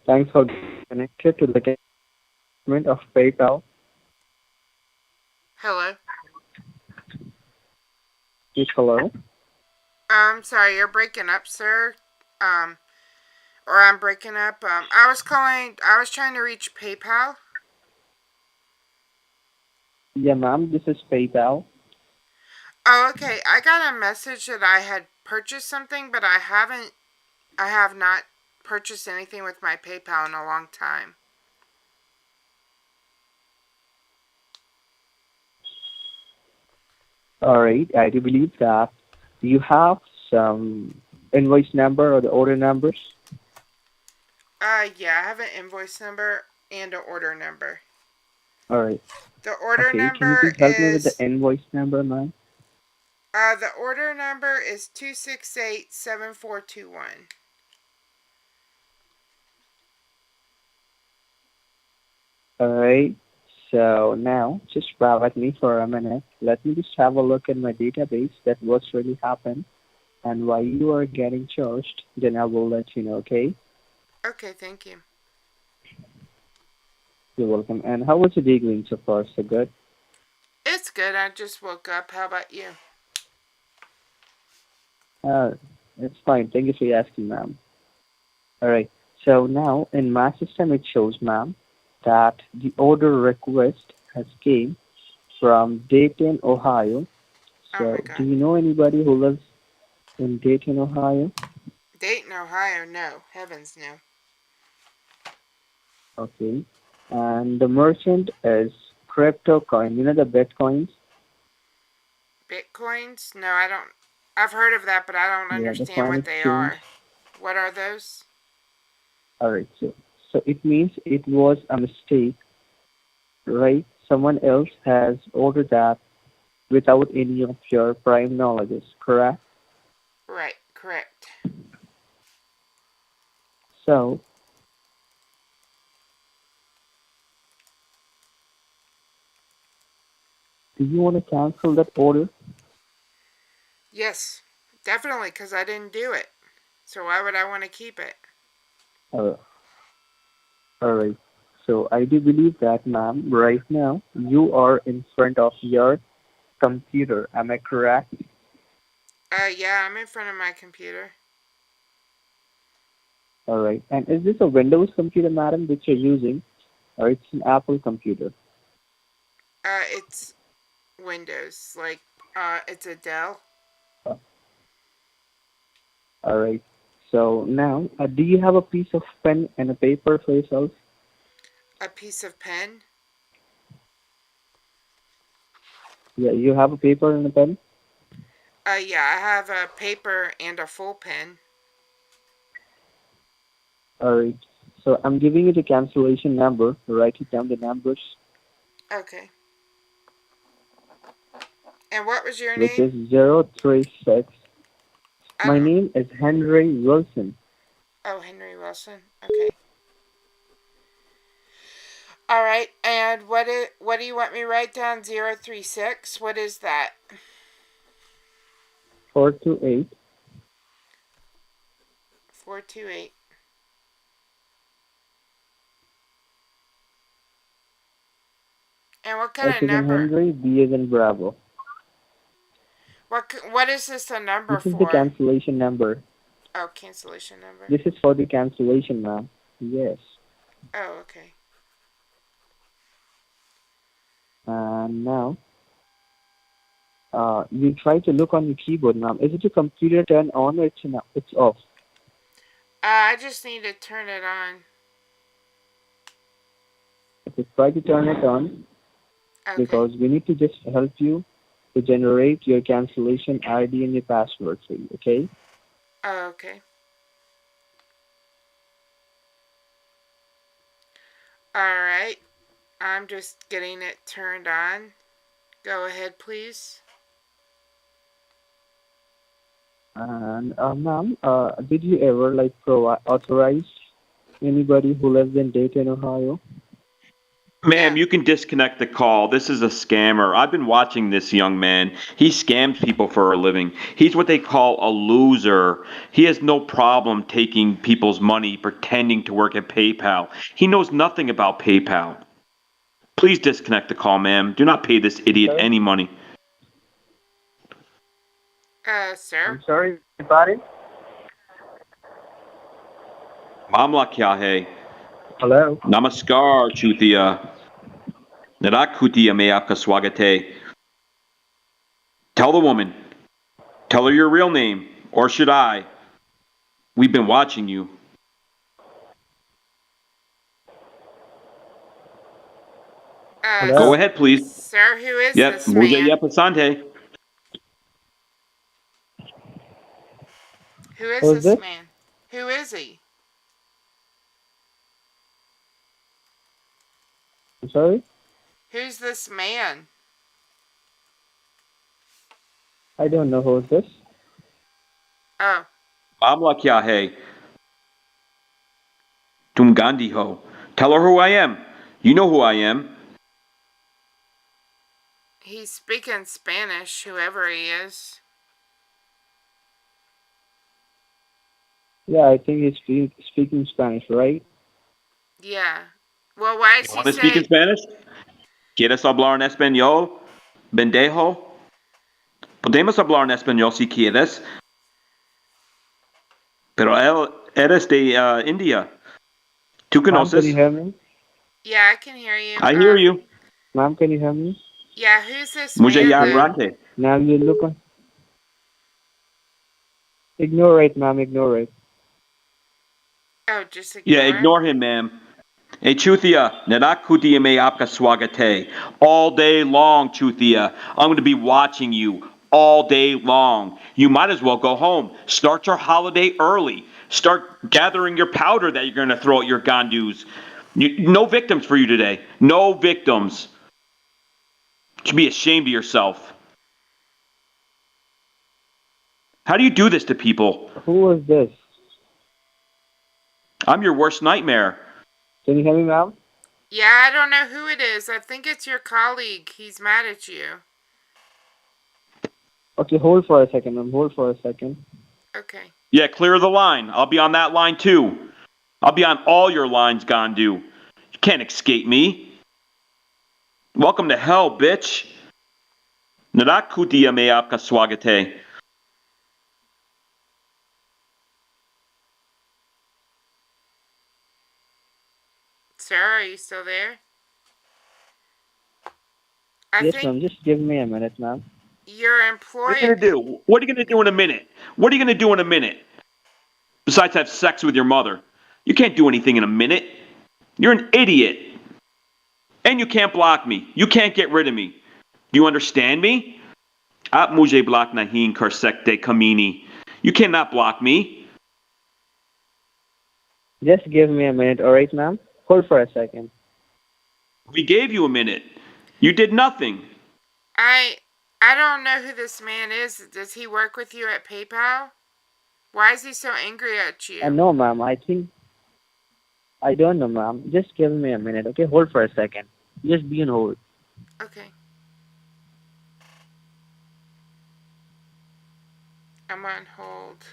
Thanks for being connected to the government of PayPal. Hello. Yes, hello. I'm sorry, you're breaking up, sir. Or I'm breaking up. I was trying to reach PayPal. Yeah, ma'am, this is PayPal. Oh, okay. I got a message that I had purchased something, but I have not purchased anything with my PayPal in a long time. Alright, I do believe that you have some invoice number or the order numbers. Yeah, I have an invoice number and an order number. Alright. The order okay, number can you please help me with is the invoice number, ma'am? the order number is 2687421. Alright, so now just bear with me for a minute. Let me just have a look at my database that what's really happened and why you are getting charged. Then I will let you know, okay? Okay, thank you. You're welcome. And how was your day going so far? So good? It's good. I just woke up. How about you? It's fine. Thank you for asking, ma'am. Alright, so now in my system it shows, ma'am, that the order request has came from Dayton, Ohio. So do you know anybody who lives in Dayton, Ohio? Dayton, Ohio? No. Heavens, no. Okay. And the merchant is CryptoCoin. You know the Bitcoins? Bitcoins? No, I don't. I've heard of that, but I don't understand what they are. What are those? Alright, so it means it was a mistake, right? Someone else has ordered that without any of your prime knowledge, correct? Right, correct. So, do you want to cancel that order? Yes, definitely, because I didn't do it. So why would I want to keep it? Alright. So I do believe that, ma'am, right now you are in front of your computer. Am I correct? Yeah, I'm in front of my computer. Alright. And is this a Windows computer, madam, which you're using? Or it's an Apple computer? It's Windows. Like, it's a Dell. Alright. So now, do you have a piece of pen and a paper for yourself? A piece of pen? Yeah, you have a paper and a pen? Yeah, I have a paper and a full pen. Alright. So I'm giving you the cancellation number. Write it down, the numbers. Okay. And what was your which name? is 036. My name is Henry Wilson. Oh, Henry Wilson. Okay. All right. And what do you want me to write down? 036. What is that? 428. 428. And what kind of number? Henry, B as in Bravo. What is this a number for? This is the cancellation number. Oh, cancellation number. This is for the cancellation, ma'am. Yes. Oh, okay. And now, you try to look on your keyboard, ma'am. Is it your computer turned on or it's off? I just need to turn it on. Okay, try to turn it on. Okay. Because we need to just help you to generate your cancellation ID and your password for you, okay? Oh, okay. Alright. I'm just getting it turned on. Go ahead, please. And ma'am, did you ever like authorize anybody who lives in Dayton, Ohio? Ma'am, you can disconnect the call. This is a scammer. I've been watching this young man. He scams people for a living. He's what they call a loser. He has no problem taking people's money, pretending to work at PayPal. He knows nothing about PayPal. Please disconnect the call, ma'am. Do not pay this idiot any money. Sir? I'm sorry, anybody? Mamla kya hai? Hello? Namaskar, Chutiya. Narakutiya me aapka swagat hai. Tell the woman. Tell her your real name. Or should I? We've been watching you. Go ahead, please. Sir, who is Yep, this mujhe man? ye pasand hai. Who is Who's this this? man? Who is he? I'm sorry? Who's this man? I don't know who's this. Oh. Mamla kya hai? Tum Gandhi ho. Tell her who I am. You know who I am. He's speaking Spanish, whoever he is. Yeah, I think he's speaking Spanish, right? Yeah. Well, why is You he want to speak in saying... Spanish? ¿Quieres hablar en español? Bendejo? Podemos hablar en español si quieres. Pero él eres de India. ¿Tú Ma'am, can conoces? you hear me? Yeah, I can hear you. I hear you. Ma'am, can you hear me? Yeah, who's this Mujhe man yaad then? rakhe. Now you look on. Ignore it, ma'am, ignore it. Oh, just ignore Yeah, ignore him, ma'am. Hey, Chuthia, Narakutiya me aapka swagat hai. All day long, Chuthia. I'm going to be watching you all day long. You might as well go home. Start your holiday early. Start gathering your powder that you're going to throw at your gandus. No victims for you today. No victims. You should be ashamed of yourself. How do you do this to people? Who is this? I'm your worst nightmare. Can you hear me, ma'am? Yeah, I don't know who it is. I think it's your colleague. He's mad at you. Okay, hold for a second, ma'am. Hold for a second. Okay. Yeah, clear the line. I'll be on that line too. I'll be on all your lines, Gandu. You can't escape me. Welcome to hell, bitch. Narakutiya me aapka swagat hai. Sir, are you still there? Yes, ma'am. Just give me a minute, ma'am. Your What are you going to do? What are you going to do in a minute? What are you going to do in a minute? Besides have sex with your mother. You can't do anything in a minute. You're an idiot. And you can't block me. You can't get rid of me. Do you understand me? Aap mujhe block nahin kar sakte kamini. You cannot block me. Just give me a minute, alright, ma'am? Hold for a second. We gave you a minute. You did nothing. I don't know who this man is. Does he work with you at PayPal? Why is he so angry at you? No, ma'am. I don't know, ma'am. Just give me a minute, okay? Hold for a second. Just be on hold. Okay. I'm on hold.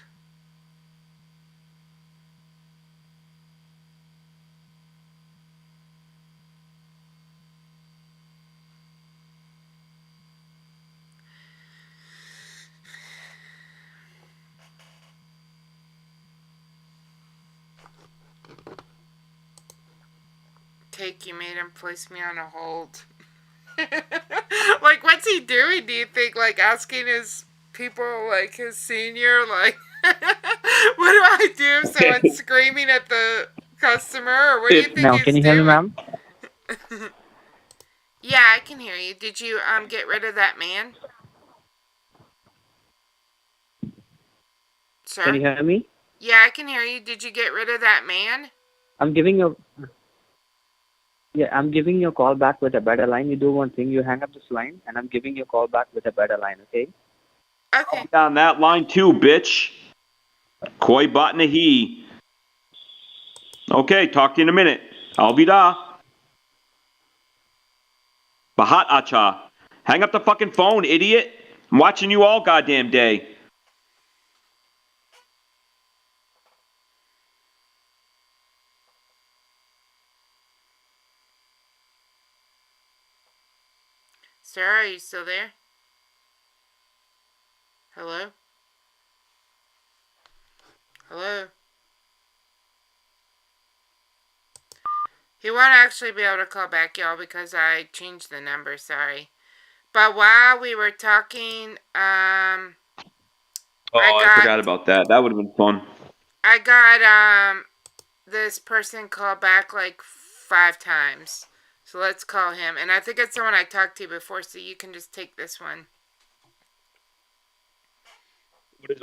Take, you made him place me on a hold. Like, what's he doing, do you think? Like, asking his people, like, his senior, like, what do I do if someone's screaming at the customer? Or what do you think Now, he's can you hear me, doing? ma'am? Yeah, I can hear you. Did you, get rid of that man? Sir? Can you hear me? Yeah, I can hear you. Did you get rid of that man? I'm giving you a call back with a better line. You do one thing, you hang up this line, and I'm giving you a call back with a better line, okay? Okay. On that line too, bitch. Koi bot nahi. Okay, talk to you in a minute. Alvida. Bahat acha. Hang up the fucking phone, idiot. I'm watching you all goddamn day. Sir, are you still there? Hello? Hello? He won't actually be able to call back, y'all, because I changed the number, sorry. But while we were talking, I forgot about that. That would have been fun. I got, this person called back like 5 times. So let's call him. And I think it's someone I talked to before, so you can just take this one.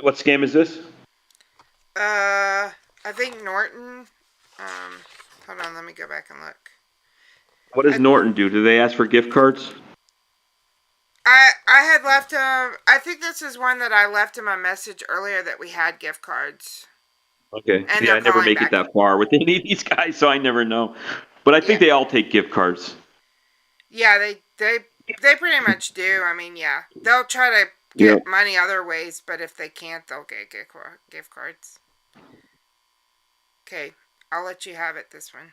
What scam is this? I think Norton. Hold on, let me go back and look. What does Norton do? Do they ask for gift cards? I had left him. I think this is one that I left him a message earlier that we had gift cards. Okay. And See, I never make it that far with any of these guys, so I never know. But I think they all take gift cards. Yeah, they pretty much do. I mean, yeah, they'll try to get money other ways, but if they can't, they'll get gift cards. Okay, I'll let you have it. This one.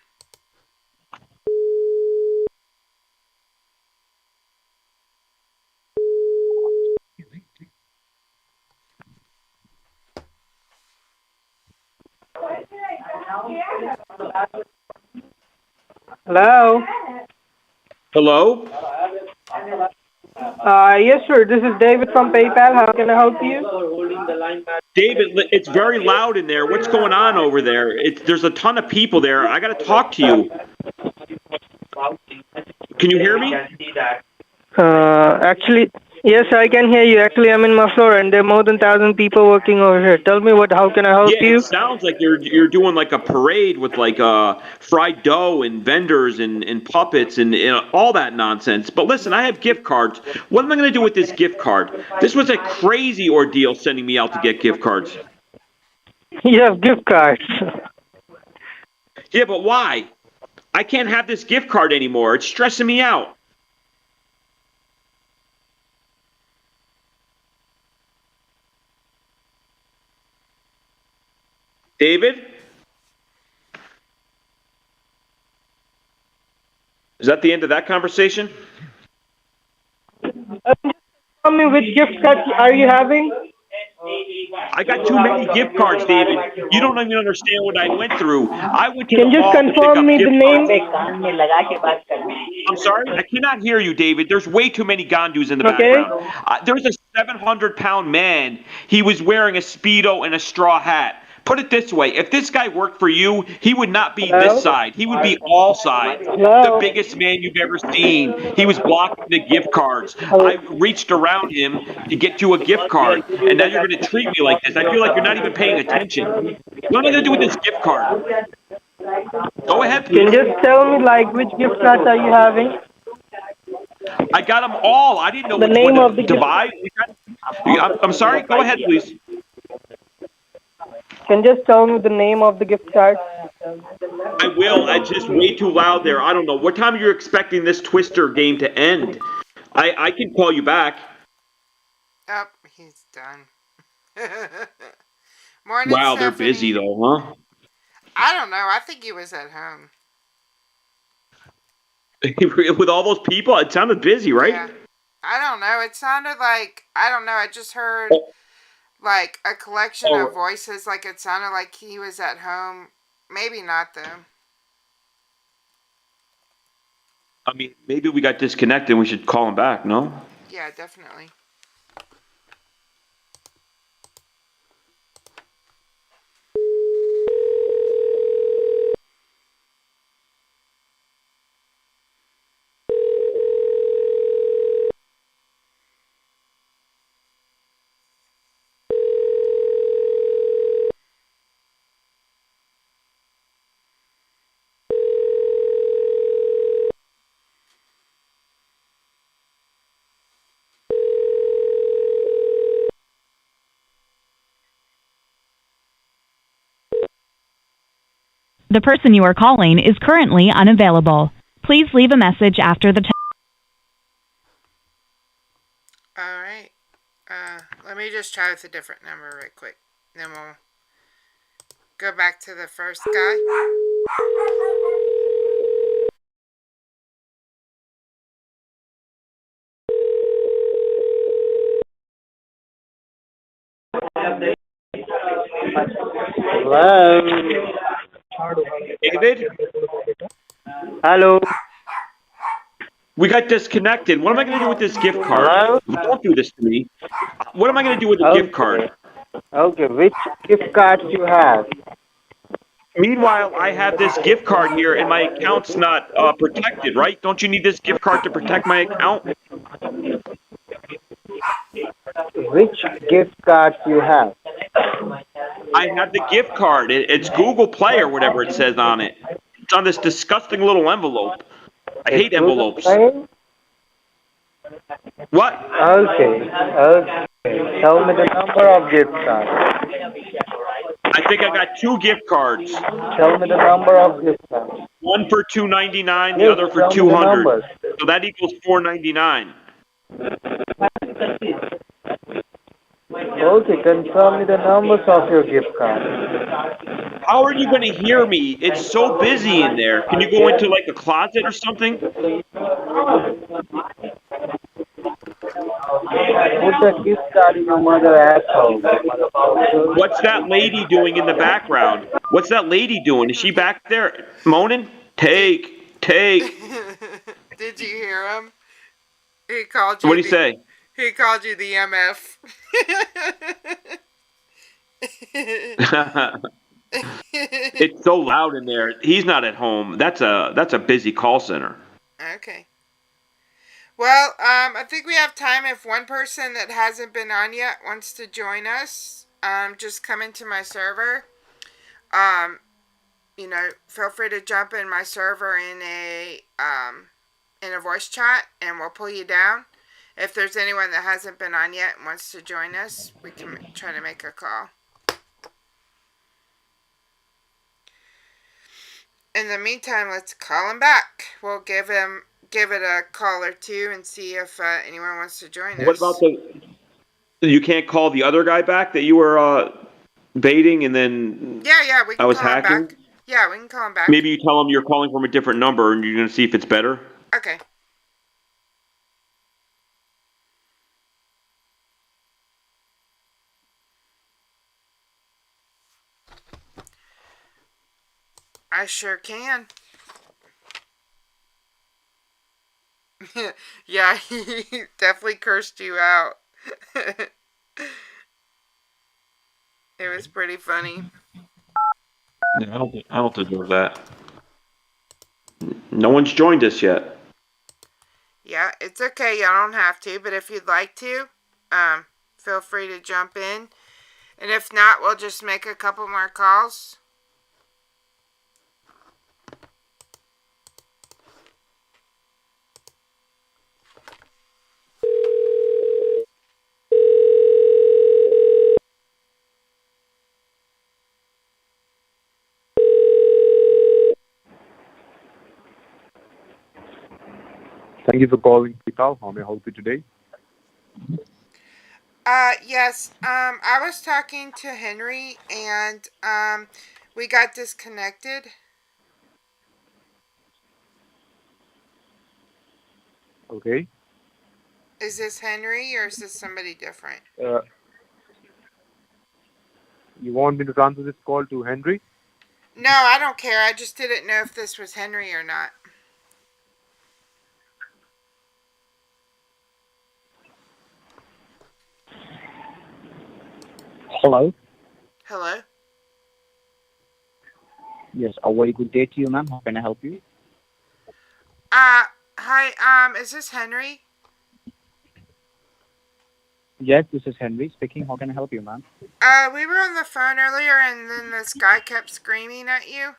Hello? Hello? Yes, sir. This is David from PayPal. How can I help you? David, it's very loud in there. What's going on over there? There's a ton of people there. I got to talk to you. Can you hear me? Actually, yes, I can hear you. Actually, I'm in my floor, and there are more than 1,000 people working over here. Tell me how can I help you? It sounds like you're doing like a parade with like fried dough and vendors and puppets and all that nonsense. But listen, I have gift cards. What am I going to do with this gift card? This was a crazy ordeal sending me out to get gift cards. You have gift cards. Yeah, but why? I can't have this gift card anymore. It's stressing me out. David? Is that the end of that conversation? Tell me which gift card are you having? I got too many gift cards, David. You don't even understand what I went through. I went to Can the you mall just to pick confirm up me the gift name? cards. I'm sorry? I cannot hear you, David. There's way too many Gondus in the background. There's a 700-pound man. He was wearing a Speedo and a straw hat. Put it this way, if this guy worked for you, he would not be this side. He would be all sides. The biggest man you've ever seen. He was blocking the gift cards. I reached around him to get you a gift card, and now you're going to treat me like this. I feel like you're not even paying attention. What am I going to do with this gift card? Go ahead, please. Can you just tell me which gift cards are you having? I got them all. I didn't know The which name one of the to buy. I'm sorry? Go ahead, please. Can you just tell me the name of the gift card? I will. It's just way too loud there. I don't know. What time are you expecting this Twister game to end? I can call you back. Oh, he's done. Morning, Wow, they're Stephanie. busy though, huh? I don't know. I think he was at home. With all those people, it sounded busy, right? Yeah. I don't know. It sounded like, I don't know. I just heard like a collection of voices. Like it sounded like he was at home. Maybe not though. I mean, maybe we got disconnected and we should call him back, no? Yeah, definitely. The person you are calling is currently unavailable. Please leave a message after the tone. All right. Let me just try with a different number right quick. Then we'll go back to the first guy. Hello. David? Hello. We got disconnected. What am I going to do with this gift card? Hello? Don't do this to me. What am I going to do with the gift card? Okay, which gift cards you have? Meanwhile, I have this gift card here and my account's not protected, right? Don't you need this gift card to protect my account? Which gift cards you have? I have the gift card. It's Google Play or whatever it says on it. It's on this disgusting little envelope. I hate envelopes. What? Okay. Tell me the number of gift cards. I think I got 2 gift cards. Tell me the number of gift cards. One for $2.99, the Yes, other for tell me the $200. numbers. So that equals $4.99. Okay, confirm me the numbers of your gift card. How are you going to hear me? It's so busy in there. Can you go into like a closet or something? Put the gift card in your mother's asshole. What's that lady doing in the background? What's that lady doing? Is she back there moaning? Take. Did you hear him? He called you. What did he say? He called you the MF. It's so loud in there. He's not at home. That's a busy call center. Okay. Well, I think we have time if one person that hasn't been on yet wants to join us. Just come into my server. Feel free to jump in my server in a voice chat, and we'll pull you down. If there's anyone that hasn't been on yet and wants to join us, we can try to make a call. In the meantime, let's call him back. We'll give it a call or two and see if anyone wants to join us. What about you can't call the other guy back that you were baiting and then Yeah, we can I was call hacking? him back. Yeah, we can call him back. Maybe you tell him you're calling from a different number and you're going to see if it's better. Okay. I sure can. Yeah, he definitely cursed you out. It was pretty funny. Yeah, I don't deserve that. No one's joined us yet. Yeah, it's okay. Y'all don't have to, but if you'd like to, feel free to jump in. And if not, we'll just make a couple more calls. Thank you for calling PayPal. How may I help you today? Yes. I was talking to Henry, and we got disconnected. Okay. Is this Henry, or is this somebody different? You want me to transfer this call to Henry? No, I don't care. I just didn't know if this was Henry or not. Hello. Hello. Yes, a very good day to you, ma'am. How can I help you? Hi, is this Henry? Yes, this is Henry speaking. How can I help you, ma'am? We were on the phone earlier and then this guy kept screaming at you.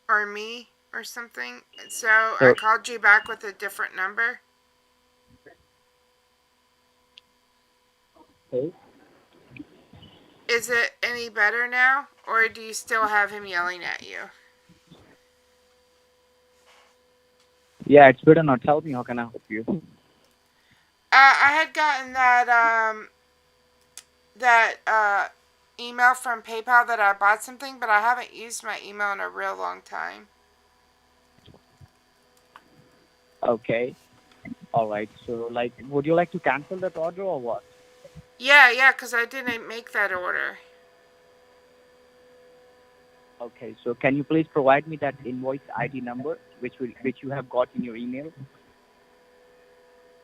Or me, or something. So I called you back with a different number. Okay. Is it any better now? Or do you still have him yelling at you? Yeah, it's better now. Tell me, how can I help you? I had gotten that email from PayPal that I bought something, but I haven't used my email in a real long time. Okay. All right. So, like, would you like to cancel that order or what? Yeah, because I didn't make that order. Okay. So, can you please provide me that invoice ID number, which you have got in your email?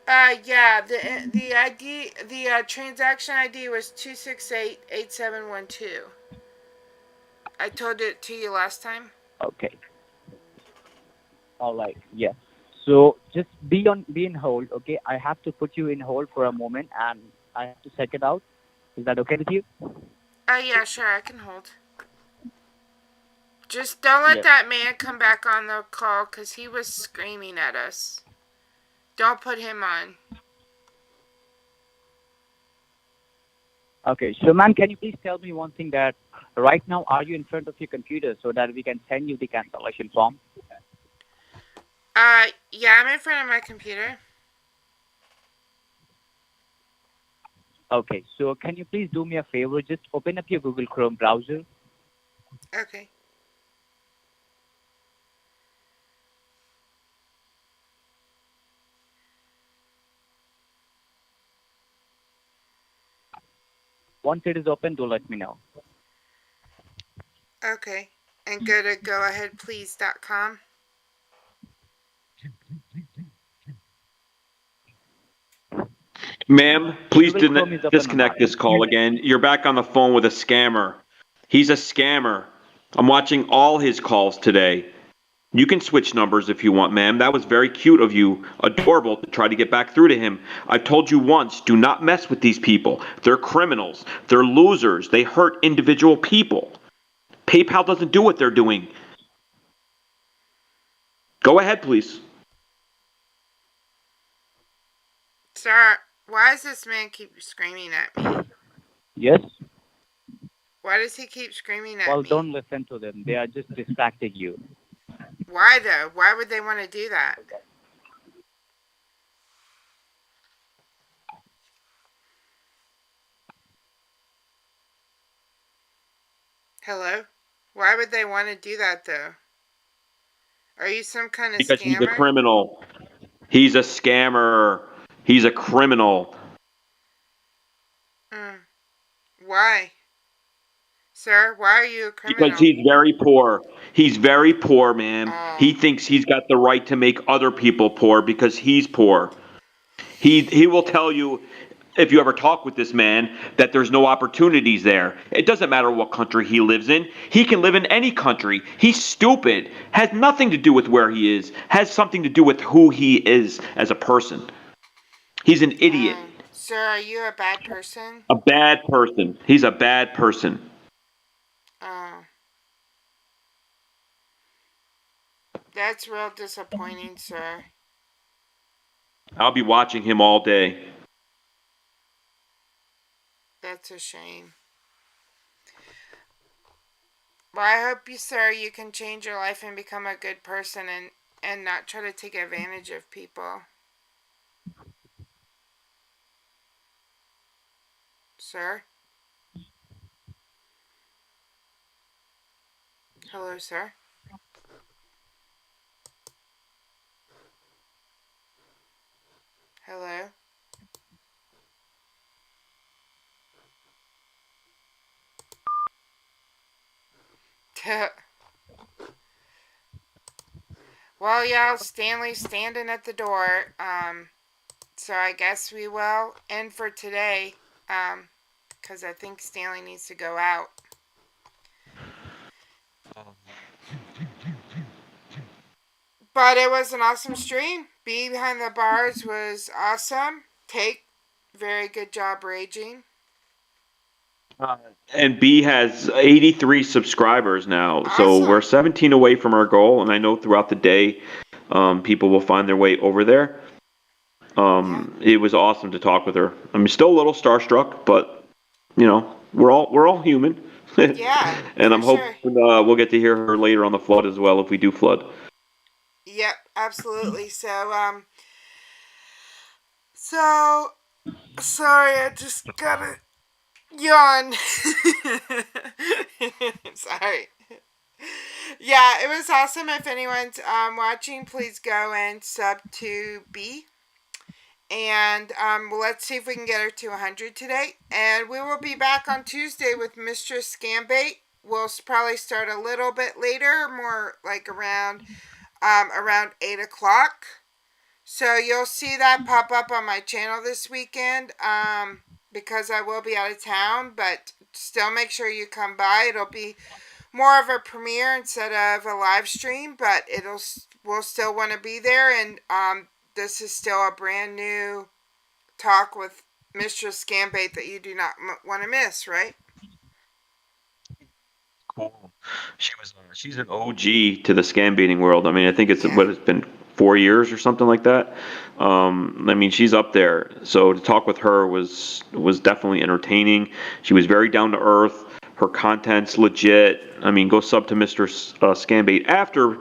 Yeah, the ID, the transaction ID was 2688712. I told it to you last time. Okay. All right. Yeah. So just be in hold. Okay. I have to put you in hold for a moment, and I have to check it out. Is that okay with you? Yeah, sure, I can hold. Just don't let that man come back on the call, because he was screaming at us. Don't put him on. Okay. So, ma'am, can you please tell me one thing, that right now, are you in front of your computer so that we can send you the cancellation form? Yeah, I'm in front of my computer. Okay. So can you please do me a favor? Just open up your Google Chrome browser. Okay. Once it is open, do let me know. Okay. And go to goaheadplease.com. Ma'am, please disconnect this call again. You're back on the phone with a scammer. He's a scammer. I'm watching all his calls today. You can switch numbers if you want, ma'am. That was very cute of you, adorable, to try to get back through to him. I've told you once, do not mess with these people. They're criminals. They're losers. They hurt individual people. PayPal doesn't do what they're doing. Go ahead, please. Sir, why does this man keep screaming at me? Yes? Why does he keep screaming at me? Well, don't listen to them. They are just distracting you. Why, though? Why would they want to do that? Hello? Why would they want to do that, though? Are you some kind of Because scammer? he's a criminal. He's a scammer. He's a criminal. Why? Sir, why are you a criminal? Because he's very poor. He's very poor, ma'am. He thinks he's got the right to make other people poor because he's poor. He will tell you, if you ever talk with this man, that there's no opportunities there. It doesn't matter what country he lives in. He can live in any country. He's stupid. Has nothing to do with where he is. Has something to do with who he is as a person. He's an idiot. Sir, are you a bad person? A bad person. He's a bad person. That's real disappointing, sir. I'll be watching him all day. That's a shame. Well, I hope sir, you can change your life and become a good person and not try to take advantage of people. Sir? Hello, sir? Hello? Well, yeah, Stanley's standing at the door. So I guess we will end for today. because I think Stanley needs to go out. But it was an awesome stream. Behind the Bars was awesome. Take, very good job raging. And B has 83 subscribers now, Awesome. so we're 17 away from our goal. And I know throughout the day, people will find their way over there. It was awesome to talk with her. I'm still a little starstruck, but you know, we're all human. Yeah. And I'm hoping we'll get to hear her later on the flood as well if we do flood. Yep, absolutely. So sorry, I just gotta yawn. Sorry. Yeah, it was awesome. If anyone's watching, please go and sub to B. And let's see if we can get her to 100 today. And we will be back on Tuesday with Mistress Scambait. We'll probably start a little bit later, more like around 8 o'clock. So you'll see that pop up on my channel this weekend because I will be out of town. But still make sure you come by. It'll be more of a premiere instead of a live stream. But we'll still want to be there. And this is still a brand new talk with Mistress Scambait that you do not want to miss, right? Cool. She's an OG to the scam baiting world. I mean, I think it's been 4 years or something like that. I mean, she's up there. So to talk with her was definitely entertaining. She was very down to earth. Her content's legit. I mean, go sub to Mr. Scambait after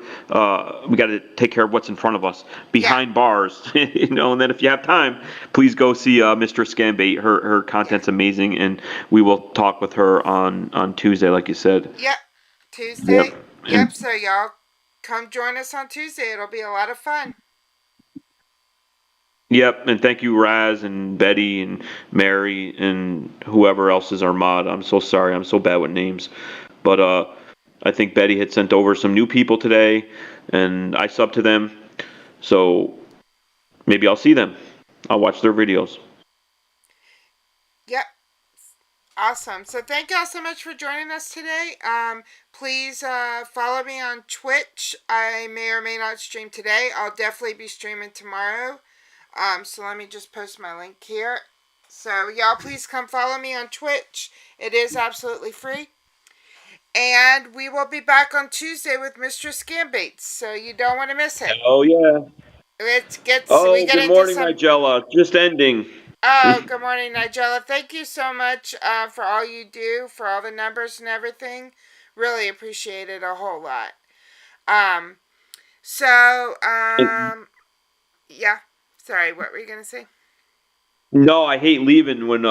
we got to take care of what's in front of us behind bars, you know. And then if you have time, please go see Mr. Scambait. Her content's amazing, and we will talk with her on Tuesday, like you said. Yep, Tuesday. Yep. So y'all come join us on Tuesday. It'll be a lot of fun. Yep, and thank you, Raz and Betty and Mary and whoever else is our mod. I'm so sorry, I'm so bad with names. But I think Betty had sent over some new people today, and I subbed to them. So maybe I'll see them. I'll watch their videos. Yep. Awesome. So thank y'all so much for joining us today. Please follow me on Twitch. I may or may not stream today. I'll definitely be streaming tomorrow. So let me just post my link here. So y'all please come follow me on Twitch. It is absolutely free. And we will be back on Tuesday with Mistress Scambait. So you don't want to miss it. Oh yeah. Good morning, Nigella. Just ending. Oh, good morning, Nigella. Thank you so much for all you do, for all the numbers and everything. Really appreciate it a whole lot. Yeah. Sorry, what were you going to say? No, I hate leaving when,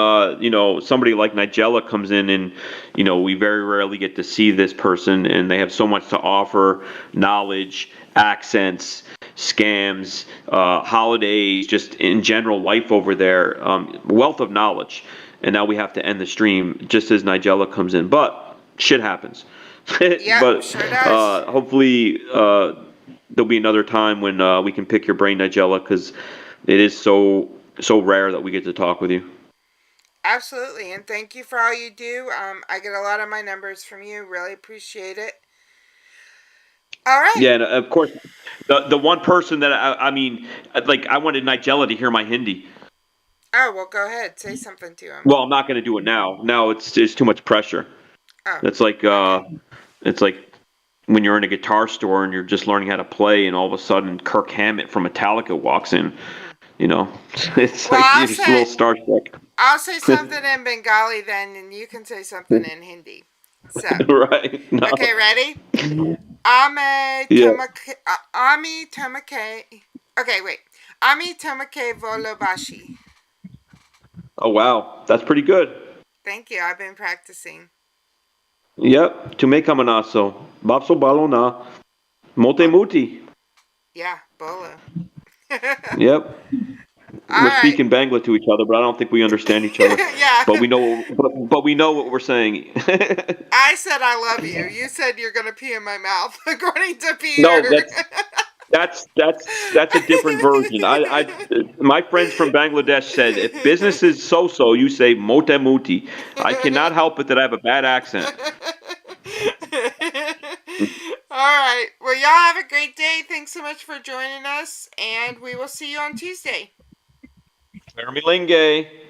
somebody like Nigella comes in and, we very rarely get to see this person and they have so much to offer, knowledge, accents, scams, holidays, just in general life over there, wealth of knowledge. And now we have to end the stream just as Nigella comes in. But shit happens. Yeah, but sure does. hopefully there'll be another time when we can pick your brain, Nigella, because it is so rare that we get to talk with you. Absolutely, and thank you for all you do. I get a lot of my numbers from you. Really appreciate it. All right. Yeah, and of course, the one person that I wanted Nigella to hear my Hindi. Oh, well, go ahead. Say something to him. Well, I'm not going to do it now. Now it's too much pressure. Oh. It's like when you're in a guitar store and you're just learning how to play, and all of a sudden Kirk Hammett from Metallica walks in. It's like you're just a little starstruck. I'll say something in Bengali then, and you can say something in Hindi. So. Right. No. Okay, ready? Ami tomake. Okay, wait. Ami tomake volobashi. Oh wow, that's pretty good. Thank you. I've been practicing. Yep. Tume kamanaso. Bapso balona. Mote muti. Yeah, bolo. Yep. We're speaking Bangla to each other, but I don't think we understand each other. Yeah. But we know what we're saying. I said I love you. You said you're gonna pee in my mouth, according to Peter. No, That's a different version. My friends from Bangladesh said if business is so-so, you say mota muti. I cannot help it that I have a bad accent. All right. Well, y'all have a great day. Thanks so much for joining us, and we will see you on Tuesday. Fermilingue.